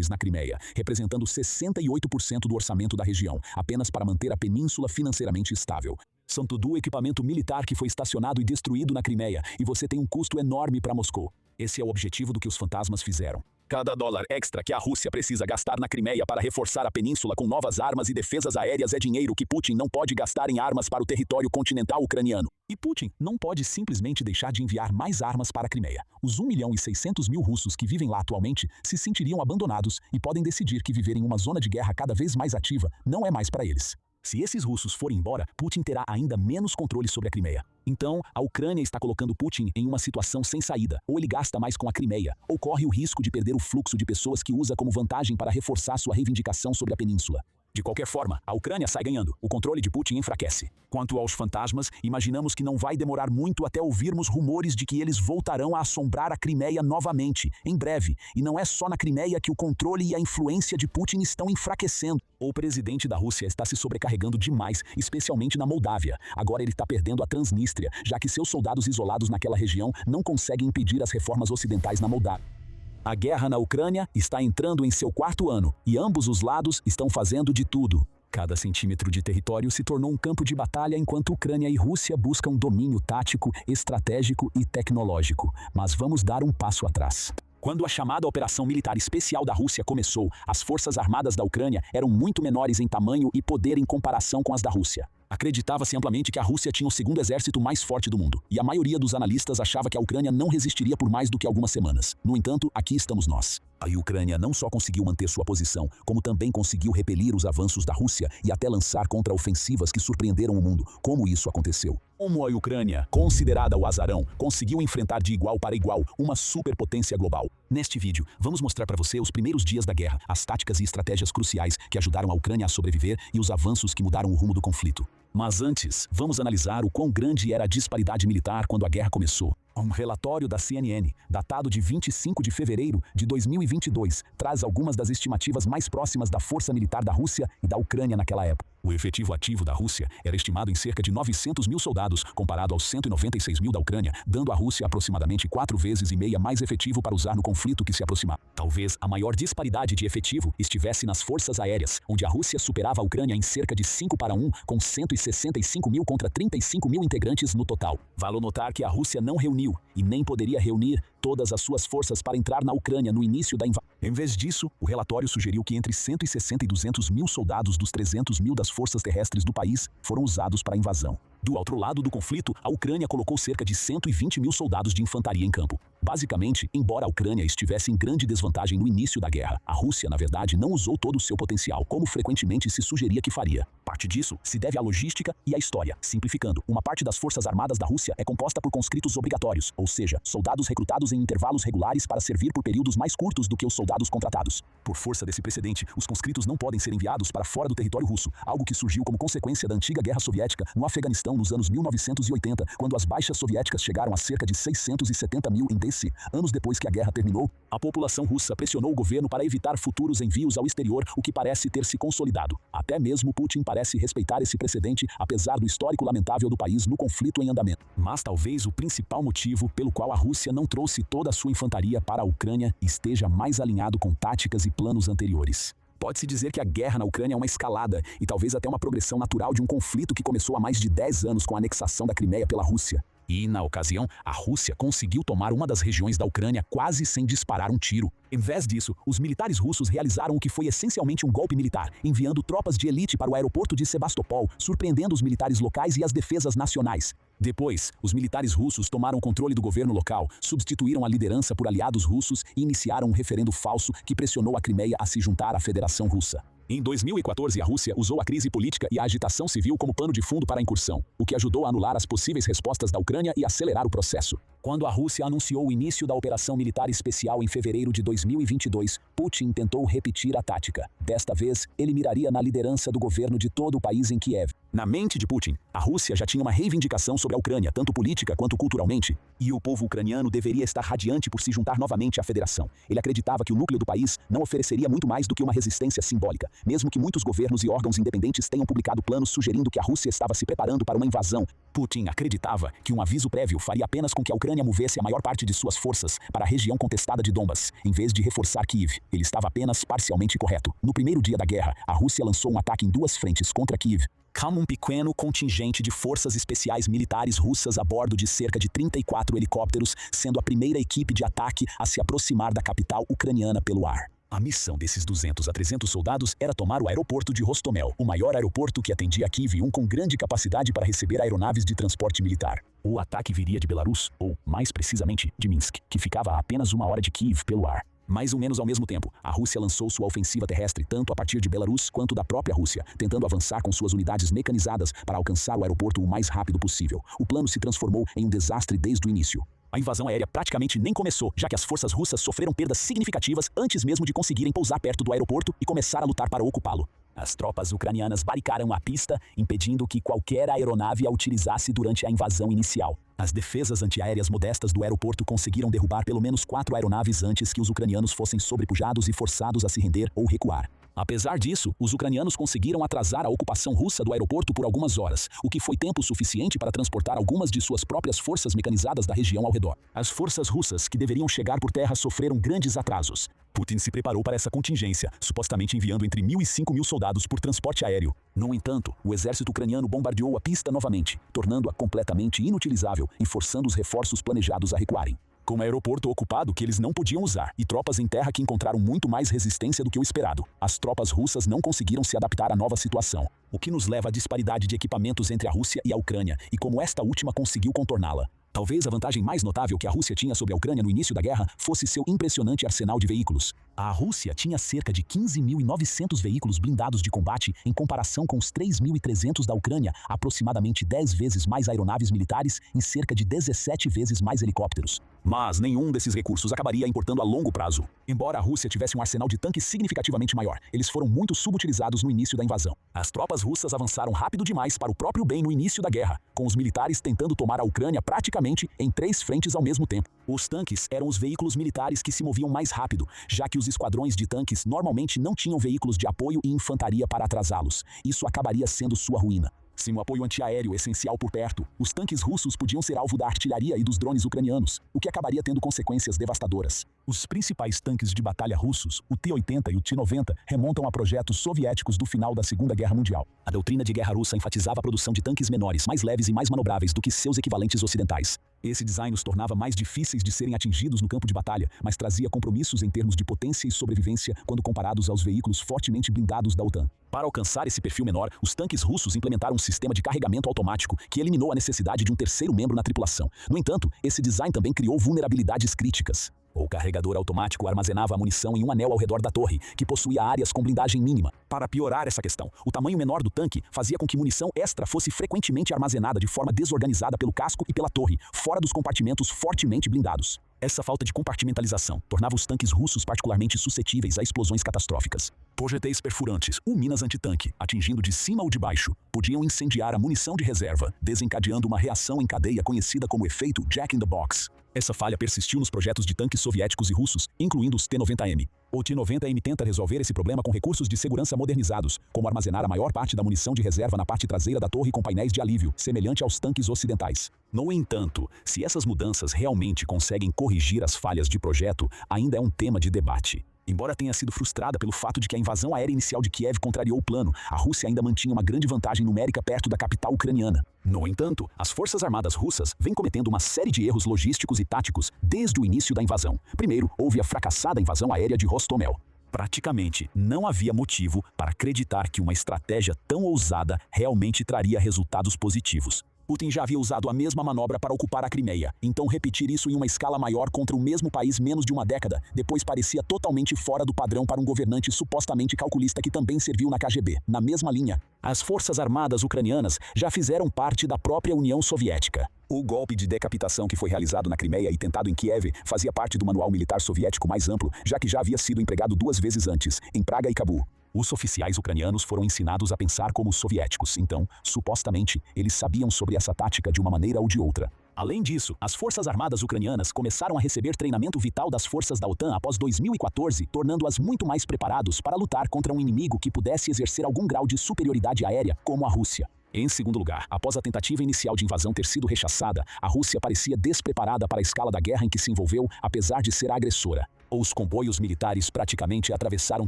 na Crimeia, representando 68% do orçamento da região, apenas para manter a península financeiramente estável. São tudo equipamento militar que foi estacionado e destruído na Crimeia, e você tem um custo enorme para Moscou. Esse é o objetivo do que os fantasmas fizeram. Cada dólar extra que a Rússia precisa gastar na Crimeia para reforçar a península com novas armas e defesas aéreas é dinheiro que Putin não pode gastar em armas para o território continental ucraniano. E Putin não pode simplesmente deixar de enviar mais armas para a Crimeia. Os 1.600.000 russos que vivem lá atualmente se sentiriam abandonados e podem decidir que viver em uma zona de guerra cada vez mais ativa não é mais para eles. Se esses russos forem embora, Putin terá ainda menos controle sobre a Crimeia. Então, a Ucrânia está colocando Putin em uma situação sem saída. Ou ele gasta mais com a Crimeia, ou corre o risco de perder o fluxo de pessoas que usa como vantagem para reforçar sua reivindicação sobre a península. De qualquer forma, a Ucrânia sai ganhando, o controle de Putin enfraquece. Quanto aos fantasmas, imaginamos que não vai demorar muito até ouvirmos rumores de que eles voltarão a assombrar a Crimeia novamente, em breve. E não é só na Crimeia que o controle e a influência de Putin estão enfraquecendo. O presidente da Rússia está se sobrecarregando demais, especialmente na Moldávia. Agora ele está perdendo a Transnistria, já que seus soldados isolados naquela região não conseguem impedir as reformas ocidentais na Moldávia. A guerra na Ucrânia está entrando em seu 4º ano e ambos os lados estão fazendo de tudo. Cada centímetro de território se tornou um campo de batalha enquanto Ucrânia e Rússia buscam domínio tático, estratégico e tecnológico. Mas vamos dar um passo atrás. Quando a chamada Operação Militar Especial da Rússia começou, as forças armadas da Ucrânia eram muito menores em tamanho e poder em comparação com as da Rússia. Acreditava-se amplamente que a Rússia tinha o 2º exército mais forte do mundo, e a maioria dos analistas achava que a Ucrânia não resistiria por mais do que algumas semanas. No entanto, aqui estamos nós. A Ucrânia não só conseguiu manter sua posição, como também conseguiu repelir os avanços da Rússia e até lançar contra-ofensivas que surpreenderam o mundo. Como isso aconteceu? Como a Ucrânia, considerada o azarão, conseguiu enfrentar de igual para igual uma superpotência global? Neste vídeo, vamos mostrar para você os primeiros dias da guerra, as táticas e estratégias cruciais que ajudaram a Ucrânia a sobreviver e os avanços que mudaram o rumo do conflito. Mas antes, vamos analisar o quão grande era a disparidade militar quando a guerra começou. Um relatório da CNN, datado de 25 de fevereiro de 2022, traz algumas das estimativas mais próximas da força militar da Rússia e da Ucrânia naquela época. O efetivo ativo da Rússia era estimado em cerca de 900 mil soldados, comparado aos 196 mil da Ucrânia, dando à Rússia aproximadamente 4,5 vezes mais efetivo para usar no conflito que se aproximava. Talvez a maior disparidade de efetivo estivesse nas forças aéreas, onde a Rússia superava a Ucrânia em cerca de 5-1, com 165 mil contra 35 mil integrantes no total. Vale notar que a Rússia não reuniu, e nem poderia reunir, todas as suas forças para entrar na Ucrânia no início da invasão. Em vez disso, o relatório sugeriu que entre 160 e 200 mil soldados dos 300 mil das forças terrestres do país foram usados para a invasão. Do outro lado do conflito, a Ucrânia colocou cerca de 120 mil soldados de infantaria em campo. Basicamente, embora a Ucrânia estivesse em grande desvantagem no início da guerra, a Rússia, na verdade, não usou todo o seu potencial, como frequentemente se sugeria que faria. Parte disso se deve à logística e à história. Simplificando, uma parte das forças armadas da Rússia é composta por conscritos obrigatórios, ou seja, soldados recrutados em intervalos regulares para servir por períodos mais curtos do que os soldados contratados. Por força desse precedente, os conscritos não podem ser enviados para fora do território russo, algo que surgiu como consequência da antiga guerra soviética no Afeganistão nos anos 1980, quando as baixas soviéticas chegaram a cerca de 670 mil em DC. Anos depois que a guerra terminou, a população russa pressionou o governo para evitar futuros envios ao exterior, o que parece ter se consolidado. Até mesmo Putin parece respeitar esse precedente, apesar do histórico lamentável do país no conflito em andamento. Mas talvez o principal motivo pelo qual a Rússia não trouxe toda a sua infantaria para a Ucrânia esteja mais alinhado com táticas e planos anteriores. Pode-se dizer que a guerra na Ucrânia é uma escalada e talvez até uma progressão natural de um conflito que começou há mais de 10 anos com a anexação da Crimeia pela Rússia. E, na ocasião, a Rússia conseguiu tomar uma das regiões da Ucrânia quase sem disparar um tiro. Em vez disso, os militares russos realizaram o que foi essencialmente um golpe militar, enviando tropas de elite para o aeroporto de Sebastopol, surpreendendo os militares locais e as defesas nacionais. Depois, os militares russos tomaram o controle do governo local, substituíram a liderança por aliados russos e iniciaram um referendo falso que pressionou a Crimeia a se juntar à Federação Russa. Em 2014, a Rússia usou a crise política e a agitação civil como pano de fundo para a incursão, o que ajudou a anular as possíveis respostas da Ucrânia e acelerar o processo. Quando a Rússia anunciou o início da Operação Militar Especial em fevereiro de 2022, Putin tentou repetir a tática. Desta vez, ele miraria na liderança do governo de todo o país em Kiev. Na mente de Putin, a Rússia já tinha uma reivindicação sobre a Ucrânia, tanto política quanto culturalmente, e o povo ucraniano deveria estar radiante por se juntar novamente à federação. Ele acreditava que o núcleo do país não ofereceria muito mais do que uma resistência simbólica, mesmo que muitos governos e órgãos independentes tenham publicado planos sugerindo que a Rússia estava se preparando para uma invasão. Putin acreditava que um aviso prévio faria apenas com que a Ucrânia movesse a maior parte de suas forças para a região contestada de Donbas, em vez de reforçar Kiev. Ele estava apenas parcialmente correto. No primeiro dia da guerra, a Rússia lançou um ataque em 2 frentes contra Kiev, com um pequeno contingente de forças especiais militares russas a bordo de cerca de 34 helicópteros, sendo a primeira equipe de ataque a se aproximar da capital ucraniana pelo ar. A missão desses 200 a 300 soldados era tomar o aeroporto de Rostomel, o maior aeroporto que atendia Kiev, com grande capacidade para receber aeronaves de transporte militar. O ataque viria de Belarus, ou, mais precisamente, de Minsk, que ficava a apenas 1 hora de Kiev pelo ar. Mais ou menos ao mesmo tempo, a Rússia lançou sua ofensiva terrestre tanto a partir de Belarus quanto da própria Rússia, tentando avançar com suas unidades mecanizadas para alcançar o aeroporto o mais rápido possível. O plano se transformou em um desastre desde o início. A invasão aérea praticamente nem começou, já que as forças russas sofreram perdas significativas antes mesmo de conseguirem pousar perto do aeroporto e começar a lutar para ocupá-lo. As tropas ucranianas barricaram a pista, impedindo que qualquer aeronave a utilizasse durante a invasão inicial. As defesas antiaéreas modestas do aeroporto conseguiram derrubar pelo menos 4 aeronaves antes que os ucranianos fossem sobrepujados e forçados a se render ou recuar. Apesar disso, os ucranianos conseguiram atrasar a ocupação russa do aeroporto por algumas horas, o que foi tempo suficiente para transportar algumas de suas próprias forças mecanizadas da região ao redor. As forças russas que deveriam chegar por terra sofreram grandes atrasos. Putin se preparou para essa contingência, supostamente enviando entre 1.000 e 5.000 soldados por transporte aéreo. No entanto, o exército ucraniano bombardeou a pista novamente, tornando-a completamente inutilizável e forçando os reforços planejados a recuarem. Com o aeroporto ocupado que eles não podiam usar e tropas em terra que encontraram muito mais resistência do que o esperado, as tropas russas não conseguiram se adaptar à nova situação, o que nos leva à disparidade de equipamentos entre a Rússia e a Ucrânia e como esta última conseguiu contorná-la. Talvez a vantagem mais notável que a Rússia tinha sobre a Ucrânia no início da guerra fosse seu impressionante arsenal de veículos. A Rússia tinha cerca de 15.900 veículos blindados de combate em comparação com os 3.300 da Ucrânia, aproximadamente 10 vezes mais aeronaves militares e cerca de 17 vezes mais helicópteros. Mas nenhum desses recursos acabaria importando a longo prazo. Embora a Rússia tivesse um arsenal de tanques significativamente maior, eles foram muito subutilizados no início da invasão. As tropas russas avançaram rápido demais para o próprio bem no início da guerra, com os militares tentando tomar a Ucrânia praticamente em 3 frentes ao mesmo tempo. Os tanques eram os veículos militares que se moviam mais rápido, já que os esquadrões de tanques normalmente não tinham veículos de apoio e infantaria para atrasá-los. Isso acabaria sendo sua ruína. Sem o apoio antiaéreo essencial por perto, os tanques russos podiam ser alvo da artilharia e dos drones ucranianos, o que acabaria tendo consequências devastadoras. Os principais tanques de batalha russos, o T-80 e o T-90, remontam a projetos soviéticos do final da Segunda Guerra Mundial. A doutrina de guerra russa enfatizava a produção de tanques menores, mais leves e mais manobráveis do que seus equivalentes ocidentais. Esse design os tornava mais difíceis de serem atingidos no campo de batalha, mas trazia compromissos em termos de potência e sobrevivência quando comparados aos veículos fortemente blindados da OTAN. Para alcançar esse perfil menor, os tanques russos implementaram um sistema de carregamento automático que eliminou a necessidade de um terceiro membro na tripulação. No entanto, esse design também criou vulnerabilidades críticas. O carregador automático armazenava a munição em um anel ao redor da torre, que possuía áreas com blindagem mínima. Para piorar essa questão, o tamanho menor do tanque fazia com que munição extra fosse frequentemente armazenada de forma desorganizada pelo casco e pela torre, fora dos compartimentos fortemente blindados. Essa falta de compartimentalização tornava os tanques russos particularmente suscetíveis a explosões catastróficas. Projéteis perfurantes, ou minas antitanque, atingindo de cima ou de baixo, podiam incendiar a munição de reserva, desencadeando uma reação em cadeia conhecida como efeito Jack in the Box. Essa falha persistiu nos projetos de tanques soviéticos e russos, incluindo os T-90M. O T-90M tenta resolver esse problema com recursos de segurança modernizados, como armazenar a maior parte da munição de reserva na parte traseira da torre com painéis de alívio, semelhante aos tanques ocidentais. No entanto, se essas mudanças realmente conseguem corrigir as falhas de projeto, ainda é um tema de debate. Embora tenha sido frustrada pelo fato de que a invasão aérea inicial de Kiev contrariou o plano, a Rússia ainda mantinha uma grande vantagem numérica perto da capital ucraniana. No entanto, as forças armadas russas vêm cometendo uma série de erros logísticos e táticos desde o início da invasão. Primeiro, houve a fracassada invasão aérea de Rostomel. Praticamente não havia motivo para acreditar que uma estratégia tão ousada realmente traria resultados positivos. Putin já havia usado a mesma manobra para ocupar a Crimeia, então repetir isso em uma escala maior contra o mesmo país menos de uma década depois parecia totalmente fora do padrão para um governante supostamente calculista que também serviu na KGB. Na mesma linha, as forças armadas ucranianas já fizeram parte da própria União Soviética. O golpe de decapitação que foi realizado na Crimeia e tentado em Kiev fazia parte do manual militar soviético mais amplo, já que já havia sido empregado 2 vezes antes, em Praga e Cabul. Os oficiais ucranianos foram ensinados a pensar como os soviéticos, então, supostamente, eles sabiam sobre essa tática de uma maneira ou de outra. Além disso, as forças armadas ucranianas começaram a receber treinamento vital das forças da OTAN após 2014, tornando-as muito mais preparados para lutar contra um inimigo que pudesse exercer algum grau de superioridade aérea, como a Rússia. Em segundo lugar, após a tentativa inicial de invasão ter sido rechaçada, a Rússia parecia despreparada para a escala da guerra em que se envolveu, apesar de ser a agressora. Os comboios militares praticamente atravessaram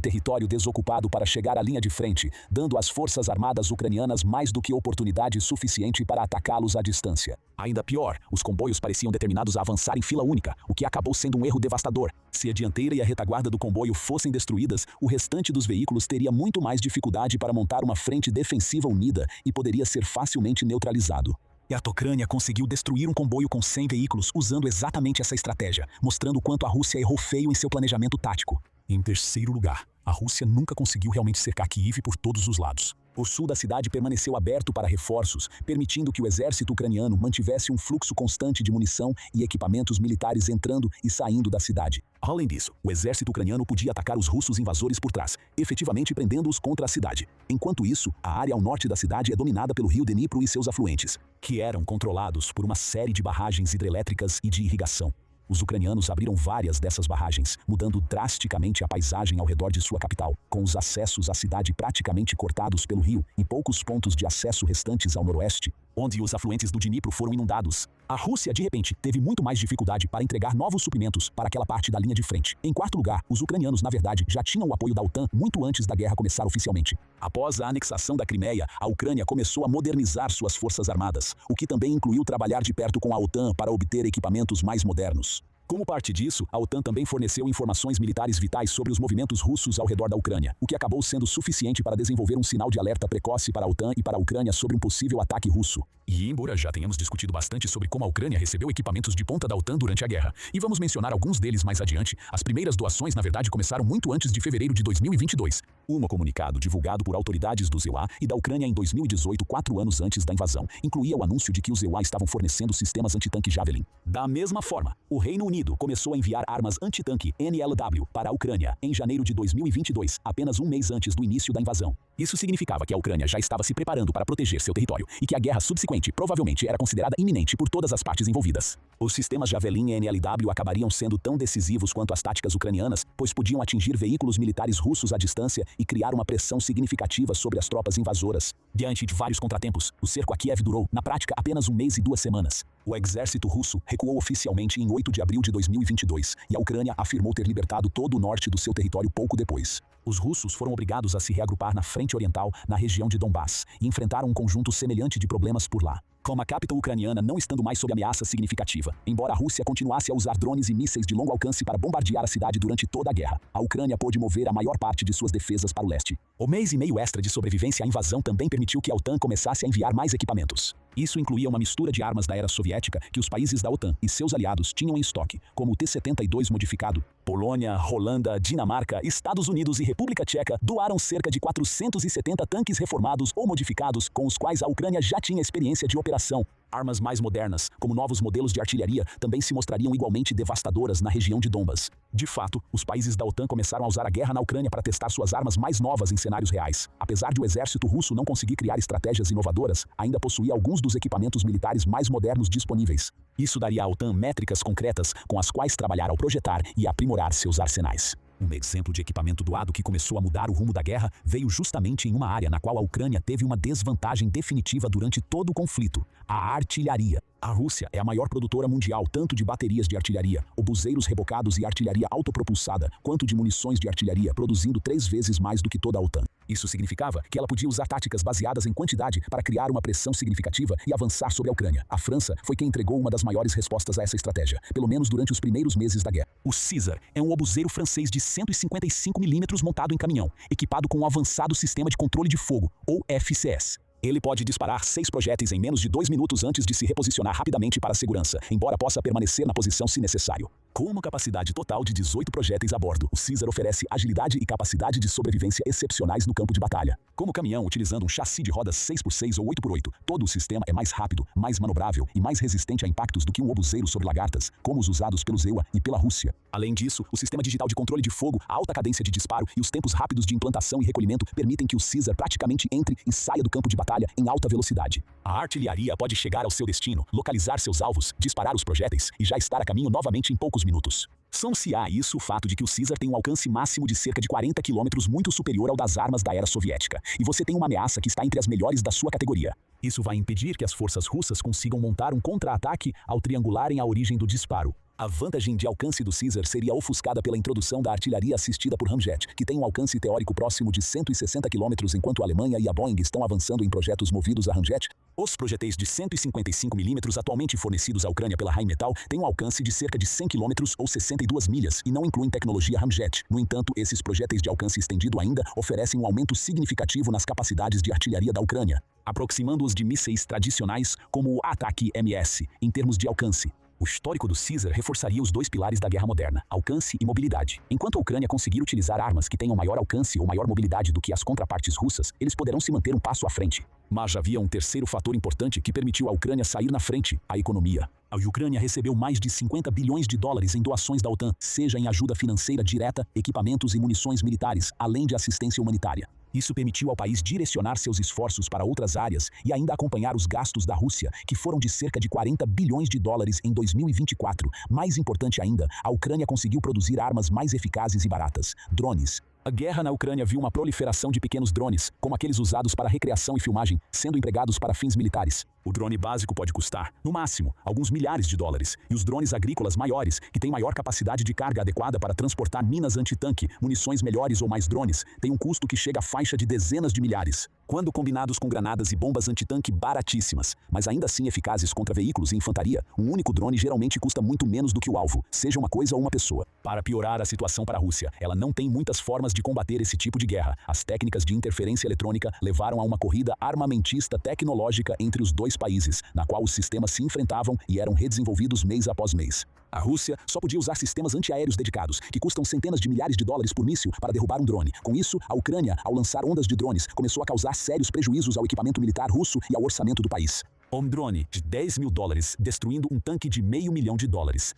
território desocupado para chegar à linha de frente, dando às forças armadas ucranianas mais do que oportunidade suficiente para atacá-los à distância. Ainda pior, os comboios pareciam determinados a avançar em fila única, o que acabou sendo um erro devastador. Se a dianteira e a retaguarda do comboio fossem destruídas, o restante dos veículos teria muito mais dificuldade para montar uma frente defensiva unida e poderia ser facilmente neutralizado. E a Ucrânia conseguiu destruir um comboio com 100 veículos usando exatamente essa estratégia, mostrando o quanto a Rússia errou feio em seu planejamento tático. Em terceiro lugar, a Rússia nunca conseguiu realmente cercar Kiev por todos os lados. O sul da cidade permaneceu aberto para reforços, permitindo que o exército ucraniano mantivesse um fluxo constante de munição e equipamentos militares entrando e saindo da cidade. Além disso, o exército ucraniano podia atacar os russos invasores por trás, efetivamente prendendo-os contra a cidade. Enquanto isso, a área ao norte da cidade é dominada pelo rio Dnipro e seus afluentes, que eram controlados por uma série de barragens hidrelétricas e de irrigação. Os ucranianos abriram várias dessas barragens, mudando drasticamente a paisagem ao redor de sua capital, com os acessos à cidade praticamente cortados pelo rio e poucos pontos de acesso restantes ao noroeste, onde os afluentes do Dnipro foram inundados. A Rússia, de repente, teve muito mais dificuldade para entregar novos suprimentos para aquela parte da linha de frente. Em quarto lugar, os ucranianos, na verdade, já tinham o apoio da OTAN muito antes da guerra começar oficialmente. Após a anexação da Crimeia, a Ucrânia começou a modernizar suas forças armadas, o que também incluiu trabalhar de perto com a OTAN para obter equipamentos mais modernos. Como parte disso, a OTAN também forneceu informações militares vitais sobre os movimentos russos ao redor da Ucrânia, o que acabou sendo suficiente para desenvolver um sinal de alerta precoce para a OTAN e para a Ucrânia sobre um possível ataque russo. E embora já tenhamos discutido bastante sobre como a Ucrânia recebeu equipamentos de ponta da OTAN durante a guerra, e vamos mencionar alguns deles mais adiante, as primeiras doações na verdade começaram muito antes de fevereiro de 2022. Um comunicado divulgado por autoridades do ZEUA e da Ucrânia em 2018, 4 anos antes da invasão, incluía o anúncio de que os ZEUA estavam fornecendo sistemas antitanque Javelin. Da mesma forma, o Reino Unido começou a enviar armas antitanque NLW para a Ucrânia em janeiro de 2022, apenas um mês antes do início da invasão. Isso significava que a Ucrânia já estava se preparando para proteger seu território e que a guerra subsequente provavelmente era considerada iminente por todas as partes envolvidas. Os sistemas Javelin NLW acabariam sendo tão decisivos quanto as táticas ucranianas, pois podiam atingir veículos militares russos à distância e criar uma pressão significativa sobre as tropas invasoras. Diante de vários contratempos, o cerco a Kiev durou, na prática, apenas um mês e 2 semanas. O exército russo recuou oficialmente em 8 de abril de 2022 e a Ucrânia afirmou ter libertado todo o norte do seu território pouco depois. Os russos foram obrigados a se reagrupar na frente oriental, na região de Donbass, e enfrentaram um conjunto semelhante de problemas por lá. Com a capital ucraniana não estando mais sob ameaça significativa, embora a Rússia continuasse a usar drones e mísseis de longo alcance para bombardear a cidade durante toda a guerra, a Ucrânia pôde mover a maior parte de suas defesas para o leste. O mês e meio extra de sobrevivência à invasão também permitiu que a OTAN começasse a enviar mais equipamentos. Isso incluía uma mistura de armas da era soviética que os países da OTAN e seus aliados tinham em estoque, como o T-72 modificado. Polônia, Holanda, Dinamarca, Estados Unidos e República Tcheca doaram cerca de 470 tanques reformados ou modificados com os quais a Ucrânia já tinha experiência de operação. Armas mais modernas, como novos modelos de artilharia, também se mostrariam igualmente devastadoras na região de Donbas. De fato, os países da OTAN começaram a usar a guerra na Ucrânia para testar suas armas mais novas em cenários reais. Apesar de o exército russo não conseguir criar estratégias inovadoras, ainda possuía alguns dos equipamentos militares mais modernos disponíveis. Isso daria à OTAN métricas concretas com as quais trabalhar ao projetar e aprimorar seus arsenais. Um exemplo de equipamento doado que começou a mudar o rumo da guerra veio justamente em uma área na qual a Ucrânia teve uma desvantagem definitiva durante todo o conflito: a artilharia. A Rússia é a maior produtora mundial tanto de baterias de artilharia, obuseiros rebocados e artilharia autopropulsada, quanto de munições de artilharia, produzindo 3 vezes mais do que toda a OTAN. Isso significava que ela podia usar táticas baseadas em quantidade para criar uma pressão significativa e avançar sobre a Ucrânia. A França foi quem entregou uma das maiores respostas a essa estratégia, pelo menos durante os primeiros meses da guerra. O Caesar é um obuseiro francês de 155 mm montado em caminhão, equipado com um avançado sistema de controle de fogo, ou FCS. Ele pode disparar 6 projéteis em menos de 2 minutos antes de se reposicionar rapidamente para a segurança, embora possa permanecer na posição se necessário. Com uma capacidade total de 18 projéteis a bordo, o Caesar oferece agilidade e capacidade de sobrevivência excepcionais no campo de batalha. Como caminhão utilizando um chassi de rodas 6x6 ou 8x8, todo o sistema é mais rápido, mais manobrável e mais resistente a impactos do que um obuseiro sobre lagartas, como os usados pelo ZEUA e pela Rússia. Além disso, o sistema digital de controle de fogo, a alta cadência de disparo e os tempos rápidos de implantação e recolhimento permitem que o Caesar praticamente entre e saia do campo de batalha em alta velocidade. A artilharia pode chegar ao seu destino, localizar seus alvos, disparar os projéteis e já estar a caminho novamente em poucos minutos. Soma-se a isso o fato de que o Caesar tem um alcance máximo de cerca de 40 km, muito superior ao das armas da era soviética, e você tem uma ameaça que está entre as melhores da sua categoria. Isso vai impedir que as forças russas consigam montar um contra-ataque ao triangularem a origem do disparo. A vantagem de alcance do Caesar seria ofuscada pela introdução da artilharia assistida por Ramjet, que tem um alcance teórico próximo de 160 km, enquanto a Alemanha e a Boeing estão avançando em projetos movidos a Ramjet. Os projéteis de 155 mm atualmente fornecidos à Ucrânia pela Rheinmetall têm um alcance de cerca de 100 km ou 62 milhas e não incluem tecnologia Ramjet. No entanto, esses projéteis de alcance estendido ainda oferecem um aumento significativo nas capacidades de artilharia da Ucrânia, aproximando-os de mísseis tradicionais como o Ataque MS, em termos de alcance. O histórico do Caesar reforçaria os dois pilares da guerra moderna, alcance e mobilidade. Enquanto a Ucrânia conseguir utilizar armas que tenham maior alcance ou maior mobilidade do que as contrapartes russas, eles poderão se manter um passo à frente. Mas havia um terceiro fator importante que permitiu à Ucrânia sair na frente: a economia. A Ucrânia recebeu mais de 50 bilhões de dólares em doações da OTAN, seja em ajuda financeira direta, equipamentos e munições militares, além de assistência humanitária. Isso permitiu ao país direcionar seus esforços para outras áreas e ainda acompanhar os gastos da Rússia, que foram de cerca de 40 bilhões de dólares em 2024. Mais importante ainda, a Ucrânia conseguiu produzir armas mais eficazes e baratas: drones. A guerra na Ucrânia viu uma proliferação de pequenos drones, como aqueles usados para recreação e filmagem, sendo empregados para fins militares. O drone básico pode custar, no máximo, alguns milhares de dólares, e os drones agrícolas maiores, que têm maior capacidade de carga adequada para transportar minas antitanque, munições melhores ou mais drones, têm um custo que chega à faixa de dezenas de milhares, quando combinados com granadas e bombas antitanque baratíssimas, mas ainda assim eficazes contra veículos e infantaria. Um único drone geralmente custa muito menos do que o alvo, seja uma coisa ou uma pessoa. Para piorar a situação para a Rússia, ela não tem muitas formas de combater esse tipo de guerra. As técnicas de interferência eletrônica levaram a uma corrida armamentista tecnológica entre os dois países, na qual os sistemas se enfrentavam e eram redesenvolvidos mês após mês. A Rússia só podia usar sistemas antiaéreos dedicados, que custam centenas de milhares de dólares por míssil, para derrubar um drone. Com isso, a Ucrânia, ao lançar ondas de drones, começou a causar sérios prejuízos ao equipamento militar russo e ao orçamento do país. Um drone de 10 mil dólares destruindo um tanque de $500 mil,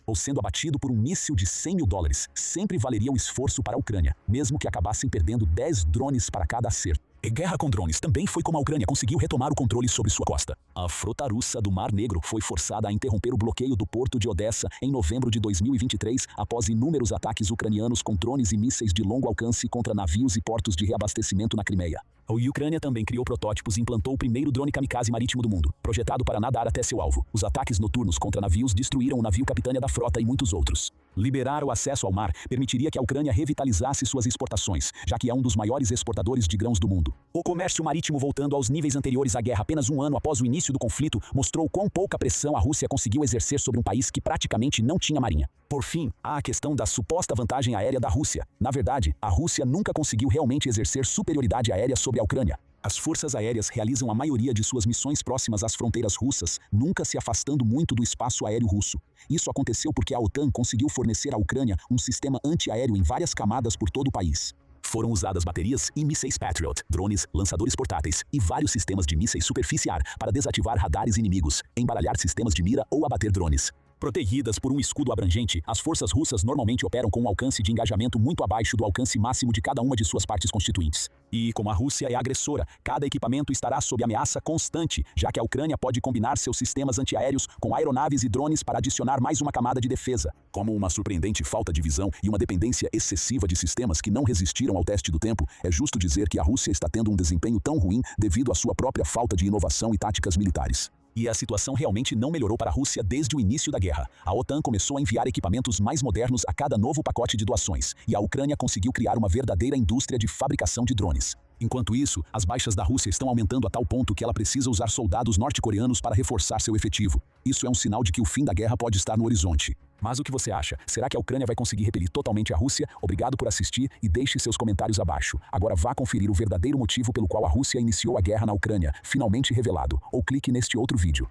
ou sendo abatido por um míssil de 100 mil dólares, sempre valeria o esforço para a Ucrânia, mesmo que acabassem perdendo 10 drones para cada acerto. A guerra com drones também foi como a Ucrânia conseguiu retomar o controle sobre sua costa. A frota russa do Mar Negro foi forçada a interromper o bloqueio do porto de Odessa em novembro de 2023, após inúmeros ataques ucranianos com drones e mísseis de longo alcance contra navios e portos de reabastecimento na Crimeia. A Ucrânia também criou protótipos e implantou o primeiro drone kamikaze marítimo do mundo, projetado para nadar até seu alvo. Os ataques noturnos contra navios destruíram o navio capitânia da frota e muitos outros. Liberar o acesso ao mar permitiria que a Ucrânia revitalizasse suas exportações, já que é um dos maiores exportadores de grãos do mundo. O comércio marítimo, voltando aos níveis anteriores à guerra apenas um ano após o início do conflito, mostrou quão pouca pressão a Rússia conseguiu exercer sobre um país que praticamente não tinha marinha. Por fim, há a questão da suposta vantagem aérea da Rússia. Na verdade, a Rússia nunca conseguiu realmente exercer superioridade aérea sobre a Ucrânia. As forças aéreas realizam a maioria de suas missões próximas às fronteiras russas, nunca se afastando muito do espaço aéreo russo. Isso aconteceu porque a OTAN conseguiu fornecer à Ucrânia um sistema antiaéreo em várias camadas por todo o país. Foram usadas baterias e mísseis Patriot, drones, lançadores portáteis e vários sistemas de mísseis superficial para desativar radares inimigos, embaralhar sistemas de mira ou abater drones. Protegidas por um escudo abrangente, as forças russas normalmente operam com um alcance de engajamento muito abaixo do alcance máximo de cada uma de suas partes constituintes. E, como a Rússia é agressora, cada equipamento estará sob ameaça constante, já que a Ucrânia pode combinar seus sistemas antiaéreos com aeronaves e drones para adicionar mais uma camada de defesa. Como uma surpreendente falta de visão e uma dependência excessiva de sistemas que não resistiram ao teste do tempo, é justo dizer que a Rússia está tendo um desempenho tão ruim devido à sua própria falta de inovação e táticas militares. E a situação realmente não melhorou para a Rússia desde o início da guerra. A OTAN começou a enviar equipamentos mais modernos a cada novo pacote de doações, e a Ucrânia conseguiu criar uma verdadeira indústria de fabricação de drones. Enquanto isso, as baixas da Rússia estão aumentando a tal ponto que ela precisa usar soldados norte-coreanos para reforçar seu efetivo. Isso é um sinal de que o fim da guerra pode estar no horizonte. Mas o que você acha? Será que a Ucrânia vai conseguir repelir totalmente a Rússia? Obrigado por assistir e deixe seus comentários abaixo. Agora vá conferir o verdadeiro motivo pelo qual a Rússia iniciou a guerra na Ucrânia, finalmente revelado, ou clique neste outro vídeo.